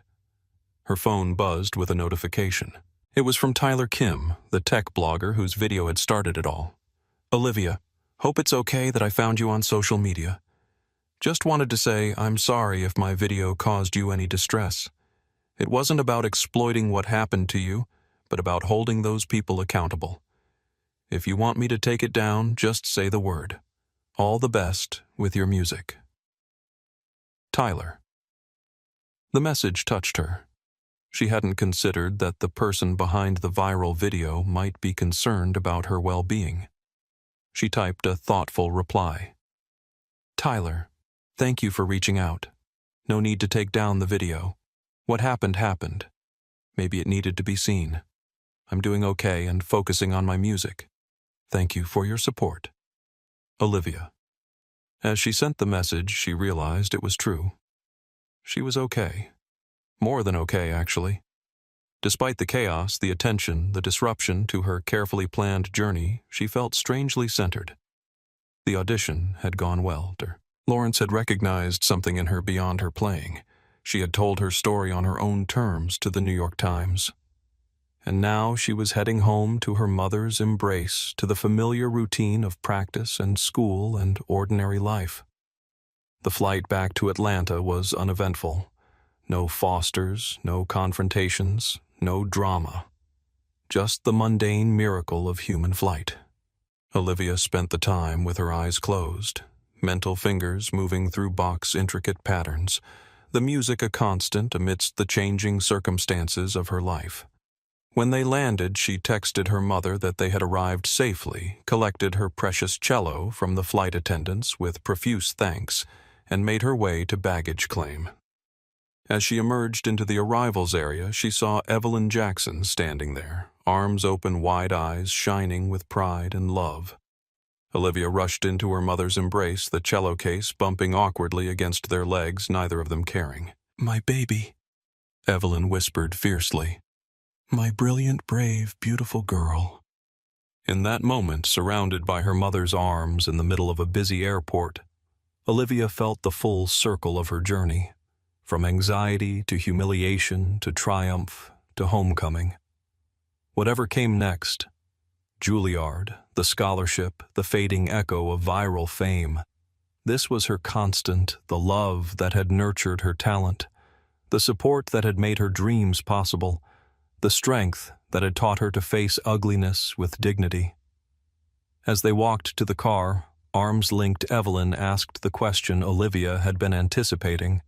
Her phone buzzed with a notification. It was from Tyler Kim, the tech blogger whose video had started it all. "Olivia, hope it's okay that I found you on social media. Just wanted to say I'm sorry if my video caused you any distress. It wasn't about exploiting what happened to you, but about holding those people accountable. If you want me to take it down, just say the word. All the best with your music. Tyler." The message touched her. She hadn't considered that the person behind the viral video might be concerned about her well-being. She typed a thoughtful reply. "Tyler, thank you for reaching out. No need to take down the video. What happened happened. Maybe it needed to be seen. I'm doing okay and focusing on my music. Thank you for your support. Olivia." As she sent the message, she realized it was true. She was okay. More than okay, actually. Despite the chaos, the attention, the disruption to her carefully planned journey, she felt strangely centered. The audition had gone well. Lawrence had recognized something in her beyond her playing. She had told her story on her own terms to the New York Times. And now she was heading home to her mother's embrace, to the familiar routine of practice and school and ordinary life. The flight back to Atlanta was uneventful. No Fosters, no confrontations, no drama. Just the mundane miracle of human flight. Olivia spent the time with her eyes closed, mental fingers moving through Bach's intricate patterns, the music a constant amidst the changing circumstances of her life. When they landed, she texted her mother that they had arrived safely, collected her precious cello from the flight attendants with profuse thanks, and made her way to baggage claim. As she emerged into the arrivals area, she saw Evelyn Jackson standing there, arms open, wide eyes shining with pride and love. Olivia rushed into her mother's embrace, the cello case bumping awkwardly against their legs, neither of them caring. "My baby," Evelyn whispered fiercely. "My brilliant, brave, beautiful girl." In that moment, surrounded by her mother's arms in the middle of a busy airport, Olivia felt the full circle of her journey, from anxiety to humiliation to triumph to homecoming. Whatever came next, Juilliard, the scholarship, the fading echo of viral fame, this was her constant, the love that had nurtured her talent, the support that had made her dreams possible, the strength that had taught her to face ugliness with dignity. As they walked to the car, arms-linked Evelyn asked the question Olivia had been anticipating.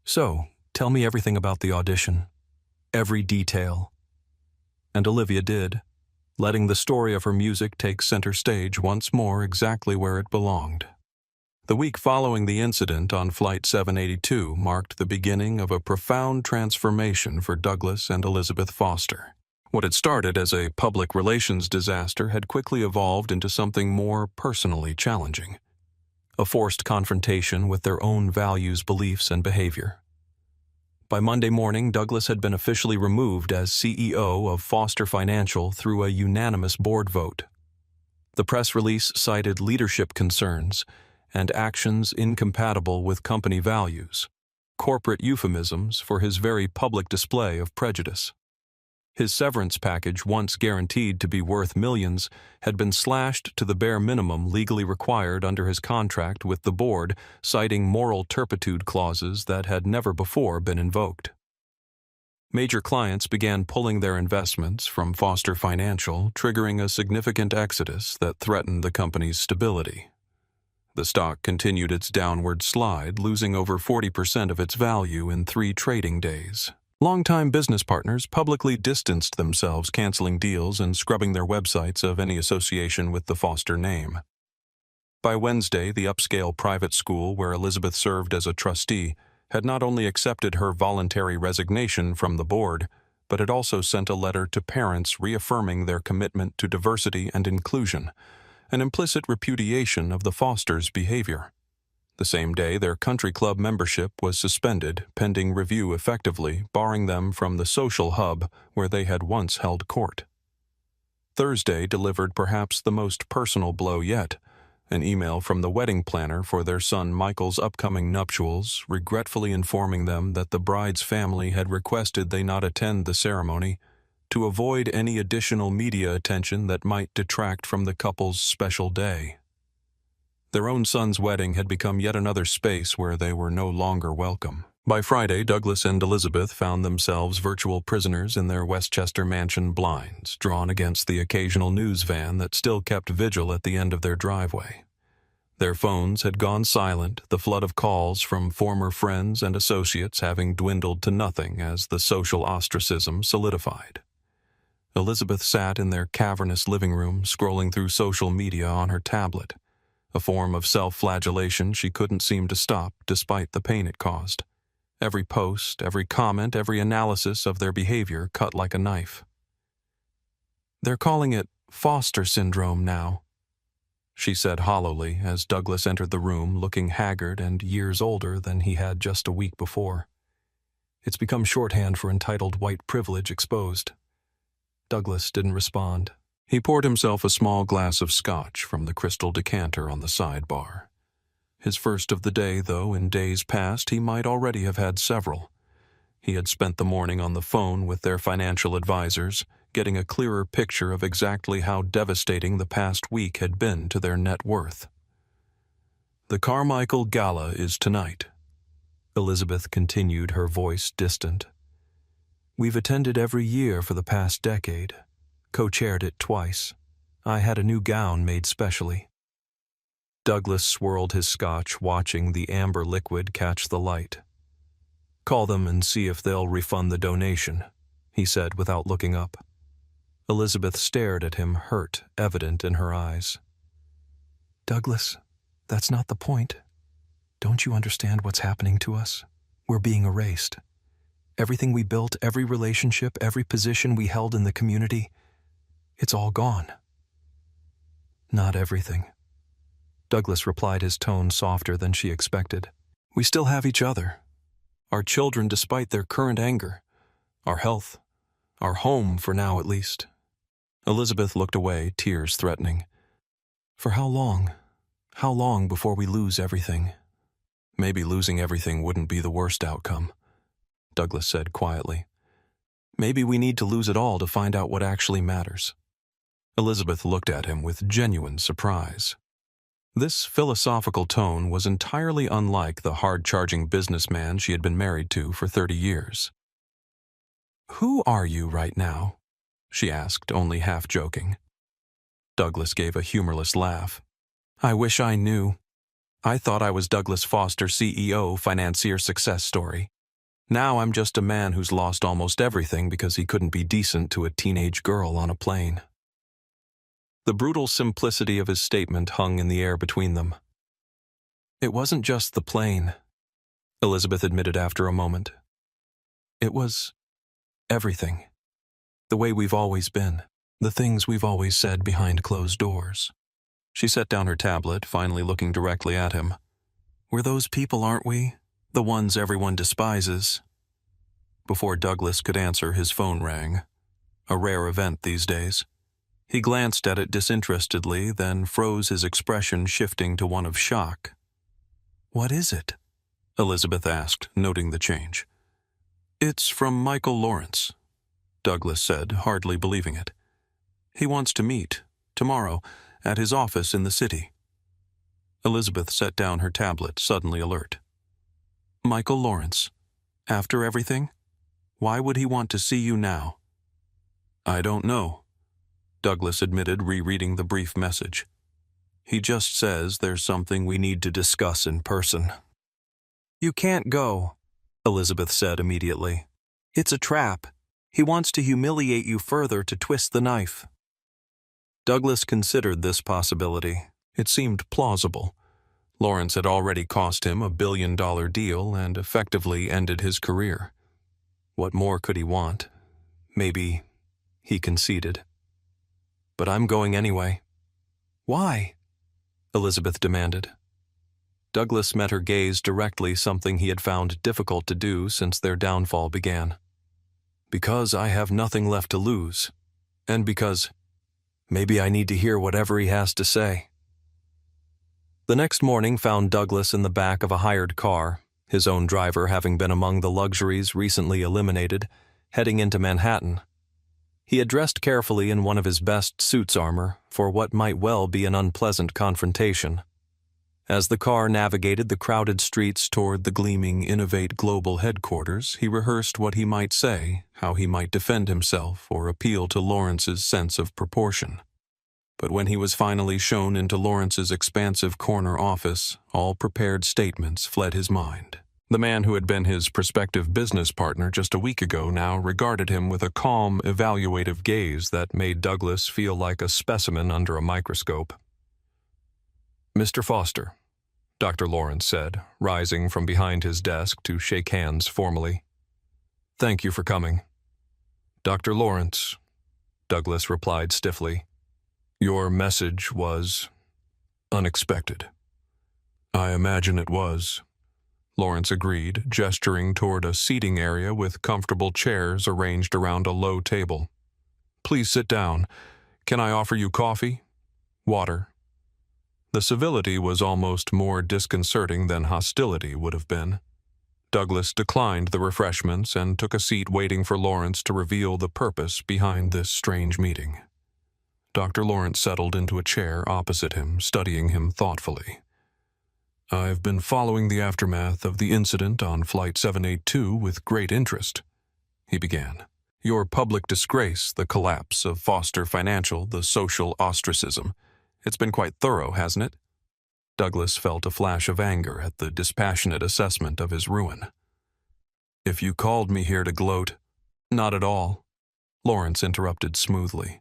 "So, tell me everything about the audition. Every detail." And Olivia did, letting the story of her music take center stage once more exactly where it belonged. The week following the incident on Flight 782 marked the beginning of a profound transformation for Douglas and Elizabeth Foster. What had started as a public relations disaster had quickly evolved into something more personally challenging. A forced confrontation with their own values, beliefs, and behavior. By Monday morning, Douglas had been officially removed as CEO of Foster Financial through a unanimous board vote. The press release cited leadership concerns and actions incompatible with company values, corporate euphemisms for his very public display of prejudice. His severance package, once guaranteed to be worth millions, had been slashed to the bare minimum legally required under his contract with the board, citing moral turpitude clauses that had never before been invoked. Major clients began pulling their investments from Foster Financial, triggering a significant exodus that threatened the company's stability. The stock continued its downward slide, losing over 40% of its value in 3 trading days. Longtime business partners publicly distanced themselves, canceling deals and scrubbing their websites of any association with the Foster name. By Wednesday, the upscale private school where Elizabeth served as a trustee had not only accepted her voluntary resignation from the board, but had also sent a letter to parents reaffirming their commitment to diversity and inclusion, an implicit repudiation of the Fosters' behavior. The same day, their country club membership was suspended, pending review effectively barring them from the social hub where they had once held court. Thursday delivered perhaps the most personal blow yet, an email from the wedding planner for their son Michael's upcoming nuptials, regretfully informing them that the bride's family had requested they not attend the ceremony to avoid any additional media attention that might detract from the couple's special day. Their own son's wedding had become yet another space where they were no longer welcome. By Friday, Douglas and Elizabeth found themselves virtual prisoners in their Westchester mansion blinds, drawn against the occasional news van that still kept vigil at the end of their driveway. Their phones had gone silent, the flood of calls from former friends and associates having dwindled to nothing as the social ostracism solidified. Elizabeth sat in their cavernous living room, scrolling through social media on her tablet, a form of self-flagellation she couldn't seem to stop despite the pain it caused. Every post, every comment, every analysis of their behavior cut like a knife. "They're calling it Foster syndrome now," she said hollowly as Douglas entered the room looking haggard and years older than he had just a week before. It's become shorthand for entitled white privilege exposed. Douglas didn't respond. He poured himself a small glass of scotch from the crystal decanter on the sidebar. His first of the day, though, in days past he might already have had several. He had spent the morning on the phone with their financial advisors, getting a clearer picture of exactly how devastating the past week had been to their net worth. "The Carmichael Gala is tonight," Elizabeth continued, her voice distant. "We've attended every year for the past decade, co-chaired it twice. I had a new gown made specially." Douglas swirled his scotch, watching the amber liquid catch the light. "Call them and see if they'll refund the donation," he said without looking up. Elizabeth stared at him, hurt evident in her eyes. "Douglas, that's not the point. Don't you understand what's happening to us? We're being erased. Everything we built, every relationship, every position we held in the community, it's all gone." "Not everything." Douglas replied, his tone softer than she expected. "We still have each other. Our children, despite their current anger. Our health. Our home, for now at least." Elizabeth looked away, tears threatening. "For how long? How long before we lose everything?" "Maybe losing everything wouldn't be the worst outcome," Douglas said quietly. "Maybe we need to lose it all to find out what actually matters." Elizabeth looked at him with genuine surprise. This philosophical tone was entirely unlike the hard-charging businessman she had been married to for 30 years. "Who are you right now?" she asked, only half joking. Douglas gave a humorless laugh. "I wish I knew. I thought I was Douglas Foster, CEO, financier success story. Now I'm just a man who's lost almost everything because he couldn't be decent to a teenage girl on a plane." The brutal simplicity of his statement hung in the air between them. "It wasn't just the plane," Elizabeth admitted after a moment. "It was everything. The way we've always been. The things we've always said behind closed doors." She set down her tablet, finally looking directly at him. "We're those people, aren't we? The ones everyone despises." Before Douglas could answer, his phone rang. A rare event these days. He glanced at it disinterestedly, then froze, his expression shifting to one of shock. "What is it?" Elizabeth asked, noting the change. "It's from Michael Lawrence," Douglas said, hardly believing it. "He wants to meet, tomorrow, at his office in the city." Elizabeth set down her tablet, suddenly alert. "Michael Lawrence? After everything? Why would he want to see you now?" "I don't know," Douglas admitted, rereading the brief message. "He just says there's something we need to discuss in person." "You can't go," Elizabeth said immediately. "It's a trap. He wants to humiliate you further, to twist the knife." Douglas considered this possibility. It seemed plausible. Lawrence had already cost him $1 billion deal and effectively ended his career. What more could he want? Maybe, he conceded. "But I'm going anyway." "Why?" Elizabeth demanded. Douglas met her gaze directly, something he had found difficult to do since their downfall began. "Because I have nothing left to lose. And because maybe I need to hear whatever he has to say." The next morning found Douglas in the back of a hired car, his own driver having been among the luxuries recently eliminated, heading into Manhattan. He had dressed carefully in one of his best suits armor for what might well be an unpleasant confrontation. As the car navigated the crowded streets toward the gleaming Innovate Global headquarters, he rehearsed what he might say, how he might defend himself or appeal to Lawrence's sense of proportion. But when he was finally shown into Lawrence's expansive corner office, all prepared statements fled his mind. The man who had been his prospective business partner just a week ago now regarded him with a calm, evaluative gaze that made Douglas feel like a specimen under a microscope. "Mr. Foster," Dr. Lawrence said, rising from behind his desk to shake hands formally. "Thank you for coming." "Dr. Lawrence," Douglas replied stiffly, "your message was unexpected." "I imagine it was. Lawrence agreed, gesturing toward a seating area with comfortable chairs arranged around a low table. "Please sit down. Can I offer you coffee? Water?" The civility was almost more disconcerting than hostility would have been. Douglas declined the refreshments and took a seat waiting for Lawrence to reveal the purpose behind this strange meeting. Dr. Lawrence settled into a chair opposite him, studying him thoughtfully. "I've been following the aftermath of the incident on Flight 782 with great interest," he began. "Your public disgrace, the collapse of Foster Financial, the social ostracism. It's been quite thorough, hasn't it?" Douglas felt a flash of anger at the dispassionate assessment of his ruin. "If you called me here to gloat—" "Not at all," Lawrence interrupted smoothly.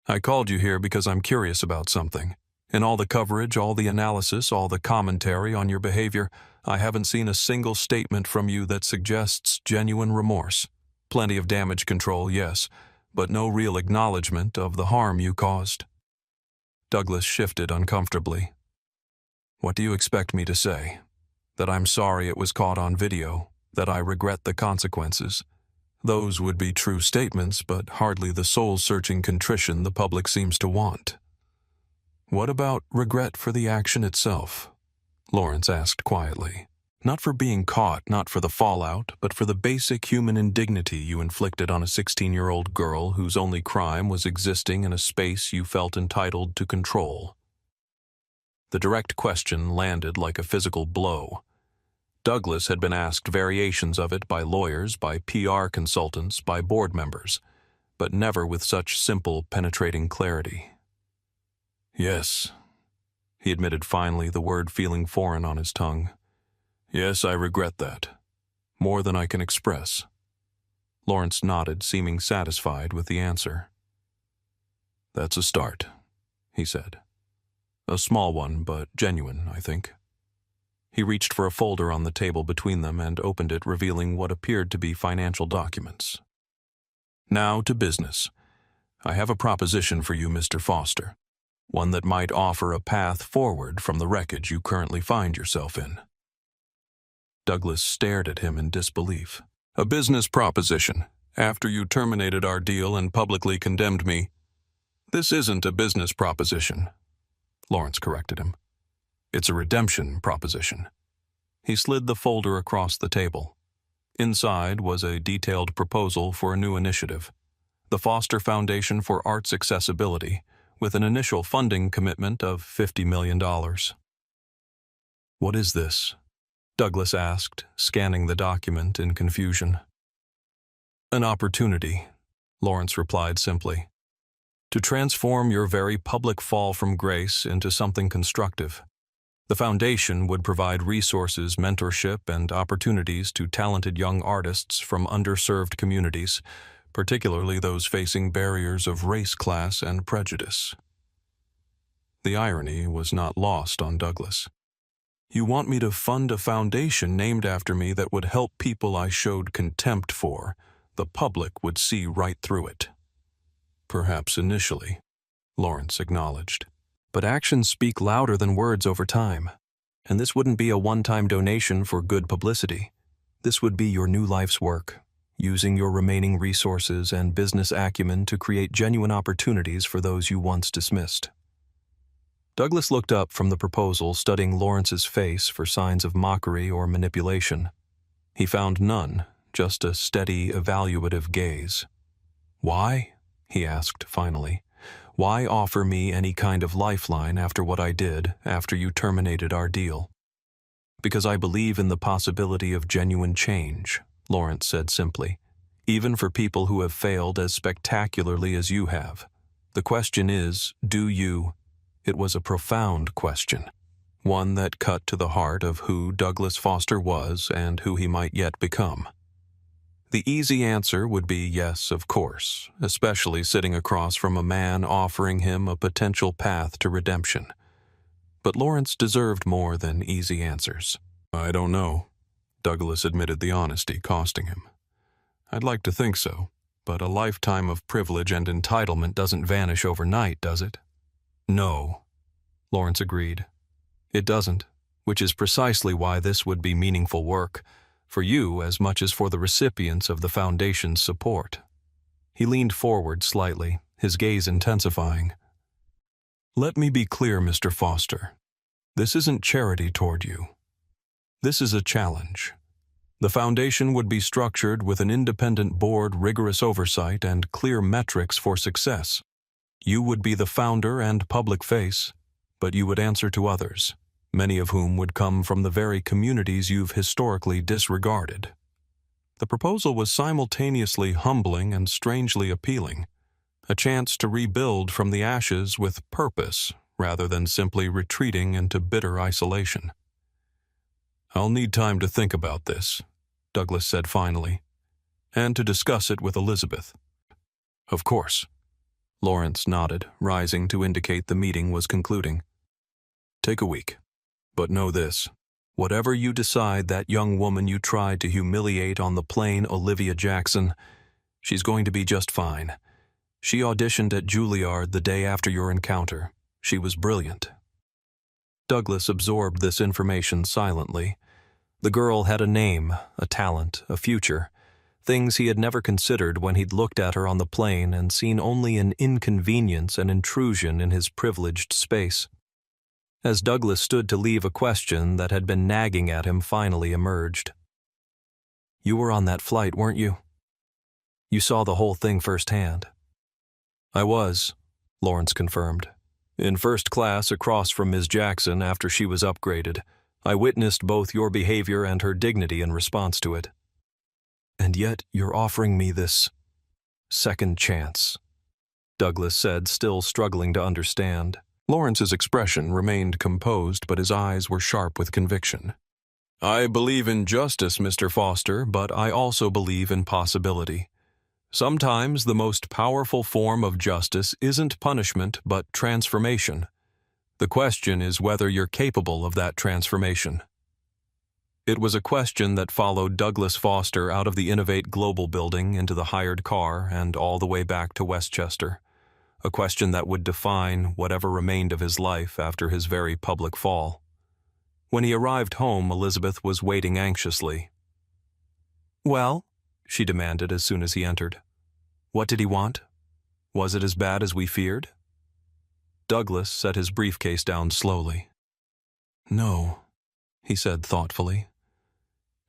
"I called you here because I'm curious about something. In all the coverage, all the analysis, all the commentary on your behavior, I haven't seen a single statement from you that suggests genuine remorse. Plenty of damage control, yes, but no real acknowledgement of the harm you caused." Douglas shifted uncomfortably. "What do you expect me to say? That I'm sorry it was caught on video, that I regret the consequences? Those would be true statements, but hardly the soul-searching contrition the public seems to want." "What about regret for the action itself?" Lawrence asked quietly. "Not for being caught, not for the fallout, but for the basic human indignity you inflicted on a 16-year-old girl whose only crime was existing in a space you felt entitled to control." The direct question landed like a physical blow. Douglas had been asked variations of it by lawyers, by PR consultants, by board members, but never with such simple, penetrating clarity. "Yes," he admitted finally, the word feeling foreign on his tongue. "Yes, I regret that. More than I can express." Lawrence nodded, seeming satisfied with the answer. "That's a start," he said. "A small one, but genuine, I think." He reached for a folder on the table between them and opened it, revealing what appeared to be financial documents. "Now to business. I have a proposition for you, Mr. Foster. One that might offer a path forward from the wreckage you currently find yourself in." Douglas stared at him in disbelief. "A business proposition, after you terminated our deal and publicly condemned me?" "This isn't a business proposition," Lawrence corrected him. "It's a redemption proposition." He slid the folder across the table. Inside was a detailed proposal for a new initiative, the Foster Foundation for Arts Accessibility, with an initial funding commitment of $50 million. "What is this?" Douglas asked, scanning the document in confusion. "An opportunity," Lawrence replied simply, "to transform your very public fall from grace into something constructive. The foundation would provide resources, mentorship, and opportunities to talented young artists from underserved communities, particularly those facing barriers of race, class, and prejudice." The irony was not lost on Douglas. "You want me to fund a foundation named after me that would help people I showed contempt for? The public would see right through it." "Perhaps initially," Lawrence acknowledged. "But actions speak louder than words over time. And this wouldn't be a one-time donation for good publicity. This would be your new life's work, using your remaining resources and business acumen to create genuine opportunities for those you once dismissed." Douglas looked up from the proposal, studying Lawrence's face for signs of mockery or manipulation. He found none, just a steady, evaluative gaze. "Why?" he asked finally. "Why offer me any kind of lifeline after what I did, after you terminated our deal?" "Because I believe in the possibility of genuine change," Lawrence said simply, "even for people who have failed as spectacularly as you have. The question is, do you?" It was a profound question, one that cut to the heart of who Douglas Foster was and who he might yet become. The easy answer would be yes, of course, especially sitting across from a man offering him a potential path to redemption. But Lawrence deserved more than easy answers. "I don't know," Douglas admitted, the honesty costing him. "I'd like to think so, but a lifetime of privilege and entitlement doesn't vanish overnight, does it?" "No," Lawrence agreed. "It doesn't. which is precisely why this would be meaningful work, for you as much as for the recipients of the Foundation's support. He leaned forward slightly, his gaze intensifying. Let me be clear, Mr. Foster. This isn't charity toward you. This is a challenge. The Foundation would be structured with an independent board, rigorous oversight, and clear metrics for success. You would be the founder and public face, but you would answer to others, many of whom would come from the very communities you've historically disregarded. The proposal was simultaneously humbling and strangely appealing, a chance to rebuild from the ashes with purpose rather than simply retreating into bitter isolation. I'll need time to think about this, Douglas said finally, and to discuss it with Elizabeth. Of course. Lawrence nodded, rising to indicate the meeting was concluding. Take a week. But know this, whatever you decide that young woman you tried to humiliate on the plane, Olivia Jackson, she's going to be just fine. She auditioned at Juilliard the day after your encounter. She was brilliant. Douglas absorbed this information silently. The girl had a name, a talent, a future, things he had never considered when he'd looked at her on the plane and seen only an inconvenience and intrusion in his privileged space. As Douglas stood to leave, a question that had been nagging at him finally emerged. You were on that flight, weren't you? You saw the whole thing firsthand. I was, Lawrence confirmed. In first class across from Ms. Jackson after she was upgraded. I witnessed both your behavior and her dignity in response to it. And yet you're offering me this second chance, Douglas said, still struggling to understand. Lawrence's expression remained composed, but his eyes were sharp with conviction. I believe in justice, Mr. Foster, but I also believe in possibility. Sometimes the most powerful form of justice isn't punishment, but transformation. The question is whether you're capable of that transformation. It was a question that followed Douglas Foster out of the Innovate Global building into the hired car and all the way back to Westchester. A question that would define whatever remained of his life after his very public fall. When he arrived home, Elizabeth was waiting anxiously. Well, she demanded as soon as he entered. What did he want? Was it as bad as we feared? Douglas set his briefcase down slowly. No, he said thoughtfully.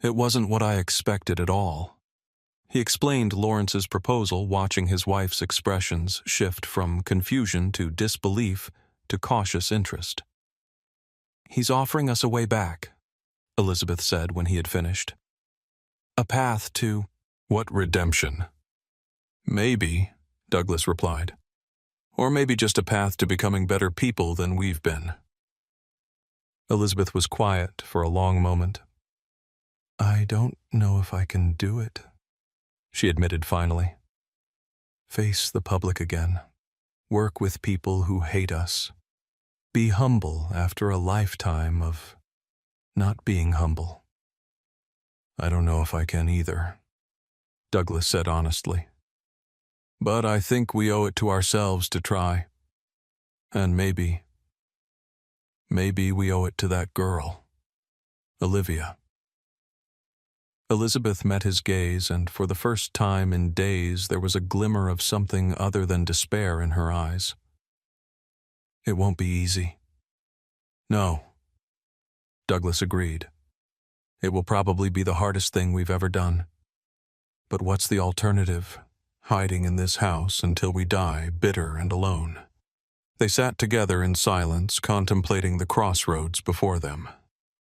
It wasn't what I expected at all. He explained Lawrence's proposal, watching his wife's expressions shift from confusion to disbelief to cautious interest. He's offering us a way back, Elizabeth said when he had finished. A path to... What redemption? Maybe, Douglas replied. Or maybe just a path to becoming better people than we've been. Elizabeth was quiet for a long moment. I don't know if I can do it, she admitted finally. Face the public again. Work with people who hate us. Be humble after a lifetime of not being humble. I don't know if I can either, Douglas said honestly. But I think we owe it to ourselves to try. And maybe we owe it to that girl, Olivia. Elizabeth met his gaze, and for the first time in days there was a glimmer of something other than despair in her eyes. It won't be easy. No, Douglas agreed. It will probably be the hardest thing we've ever done. But what's the alternative? Hiding in this house until we die, bitter and alone. They sat together in silence, contemplating the crossroads before them.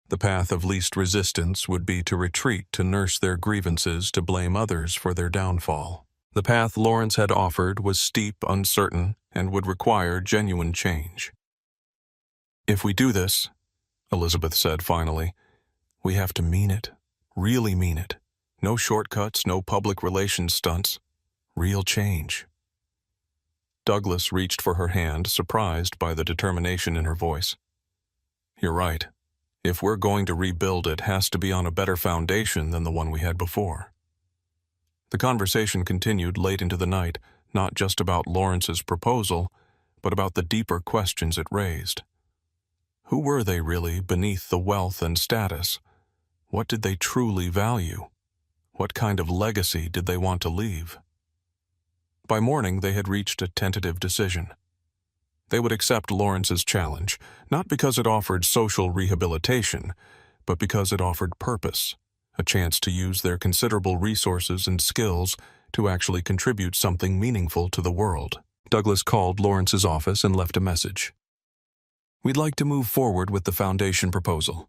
The path of least resistance would be to retreat to nurse their grievances, to blame others for their downfall. The path Lawrence had offered was steep, uncertain, and would require genuine change. If we do this, Elizabeth said finally, we have to mean it, really mean it. No shortcuts, no public relations stunts. Real change. Douglas reached for her hand, surprised by the determination in her voice. You're right. If we're going to rebuild, it has to be on a better foundation than the one we had before. The conversation continued late into the night, not just about Lawrence's proposal, but about the deeper questions it raised. Who were they really beneath the wealth and status? What did they truly value? What kind of legacy did they want to leave? By morning, they had reached a tentative decision. They would accept Lawrence's challenge, not because it offered social rehabilitation, but because it offered purpose, a chance to use their considerable resources and skills to actually contribute something meaningful to the world. Douglas called Lawrence's office and left a message. We'd like to move forward with the foundation proposal.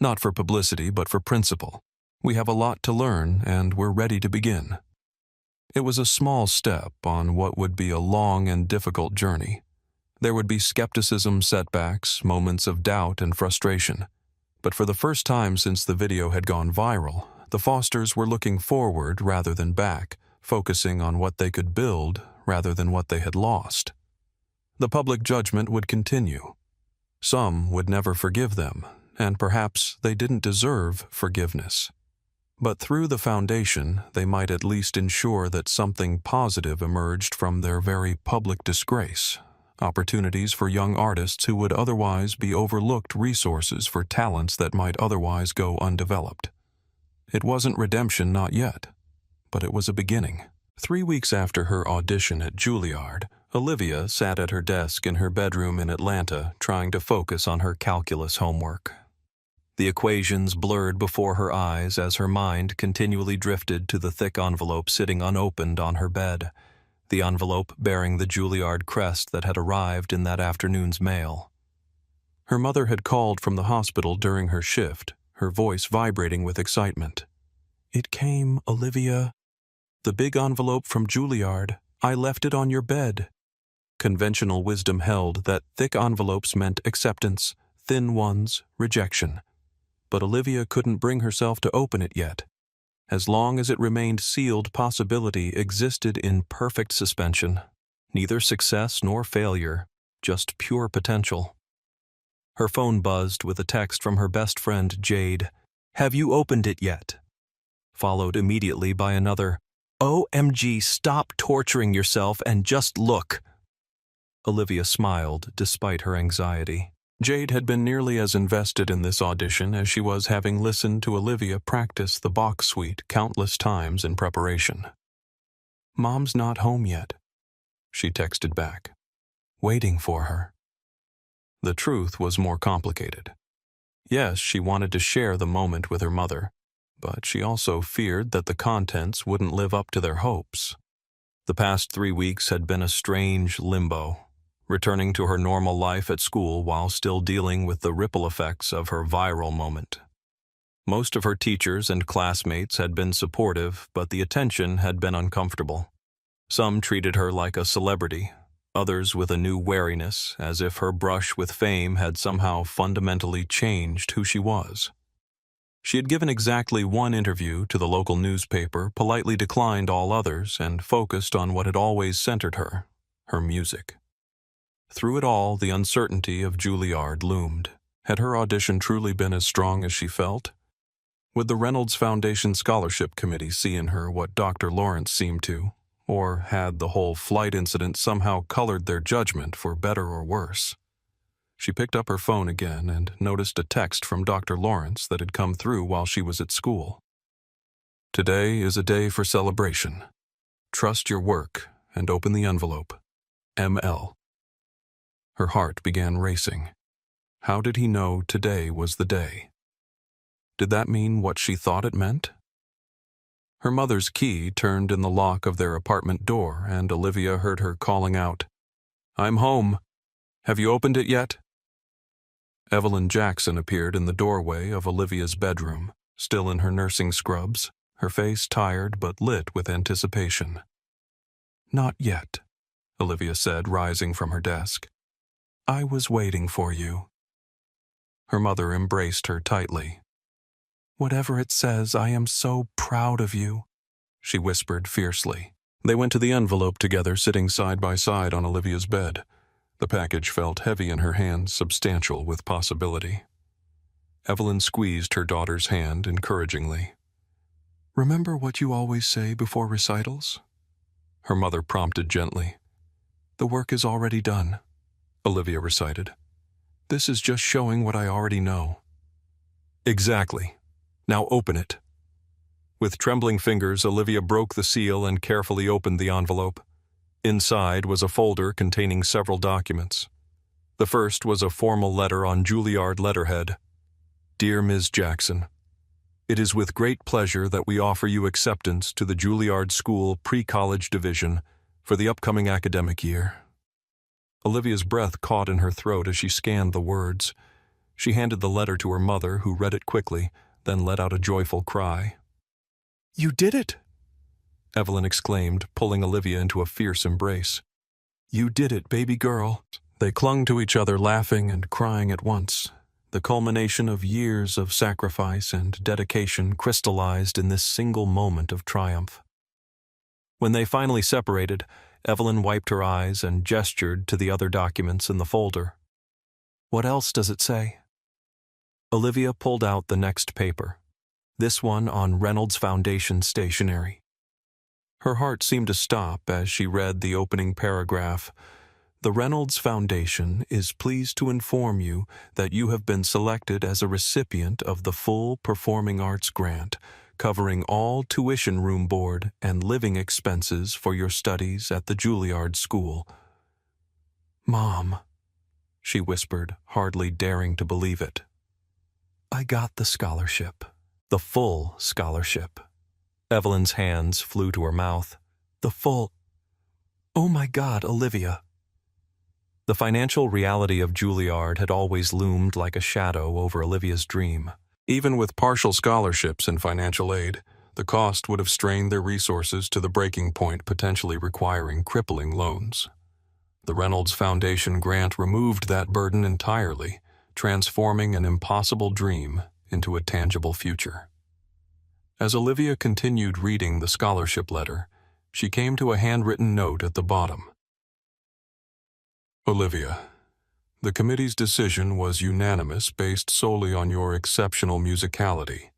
Not for publicity, but for principle. We have a lot to learn, and we're ready to begin. It was a small step on what would be a long and difficult journey. There would be skepticism, setbacks, moments of doubt and frustration. But for the first time since the video had gone viral, the Fosters were looking forward rather than back, focusing on what they could build rather than what they had lost. The public judgment would continue. Some would never forgive them, and perhaps they didn't deserve forgiveness. But through the foundation, they might at least ensure that something positive emerged from their very public disgrace. Opportunities for young artists who would otherwise be overlooked, resources for talents that might otherwise go undeveloped. It wasn't redemption, not yet, but it was a beginning. 3 weeks after her audition at Juilliard, Olivia sat at her desk in her bedroom in Atlanta trying to focus on her calculus homework. The equations blurred before her eyes as her mind continually drifted to the thick envelope sitting unopened on her bed, the envelope bearing the Juilliard crest that had arrived in that afternoon's mail. Her mother had called from the hospital during her shift, her voice vibrating with excitement. "It came, Olivia. The big envelope from Juilliard. I left it on your bed." Conventional wisdom held that thick envelopes meant acceptance, thin ones, rejection. But Olivia couldn't bring herself to open it yet. As long as it remained sealed, possibility existed in perfect suspension. Neither success nor failure, just pure potential. Her phone buzzed with a text from her best friend, Jade. "Have you opened it yet?" Followed immediately by another, "OMG, stop torturing yourself and just look." Olivia smiled despite her anxiety. Jade had been nearly as invested in this audition as she was having listened to Olivia practice the Bach suite countless times in preparation. "Mom's not home yet," she texted back. "Waiting for her." The truth was more complicated. Yes, she wanted to share the moment with her mother, but she also feared that the contents wouldn't live up to their hopes. The past 3 weeks had been a strange limbo, returning to her normal life at school while still dealing with the ripple effects of her viral moment. Most of her teachers and classmates had been supportive, but the attention had been uncomfortable. Some treated her like a celebrity, others with a new wariness, as if her brush with fame had somehow fundamentally changed who she was. She had given exactly one interview to the local newspaper, politely declined all others, and focused on what had always centered her, her music. Through it all, the uncertainty of Juilliard loomed. Had her audition truly been as strong as she felt? Would the Reynolds Foundation Scholarship Committee see in her what Dr. Lawrence seemed to? Or had the whole flight incident somehow colored their judgment for better or worse? She picked up her phone again and noticed a text from Dr. Lawrence that had come through while she was at school. "Today is a day for celebration. Trust your work and open the envelope. ML." Her heart began racing. How did he know today was the day? Did that mean what she thought it meant? Her mother's key turned in the lock of their apartment door, and Olivia heard her calling out, "I'm home. Have you opened it yet?" Evelyn Jackson appeared in the doorway of Olivia's bedroom, still in her nursing scrubs, her face tired but lit with anticipation. "Not yet," Olivia said, rising from her desk. "I was waiting for you." Her mother embraced her tightly. "Whatever it says, I am so proud of you," she whispered fiercely. They went to the envelope together, sitting side by side on Olivia's bed. The package felt heavy in her hands, substantial with possibility. Evelyn squeezed her daughter's hand encouragingly. "Remember what you always say before recitals?" Her mother prompted gently. "The work is already done," Olivia recited. This is just showing what I already know. Exactly. Now open it. With trembling fingers, Olivia broke the seal and carefully opened the envelope. Inside was a folder containing several documents. The first was a formal letter on Juilliard letterhead. Dear Ms. Jackson, it is with great pleasure that we offer you acceptance to the Juilliard School Pre-College Division for the upcoming academic year. Olivia's breath caught in her throat as she scanned the words. She handed the letter to her mother, who read it quickly, then let out a joyful cry. You did it! Evelyn exclaimed, pulling Olivia into a fierce embrace. You did it, baby girl. They clung to each other, laughing and crying at once. The culmination of years of sacrifice and dedication crystallized in this single moment of triumph. When they finally separated, Evelyn wiped her eyes and gestured to the other documents in the folder. What else does it say? Olivia pulled out the next paper, this one on Reynolds Foundation stationery. Her heart seemed to stop as she read the opening paragraph. The Reynolds Foundation is pleased to inform you that you have been selected as a recipient of the full Performing Arts Grant, covering all tuition room board and living expenses for your studies at the Juilliard School. Mom, she whispered, hardly daring to believe it. I got the scholarship. The full scholarship. Evelyn's hands flew to her mouth. The full... Oh my God, Olivia. The financial reality of Juilliard had always loomed like a shadow over Olivia's dream. Even with partial scholarships and financial aid, the cost would have strained their resources to the breaking point, potentially requiring crippling loans. The Reynolds Foundation grant removed that burden entirely, transforming an impossible dream into a tangible future. As Olivia continued reading the scholarship letter, she came to a handwritten note at the bottom. Olivia, the committee's decision was unanimous based solely on your exceptional musicality.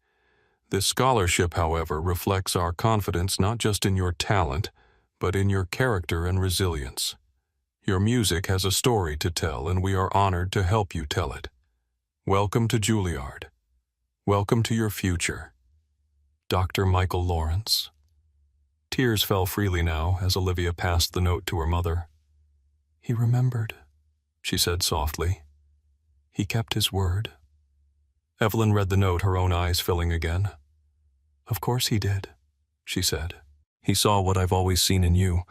This scholarship, however, reflects our confidence not just in your talent, but in your character and resilience. Your music has a story to tell, and we are honored to help you tell it. Welcome to Juilliard. Welcome to your future. Dr. Michael Lawrence. Tears fell freely now as Olivia passed the note to her mother. He remembered, she said softly. He kept his word. Evelyn read the note, her own eyes filling again. Of course he did, she said. He saw what I've always seen in you,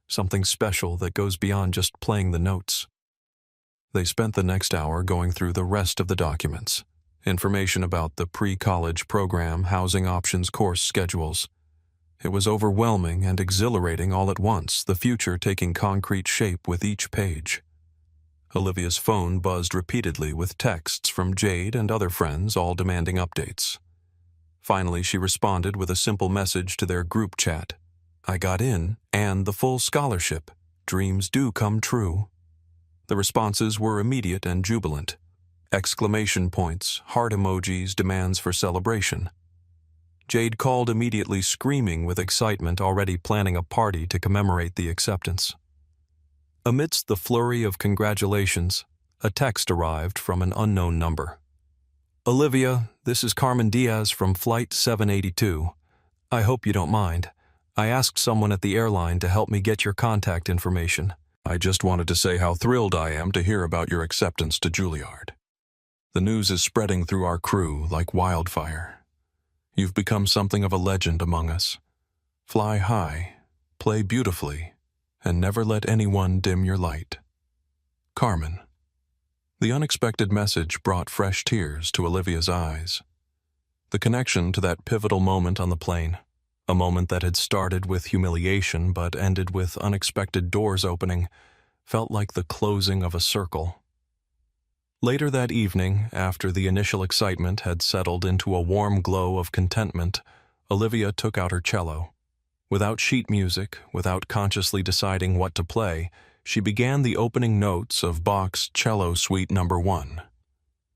something special that goes beyond just playing the notes. They spent the next hour going through the rest of the documents, information about the pre-college program, housing options, course schedules. It was overwhelming and exhilarating all at once, the future taking concrete shape with each page. Olivia's phone buzzed repeatedly with texts from Jade and other friends, all demanding updates. Finally, she responded with a simple message to their group chat. I got in, and the full scholarship. Dreams do come true. The responses were immediate and jubilant. Exclamation points, heart emojis, demands for celebration. Jade called immediately, screaming with excitement, already planning a party to commemorate the acceptance. Amidst the flurry of congratulations, a text arrived from an unknown number. Olivia, this is Carmen Diaz from Flight 782. I hope you don't mind. I asked someone at the airline to help me get your contact information. I just wanted to say how thrilled I am to hear about your acceptance to Juilliard. The news is spreading through our crew like wildfire. You've become something of a legend among us. Fly high, play beautifully, and never let anyone dim your light. Carmen. The unexpected message brought fresh tears to Olivia's eyes. The connection to that pivotal moment on the plane, a moment that had started with humiliation but ended with unexpected doors opening, felt like the closing of a circle. Later that evening, after the initial excitement had settled into a warm glow of contentment, Olivia took out her cello. Without sheet music, without consciously deciding what to play, she began the opening notes of Bach's Cello Suite No. 1.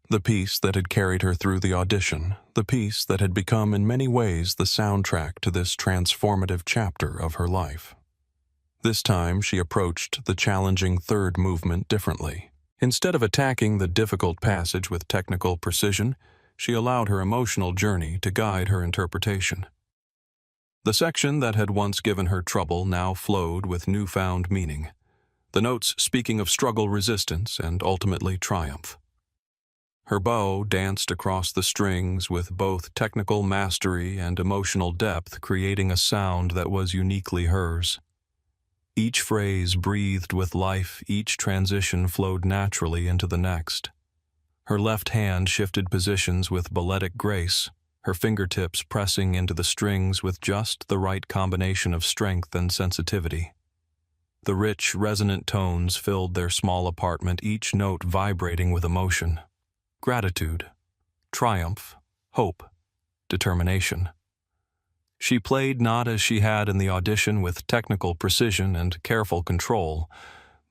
The piece that had carried her through the audition, the piece that had become in many ways the soundtrack to this transformative chapter of her life. This time she approached the challenging third movement differently. Instead of attacking the difficult passage with technical precision, she allowed her emotional journey to guide her interpretation. The section that had once given her trouble now flowed with newfound meaning, the notes speaking of struggle, resistance, and ultimately triumph. Her bow danced across the strings with both technical mastery and emotional depth, creating a sound that was uniquely hers. Each phrase breathed with life, each transition flowed naturally into the next. Her left hand shifted positions with balletic grace, her fingertips pressing into the strings with just the right combination of strength and sensitivity. The rich, resonant tones filled their small apartment, each note vibrating with emotion. Gratitude, triumph, hope, determination. She played not as she had in the audition, with technical precision and careful control,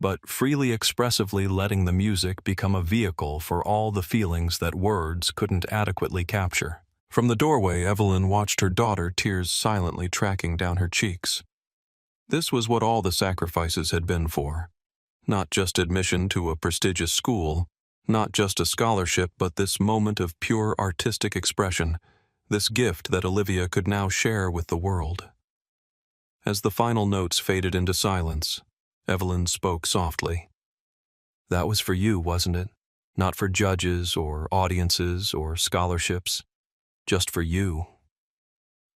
but freely expressively letting the music become a vehicle for all the feelings that words couldn't adequately capture. From the doorway, Evelyn watched her daughter, tears silently tracking down her cheeks. This was what all the sacrifices had been for. Not just admission to a prestigious school, not just a scholarship, but this moment of pure artistic expression, this gift that Olivia could now share with the world. As the final notes faded into silence, Evelyn spoke softly. "That was for you, wasn't it? Not for judges or audiences or scholarships, just for you."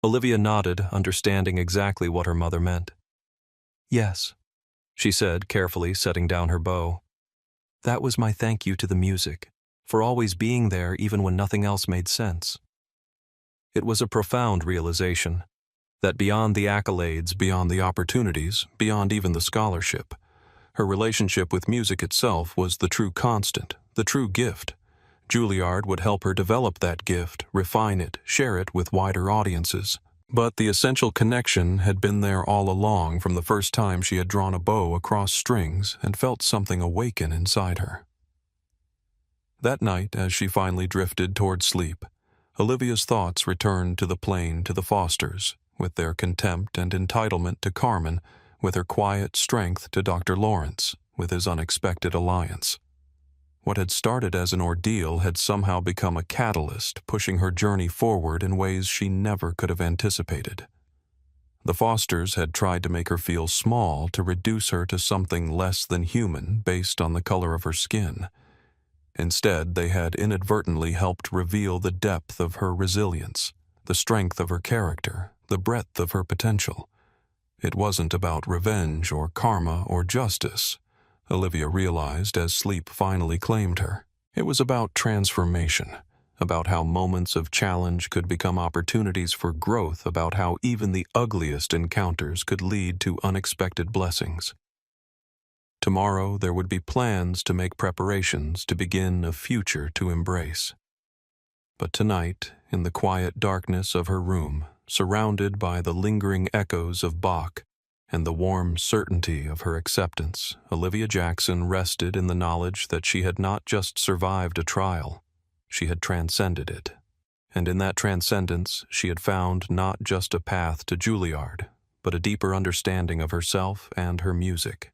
Olivia nodded, understanding exactly what her mother meant. "Yes," she said, carefully setting down her bow. "That was my thank you to the music, for always being there even when nothing else made sense." It was a profound realization that beyond the accolades, beyond the opportunities, beyond even the scholarship, her relationship with music itself was the true constant, the true gift. Juilliard would help her develop that gift, refine it, share it with wider audiences. But the essential connection had been there all along, from the first time she had drawn a bow across strings and felt something awaken inside her. That night, as she finally drifted toward sleep, Olivia's thoughts returned to the plane, to the Fosters, with their contempt and entitlement, to Carmen, with her quiet strength, to Dr. Lawrence, with his unexpected alliance. What had started as an ordeal had somehow become a catalyst, pushing her journey forward in ways she never could have anticipated. The Fosters had tried to make her feel small, to reduce her to something less than human based on the color of her skin. Instead, they had inadvertently helped reveal the depth of her resilience, the strength of her character, the breadth of her potential. It wasn't about revenge or karma or justice, Olivia realized as sleep finally claimed her. It was about transformation, about how moments of challenge could become opportunities for growth, about how even the ugliest encounters could lead to unexpected blessings. Tomorrow there would be plans to make, preparations to begin, a future to embrace. But tonight, in the quiet darkness of her room, surrounded by the lingering echoes of Bach and the warm certainty of her acceptance, Olivia Jackson rested in the knowledge that she had not just survived a trial, she had transcended it. And in that transcendence, she had found not just a path to Juilliard, but a deeper understanding of herself and her music.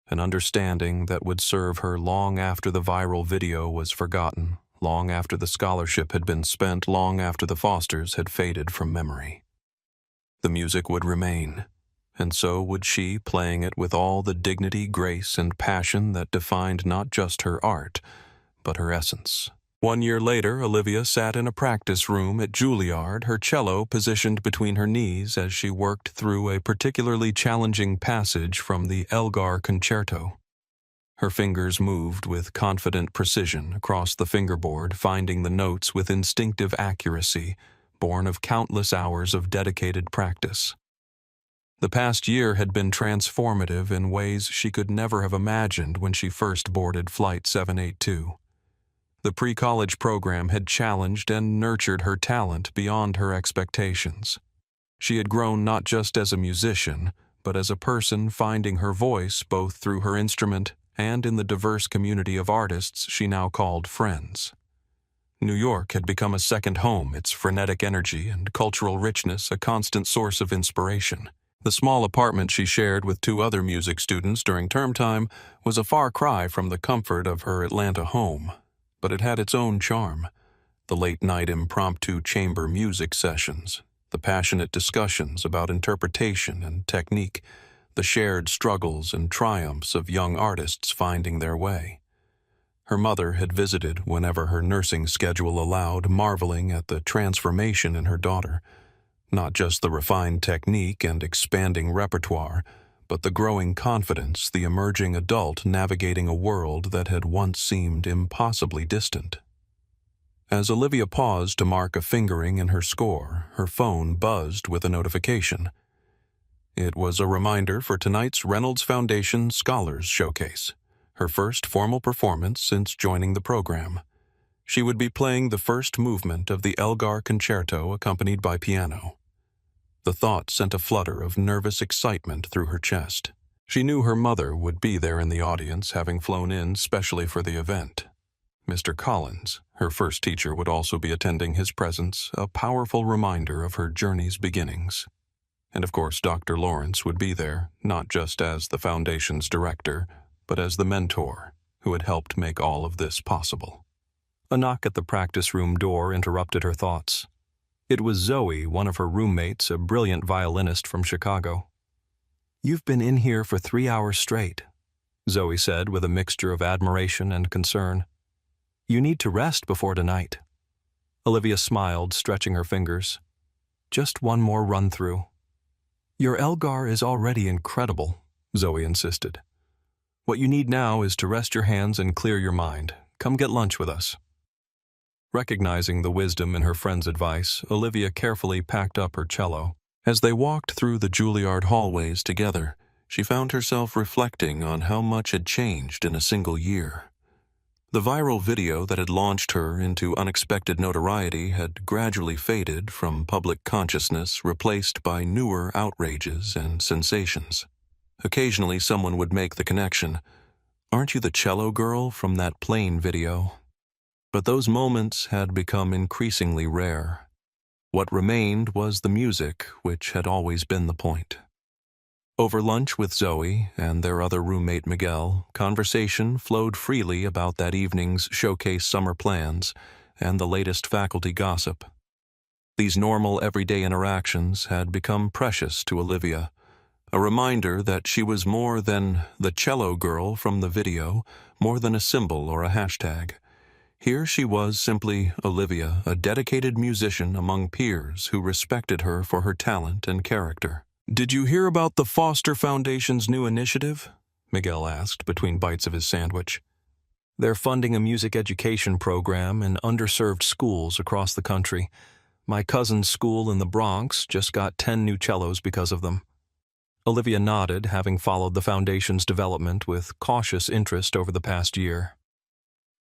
An understanding that would serve her long after the viral video was forgotten, long after the scholarship had been spent, long after the Fosters had faded from memory. The music would remain, and so would she, playing it with all the dignity, grace, and passion that defined not just her art, but her essence. 1 year later, Olivia sat in a practice room at Juilliard, her cello positioned between her knees as she worked through a particularly challenging passage from the Elgar Concerto. Her fingers moved with confident precision across the fingerboard, finding the notes with instinctive accuracy, born of countless hours of dedicated practice. The past year had been transformative in ways she could never have imagined when she first boarded Flight 782. The pre-college program had challenged and nurtured her talent beyond her expectations. She had grown not just as a musician, but as a person, finding her voice both through her instrument and in the diverse community of artists she now called friends. New York had become a second home, its frenetic energy and cultural richness a constant source of inspiration. The small apartment she shared with two other music students during term time was a far cry from the comfort of her Atlanta home, but it had its own charm. The late-night impromptu chamber music sessions, the passionate discussions about interpretation and technique, the shared struggles and triumphs of young artists finding their way. Her mother had visited whenever her nursing schedule allowed, marveling at the transformation in her daughter. Not just the refined technique and expanding repertoire, but the growing confidence, the emerging adult navigating a world that had once seemed impossibly distant. As Olivia paused to mark a fingering in her score, her phone buzzed with a notification. It was a reminder for tonight's Reynolds Foundation Scholars Showcase, her first formal performance since joining the program. She would be playing the first movement of the Elgar Concerto accompanied by piano. The thought sent a flutter of nervous excitement through her chest. She knew her mother would be there in the audience, having flown in specially for the event. Mr. Collins, her first teacher, would also be attending, his presence a powerful reminder of her journey's beginnings. And of course, Dr. Lawrence would be there, not just as the Foundation's director, but as the mentor who had helped make all of this possible. A knock at the practice room door interrupted her thoughts. It was Zoe, one of her roommates, a brilliant violinist from Chicago. "You've been in here for 3 hours straight," Zoe said with a mixture of admiration and concern. "You need to rest before tonight." Olivia smiled, stretching her fingers. "Just one more run-through." "Your Elgar is already incredible," Zoe insisted. "What you need now is to rest your hands and clear your mind. Come get lunch with us." Recognizing the wisdom in her friend's advice, Olivia carefully packed up her cello. As they walked through the Juilliard hallways together, she found herself reflecting on how much had changed in a single year. The viral video that had launched her into unexpected notoriety had gradually faded from public consciousness, replaced by newer outrages and sensations. Occasionally someone would make the connection, "Aren't you the cello girl from that plane video?" But those moments had become increasingly rare. What remained was the music, which had always been the point. Over lunch with Zoe and their other roommate Miguel, conversation flowed freely about that evening's showcase summer plans and the latest faculty gossip. These normal everyday interactions had become precious to Olivia, a reminder that she was more than the cello girl from the video, more than a symbol or a hashtag. Here she was, simply Olivia, a dedicated musician among peers who respected her for her talent and character. "Did you hear about the Foster Foundation's new initiative?" Miguel asked between bites of his sandwich. "They're funding a music education program in underserved schools across the country. My cousin's school in the Bronx just got 10 new cellos because of them." Olivia nodded, having followed the foundation's development with cautious interest over the past year.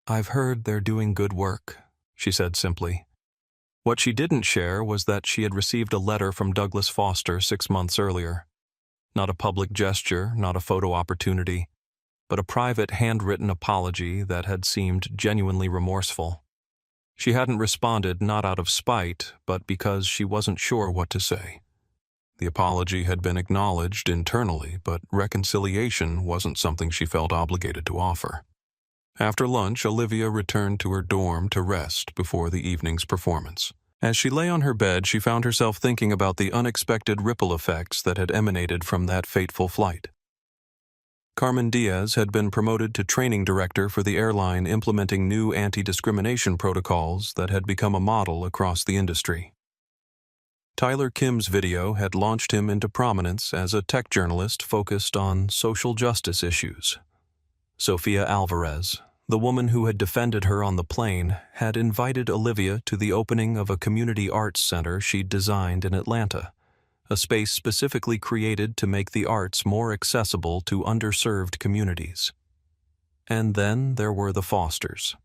"I've heard they're doing good work," she said simply. What she didn't share was that she had received a letter from Douglas Foster 6 months earlier. Not a public gesture, not a photo opportunity, but a private handwritten apology that had seemed genuinely remorseful. She hadn't responded not out of spite, but because she wasn't sure what to say. The apology had been acknowledged internally, but reconciliation wasn't something she felt obligated to offer. After lunch, Olivia returned to her dorm to rest before the evening's performance. As she lay on her bed, she found herself thinking about the unexpected ripple effects that had emanated from that fateful flight. Carmen Diaz had been promoted to training director for the airline, implementing new anti-discrimination protocols that had become a model across the industry. Tyler Kim's video had launched him into prominence as a tech journalist focused on social justice issues. Sofia Alvarez, the woman who had defended her on the plane, had invited Olivia to the opening of a community arts center she'd designed in Atlanta, a space specifically created to make the arts more accessible to underserved communities. And then there were the Fosters.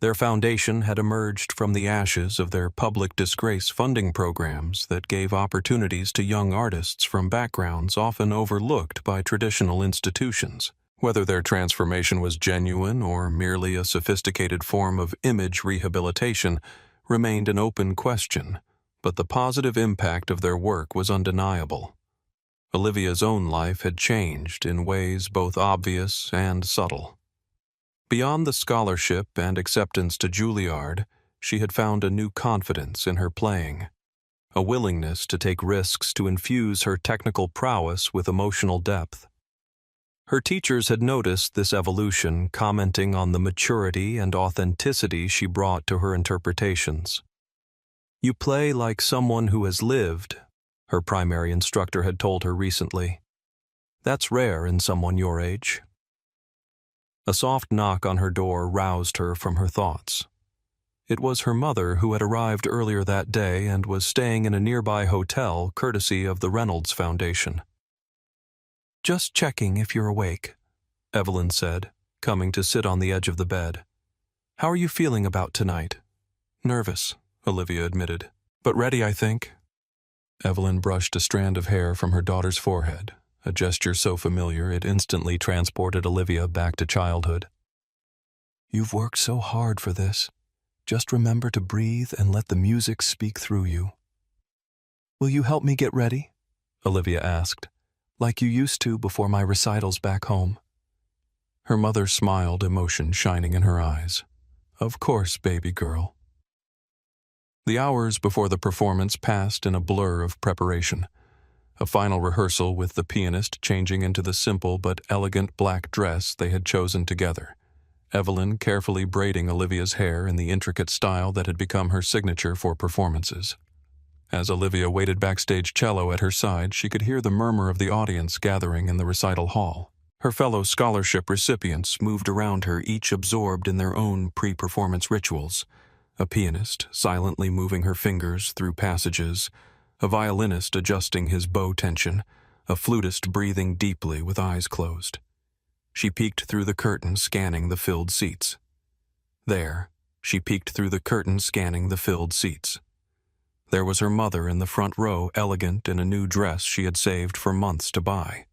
Their foundation had emerged from the ashes of their public disgrace funding programs that gave opportunities to young artists from backgrounds often overlooked by traditional institutions. Whether their transformation was genuine or merely a sophisticated form of image rehabilitation remained an open question, but the positive impact of their work was undeniable. Olivia's own life had changed in ways both obvious and subtle. Beyond the scholarship and acceptance to Juilliard, she had found a new confidence in her playing, a willingness to take risks to infuse her technical prowess with emotional depth. Her teachers had noticed this evolution, commenting on the maturity and authenticity she brought to her interpretations. "You play like someone who has lived," her primary instructor had told her recently. "That's rare in someone your age." A soft knock on her door roused her from her thoughts. It was her mother, who had arrived earlier that day and was staying in a nearby hotel courtesy of the Reynolds Foundation. "Just checking if you're awake," Evelyn said, coming to sit on the edge of the bed. "How are you feeling about tonight?" "Nervous," Olivia admitted, "but ready, I think." Evelyn brushed a strand of hair from her daughter's forehead, a gesture so familiar it instantly transported Olivia back to childhood. "You've worked so hard for this. Just remember to breathe and let the music speak through you." "Will you help me get ready?" Olivia asked, "like you used to before my recitals back home." Her mother smiled, emotion shining in her eyes. "Of course, baby girl." The hours before the performance passed in a blur of preparation. A final rehearsal with the pianist changing into the simple but elegant black dress they had chosen together, Evelyn carefully braiding Olivia's hair in the intricate style that had become her signature for performances. As Olivia waited backstage cello at her side, she could hear the murmur of the audience gathering in the recital hall. Her fellow scholarship recipients moved around her, each absorbed in their own pre-performance rituals. A pianist silently moving her fingers through passages, a violinist adjusting his bow tension, a flutist breathing deeply with eyes closed. She peeked through the curtain, scanning the filled seats. She peeked through the curtain, scanning the filled seats. There was her mother in the front row, elegant in a new dress she had saved for months to buy.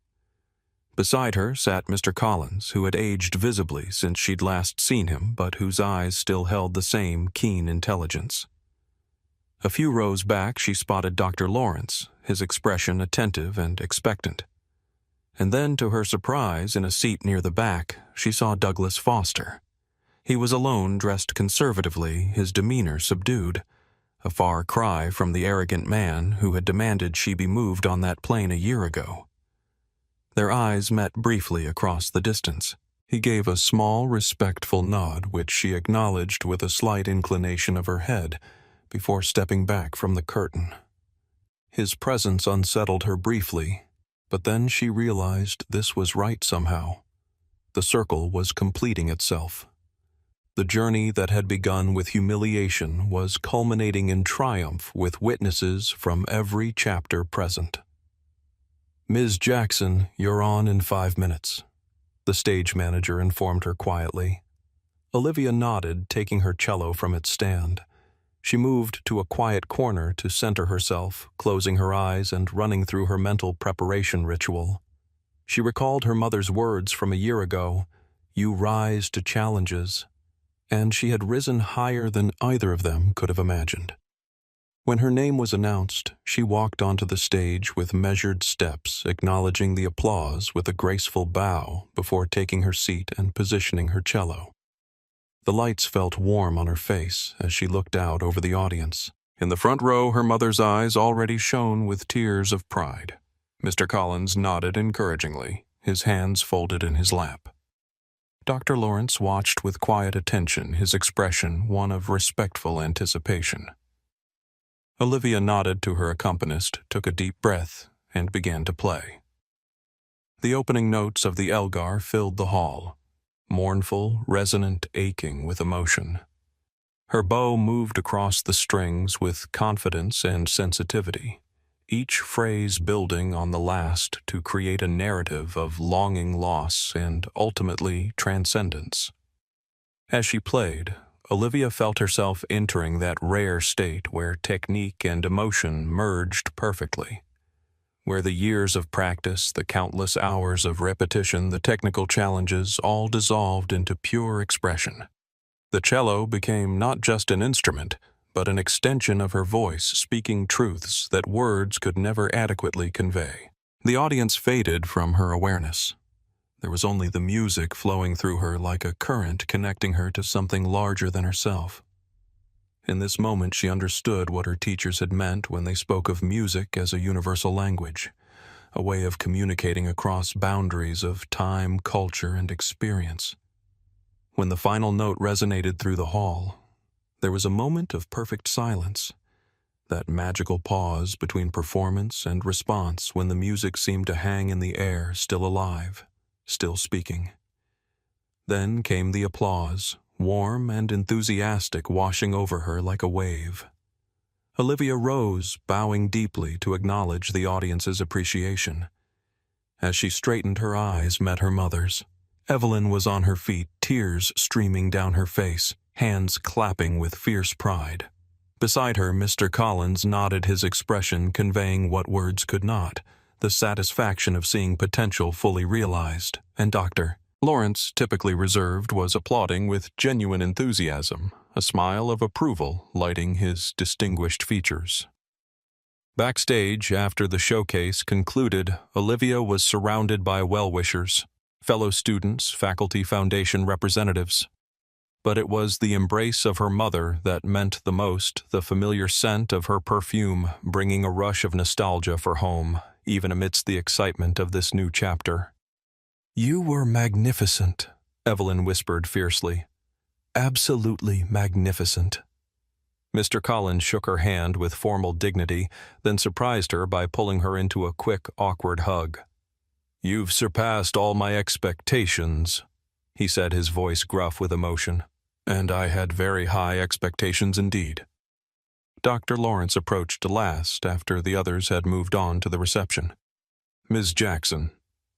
Beside her sat Mr. Collins, who had aged visibly since she'd last seen him, but whose eyes still held the same keen intelligence. A few rows back she spotted Dr. Lawrence, his expression attentive and expectant. And then, to her surprise, in a seat near the back, she saw Douglas Foster. He was alone, dressed conservatively, his demeanor subdued, a far cry from the arrogant man who had demanded she be moved on that plane a year ago. Their eyes met briefly across the distance. He gave a small, respectful nod, which she acknowledged with a slight inclination of her head, before stepping back from the curtain. His presence unsettled her briefly, but then she realized this was right somehow. The circle was completing itself. The journey that had begun with humiliation was culminating in triumph with witnesses from every chapter present. "Ms. Jackson, you're on in 5 minutes," the stage manager informed her quietly. Olivia nodded, taking her cello from its stand. She moved to a quiet corner to center herself, closing her eyes and running through her mental preparation ritual. She recalled her mother's words from a year ago, "You rise to challenges," and she had risen higher than either of them could have imagined. When her name was announced, she walked onto the stage with measured steps, acknowledging the applause with a graceful bow before taking her seat and positioning her cello. The lights felt warm on her face as she looked out over the audience. In the front row, her mother's eyes already shone with tears of pride. Mr. Collins nodded encouragingly, his hands folded in his lap. Dr. Lawrence watched with quiet attention, his expression one of respectful anticipation. Olivia nodded to her accompanist, took a deep breath, and began to play. The opening notes of the Elgar filled the hall, mournful, resonant, aching with emotion. Her bow moved across the strings with confidence and sensitivity, each phrase building on the last to create a narrative of longing loss and, ultimately, transcendence. As she played, Olivia felt herself entering that rare state where technique and emotion merged perfectly, where the years of practice, the countless hours of repetition, the technical challenges all dissolved into pure expression. The cello became not just an instrument, but an extension of her voice, speaking truths that words could never adequately convey. The audience faded from her awareness. There was only the music flowing through her like a current connecting her to something larger than herself. In this moment, she understood what her teachers had meant when they spoke of music as a universal language, a way of communicating across boundaries of time, culture, and experience. When the final note resonated through the hall, there was a moment of perfect silence, that magical pause between performance and response when the music seemed to hang in the air, still alive, still speaking. Then came the applause, warm and enthusiastic, washing over her like a wave. Olivia rose, bowing deeply to acknowledge the audience's appreciation. As she straightened, her eyes met her mother's. Evelyn was on her feet, tears streaming down her face, hands clapping with fierce pride. Beside her, Mr. Collins nodded, his expression conveying what words could not, the satisfaction of seeing potential fully realized, and Dr. Lawrence, typically reserved, was applauding with genuine enthusiasm, a smile of approval lighting his distinguished features. Backstage, after the showcase concluded, Olivia was surrounded by well-wishers, fellow students, faculty foundation representatives. But it was the embrace of her mother that meant the most, the familiar scent of her perfume bringing a rush of nostalgia for home, even amidst the excitement of this new chapter. "You were magnificent," Evelyn whispered fiercely. "Absolutely magnificent." Mr. Collins shook her hand with formal dignity, then surprised her by pulling her into a quick, awkward hug. "You've surpassed all my expectations," he said, his voice gruff with emotion. "And I had very high expectations indeed." Dr. Lawrence approached last after the others had moved on to the reception. "Ms. Jackson,"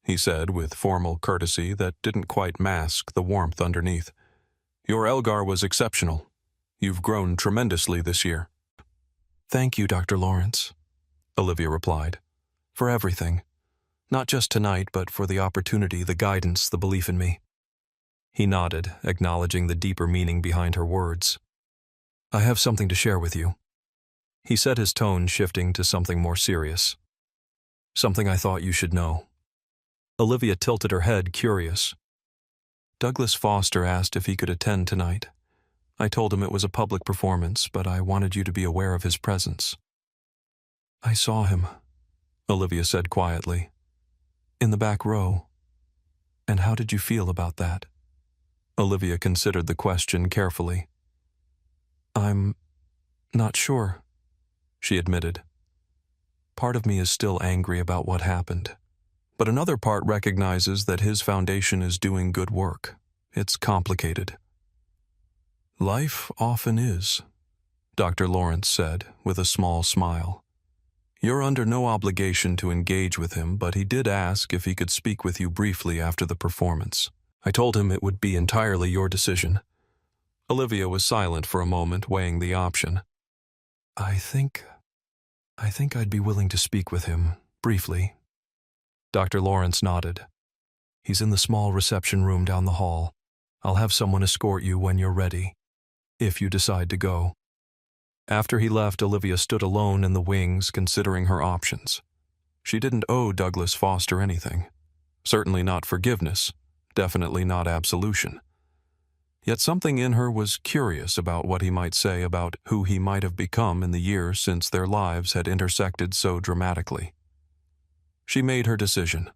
he said with formal courtesy that didn't quite mask the warmth underneath, "your Elgar was exceptional. You've grown tremendously this year." "Thank you, Dr. Lawrence," Olivia replied, "for everything. Not just tonight, but for the opportunity, the guidance, the belief in me." He nodded, acknowledging the deeper meaning behind her words. "I have something to share with you." He said, his tone shifting to something more serious. "Something I thought you should know." Olivia tilted her head, curious. "Douglas Foster asked if he could attend tonight. I told him it was a public performance, but I wanted you to be aware of his presence." "I saw him," Olivia said quietly. "In the back row. And how did you feel about that?" Olivia considered the question carefully. "I'm not sure," she admitted. "Part of me is still angry about what happened, but another part recognizes that his foundation is doing good work. It's complicated." "Life often is," Dr. Lawrence said, with a small smile. "You're under no obligation to engage with him, but he did ask if he could speak with you briefly after the performance. I told him it would be entirely your decision." Olivia was silent for a moment, weighing the option. I think I'd be willing to speak with him, briefly." Dr. Lawrence nodded. "He's in the small reception room down the hall. I'll have someone escort you when you're ready, if you decide to go." After he left, Olivia stood alone in the wings, considering her options. She didn't owe Douglas Foster anything. Certainly not forgiveness, definitely not absolution. Yet something in her was curious about what he might say about who he might have become in the years since their lives had intersected so dramatically. She made her decision.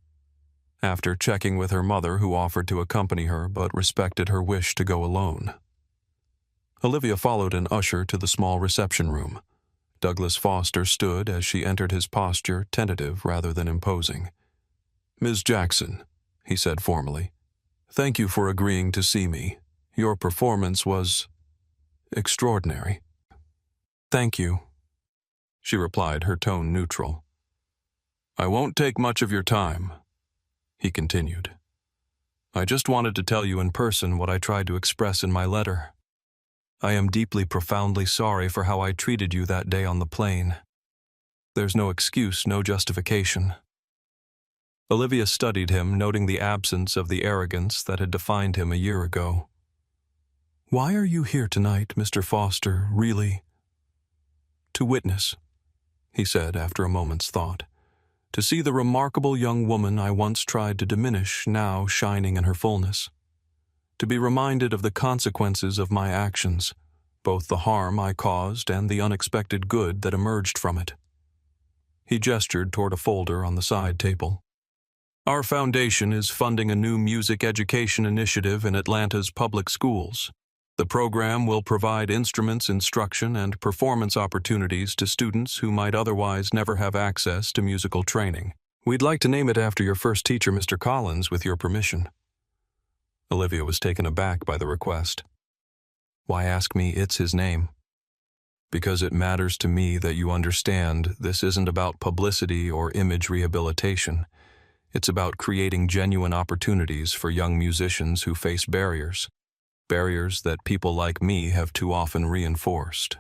After checking with her mother, who offered to accompany her but respected her wish to go alone. Olivia followed an usher to the small reception room. Douglas Foster stood as she entered, his posture tentative rather than imposing. "Ms. Jackson," he said formally, "thank you for agreeing to see me. Your performance was extraordinary." "Thank you," she replied, her tone neutral. "I won't take much of your time," he continued. "I just wanted to tell you in person what I tried to express in my letter. I am deeply, profoundly sorry for how I treated you that day on the plane. There's no excuse, no justification." Olivia studied him, noting the absence of the arrogance that had defined him a year ago. "Why are you here tonight, Mr. Foster, really?" "To witness," he said after a moment's thought, To see the remarkable young woman I once tried to diminish now shining in her fullness. To be reminded of the consequences of my actions, both the harm I caused and the unexpected good that emerged from it. He gestured toward a folder on the side table. Our foundation is funding a new music education initiative in Atlanta's public schools. The program will provide instruments instruction and performance opportunities to students who might otherwise never have access to musical training. We'd like to name it after your first teacher, Mr. Collins, with your permission. Olivia was taken aback by the request. Why ask me it's his name? Because it matters to me that you understand this isn't about publicity or image rehabilitation. It's about creating genuine opportunities for young musicians who face barriers that people like me have too often reinforced.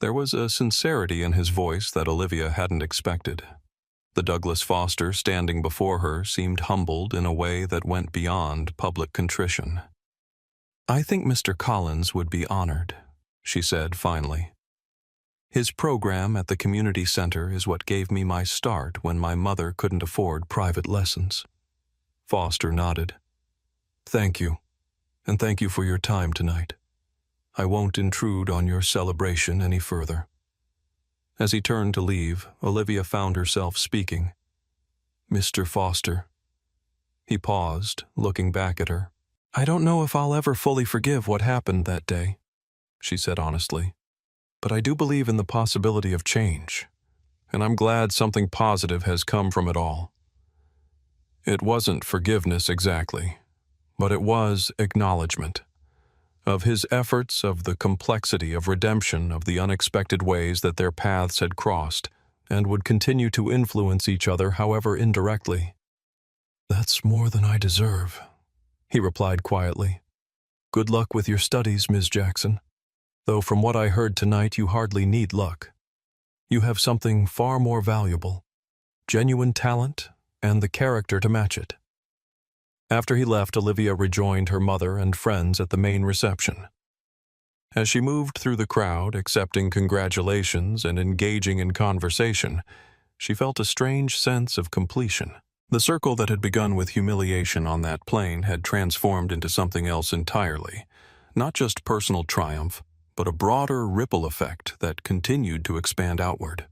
There was a sincerity in his voice that Olivia hadn't expected. The Douglas Foster standing before her seemed humbled in a way that went beyond public contrition. I think Mr. Collins would be honored, she said finally. His program at the community center is what gave me my start when my mother couldn't afford private lessons. Foster nodded. Thank you. And thank you for your time tonight. I won't intrude on your celebration any further. As he turned to leave, Olivia found herself speaking. Mr. Foster. He paused, looking back at her. I don't know if I'll ever fully forgive what happened that day, she said honestly. But I do believe in the possibility of change, and I'm glad something positive has come from it all. It wasn't forgiveness exactly, but it was acknowledgement of his efforts, of the complexity of redemption, of the unexpected ways that their paths had crossed and would continue to influence each other, however indirectly. That's more than I deserve, he replied quietly. Good luck with your studies, Ms. Jackson. Though from what I heard tonight, you hardly need luck. You have something far more valuable, genuine talent and the character to match it. After he left, Olivia rejoined her mother and friends at the main reception. As she moved through the crowd, accepting congratulations and engaging in conversation, she felt a strange sense of completion. The circle that had begun with humiliation on that plane had transformed into something else entirely, not just personal triumph, but a broader ripple effect that continued to expand outward.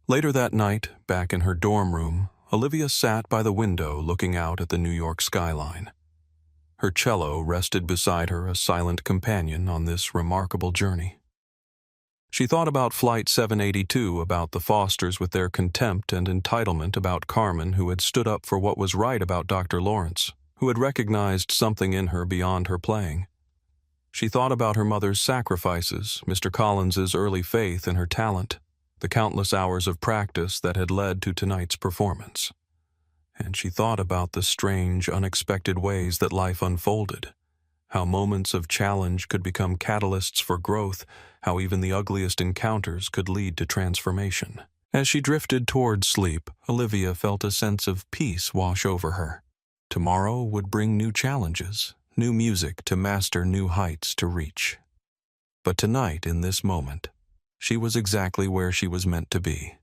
Later that night, back in her dorm room, Olivia sat by the window looking out at the New York skyline. Her cello rested beside her, a silent companion on this remarkable journey. She thought about Flight 782, about the Fosters with their contempt and entitlement, about Carmen, who had stood up for what was right about Dr. Lawrence, who had recognized something in her beyond her playing. She thought about her mother's sacrifices, Mr. Collins's early faith in her talent, the countless hours of practice that had led to tonight's performance. And she thought about the strange, unexpected ways that life unfolded, how moments of challenge could become catalysts for growth, how even the ugliest encounters could lead to transformation. As she drifted toward sleep, Olivia felt a sense of peace wash over her. Tomorrow would bring new challenges, new music to master, new heights to reach. But tonight, in this moment, she was exactly where she was meant to be.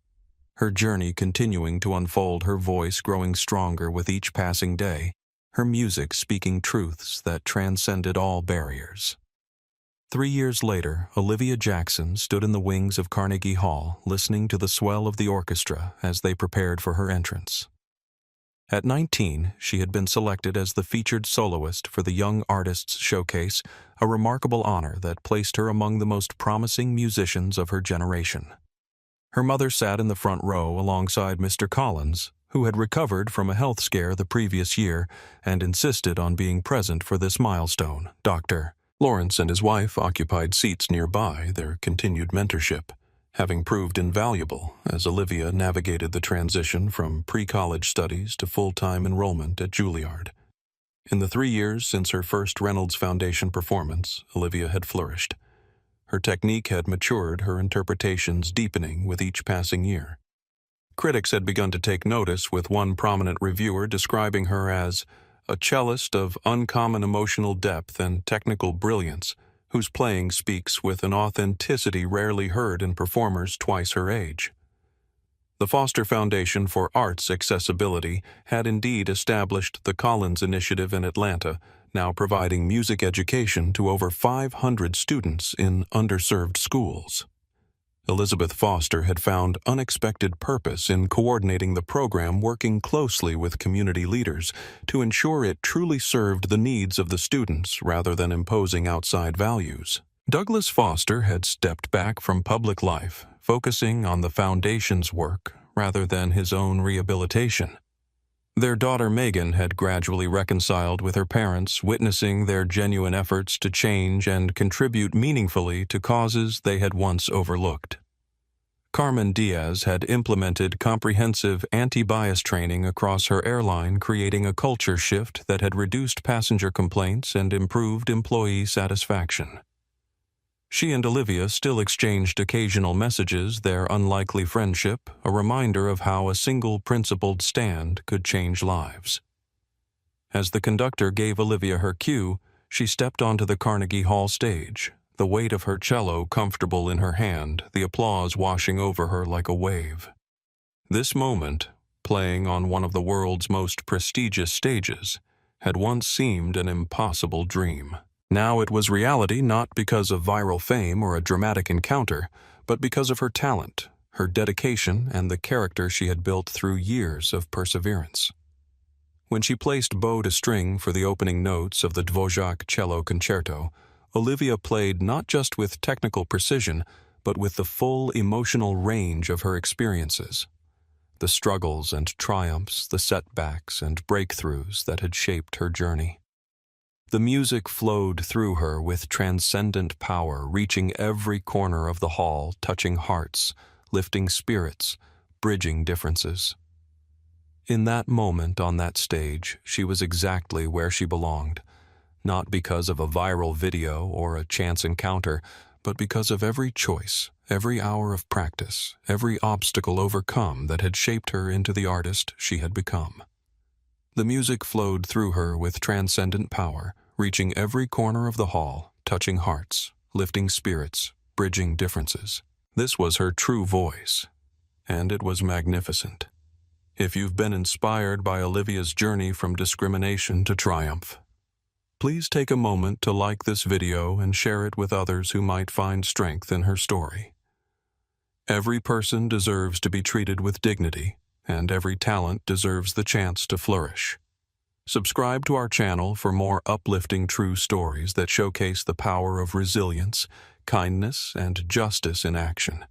Her journey continuing to unfold, her voice growing stronger with each passing day, her music speaking truths that transcended all barriers. 3 years later, Olivia Jackson stood in the wings of Carnegie Hall, listening to the swell of the orchestra as they prepared for her entrance. At 19, she had been selected as the featured soloist for the Young Artists Showcase, a remarkable honor that placed her among the most promising musicians of her generation. Her mother sat in the front row alongside Mr. Collins, who had recovered from a health scare the previous year and insisted on being present for this milestone. Dr. Lawrence and his wife occupied seats nearby, their continued mentorship having proved invaluable as Olivia navigated the transition from pre-college studies to full-time enrollment at Juilliard. In the 3 years since her first Reynolds Foundation performance, Olivia had flourished. Her technique had matured, her interpretations deepening with each passing year. Critics had begun to take notice, with one prominent reviewer describing her as a cellist of uncommon emotional depth and technical brilliance, whose playing speaks with an authenticity rarely heard in performers twice her age. The Foster Foundation for Arts Accessibility had indeed established the Collins Initiative in Atlanta, now providing music education to over 500 students in underserved schools. Elizabeth Foster had found unexpected purpose in coordinating the program, working closely with community leaders to ensure it truly served the needs of the students rather than imposing outside values. Douglas Foster had stepped back from public life, focusing on the foundation's work rather than his own rehabilitation. Their daughter Megan had gradually reconciled with her parents, witnessing their genuine efforts to change and contribute meaningfully to causes they had once overlooked. Carmen Diaz had implemented comprehensive anti-bias training across her airline, creating a culture shift that had reduced passenger complaints and improved employee satisfaction. She and Olivia still exchanged occasional messages, their unlikely friendship a reminder of how a single principled stand could change lives. As the conductor gave Olivia her cue, she stepped onto the Carnegie Hall stage, the weight of her cello comfortable in her hand, the applause washing over her like a wave. This moment, playing on one of the world's most prestigious stages, had once seemed an impossible dream. Now it was reality, not because of viral fame or a dramatic encounter, but because of her talent, her dedication, and the character she had built through years of perseverance. When she placed bow to string for the opening notes of the Dvorak cello concerto, Olivia played not just with technical precision, but with the full emotional range of her experiences. The struggles and triumphs, the setbacks and breakthroughs that had shaped her journey. The music flowed through her with transcendent power, reaching every corner of the hall, touching hearts, lifting spirits, bridging differences. In that moment on that stage, she was exactly where she belonged, not because of a viral video or a chance encounter, but because of every choice, every hour of practice, every obstacle overcome that had shaped her into the artist she had become. The music flowed through her with transcendent power, reaching every corner of the hall, touching hearts, lifting spirits, bridging differences. This was her true voice, and it was magnificent. If you've been inspired by Olivia's journey from discrimination to triumph, please take a moment to like this video and share it with others who might find strength in her story. Every person deserves to be treated with dignity, and every talent deserves the chance to flourish. Subscribe to our channel for more uplifting true stories that showcase the power of resilience, kindness, and justice in action.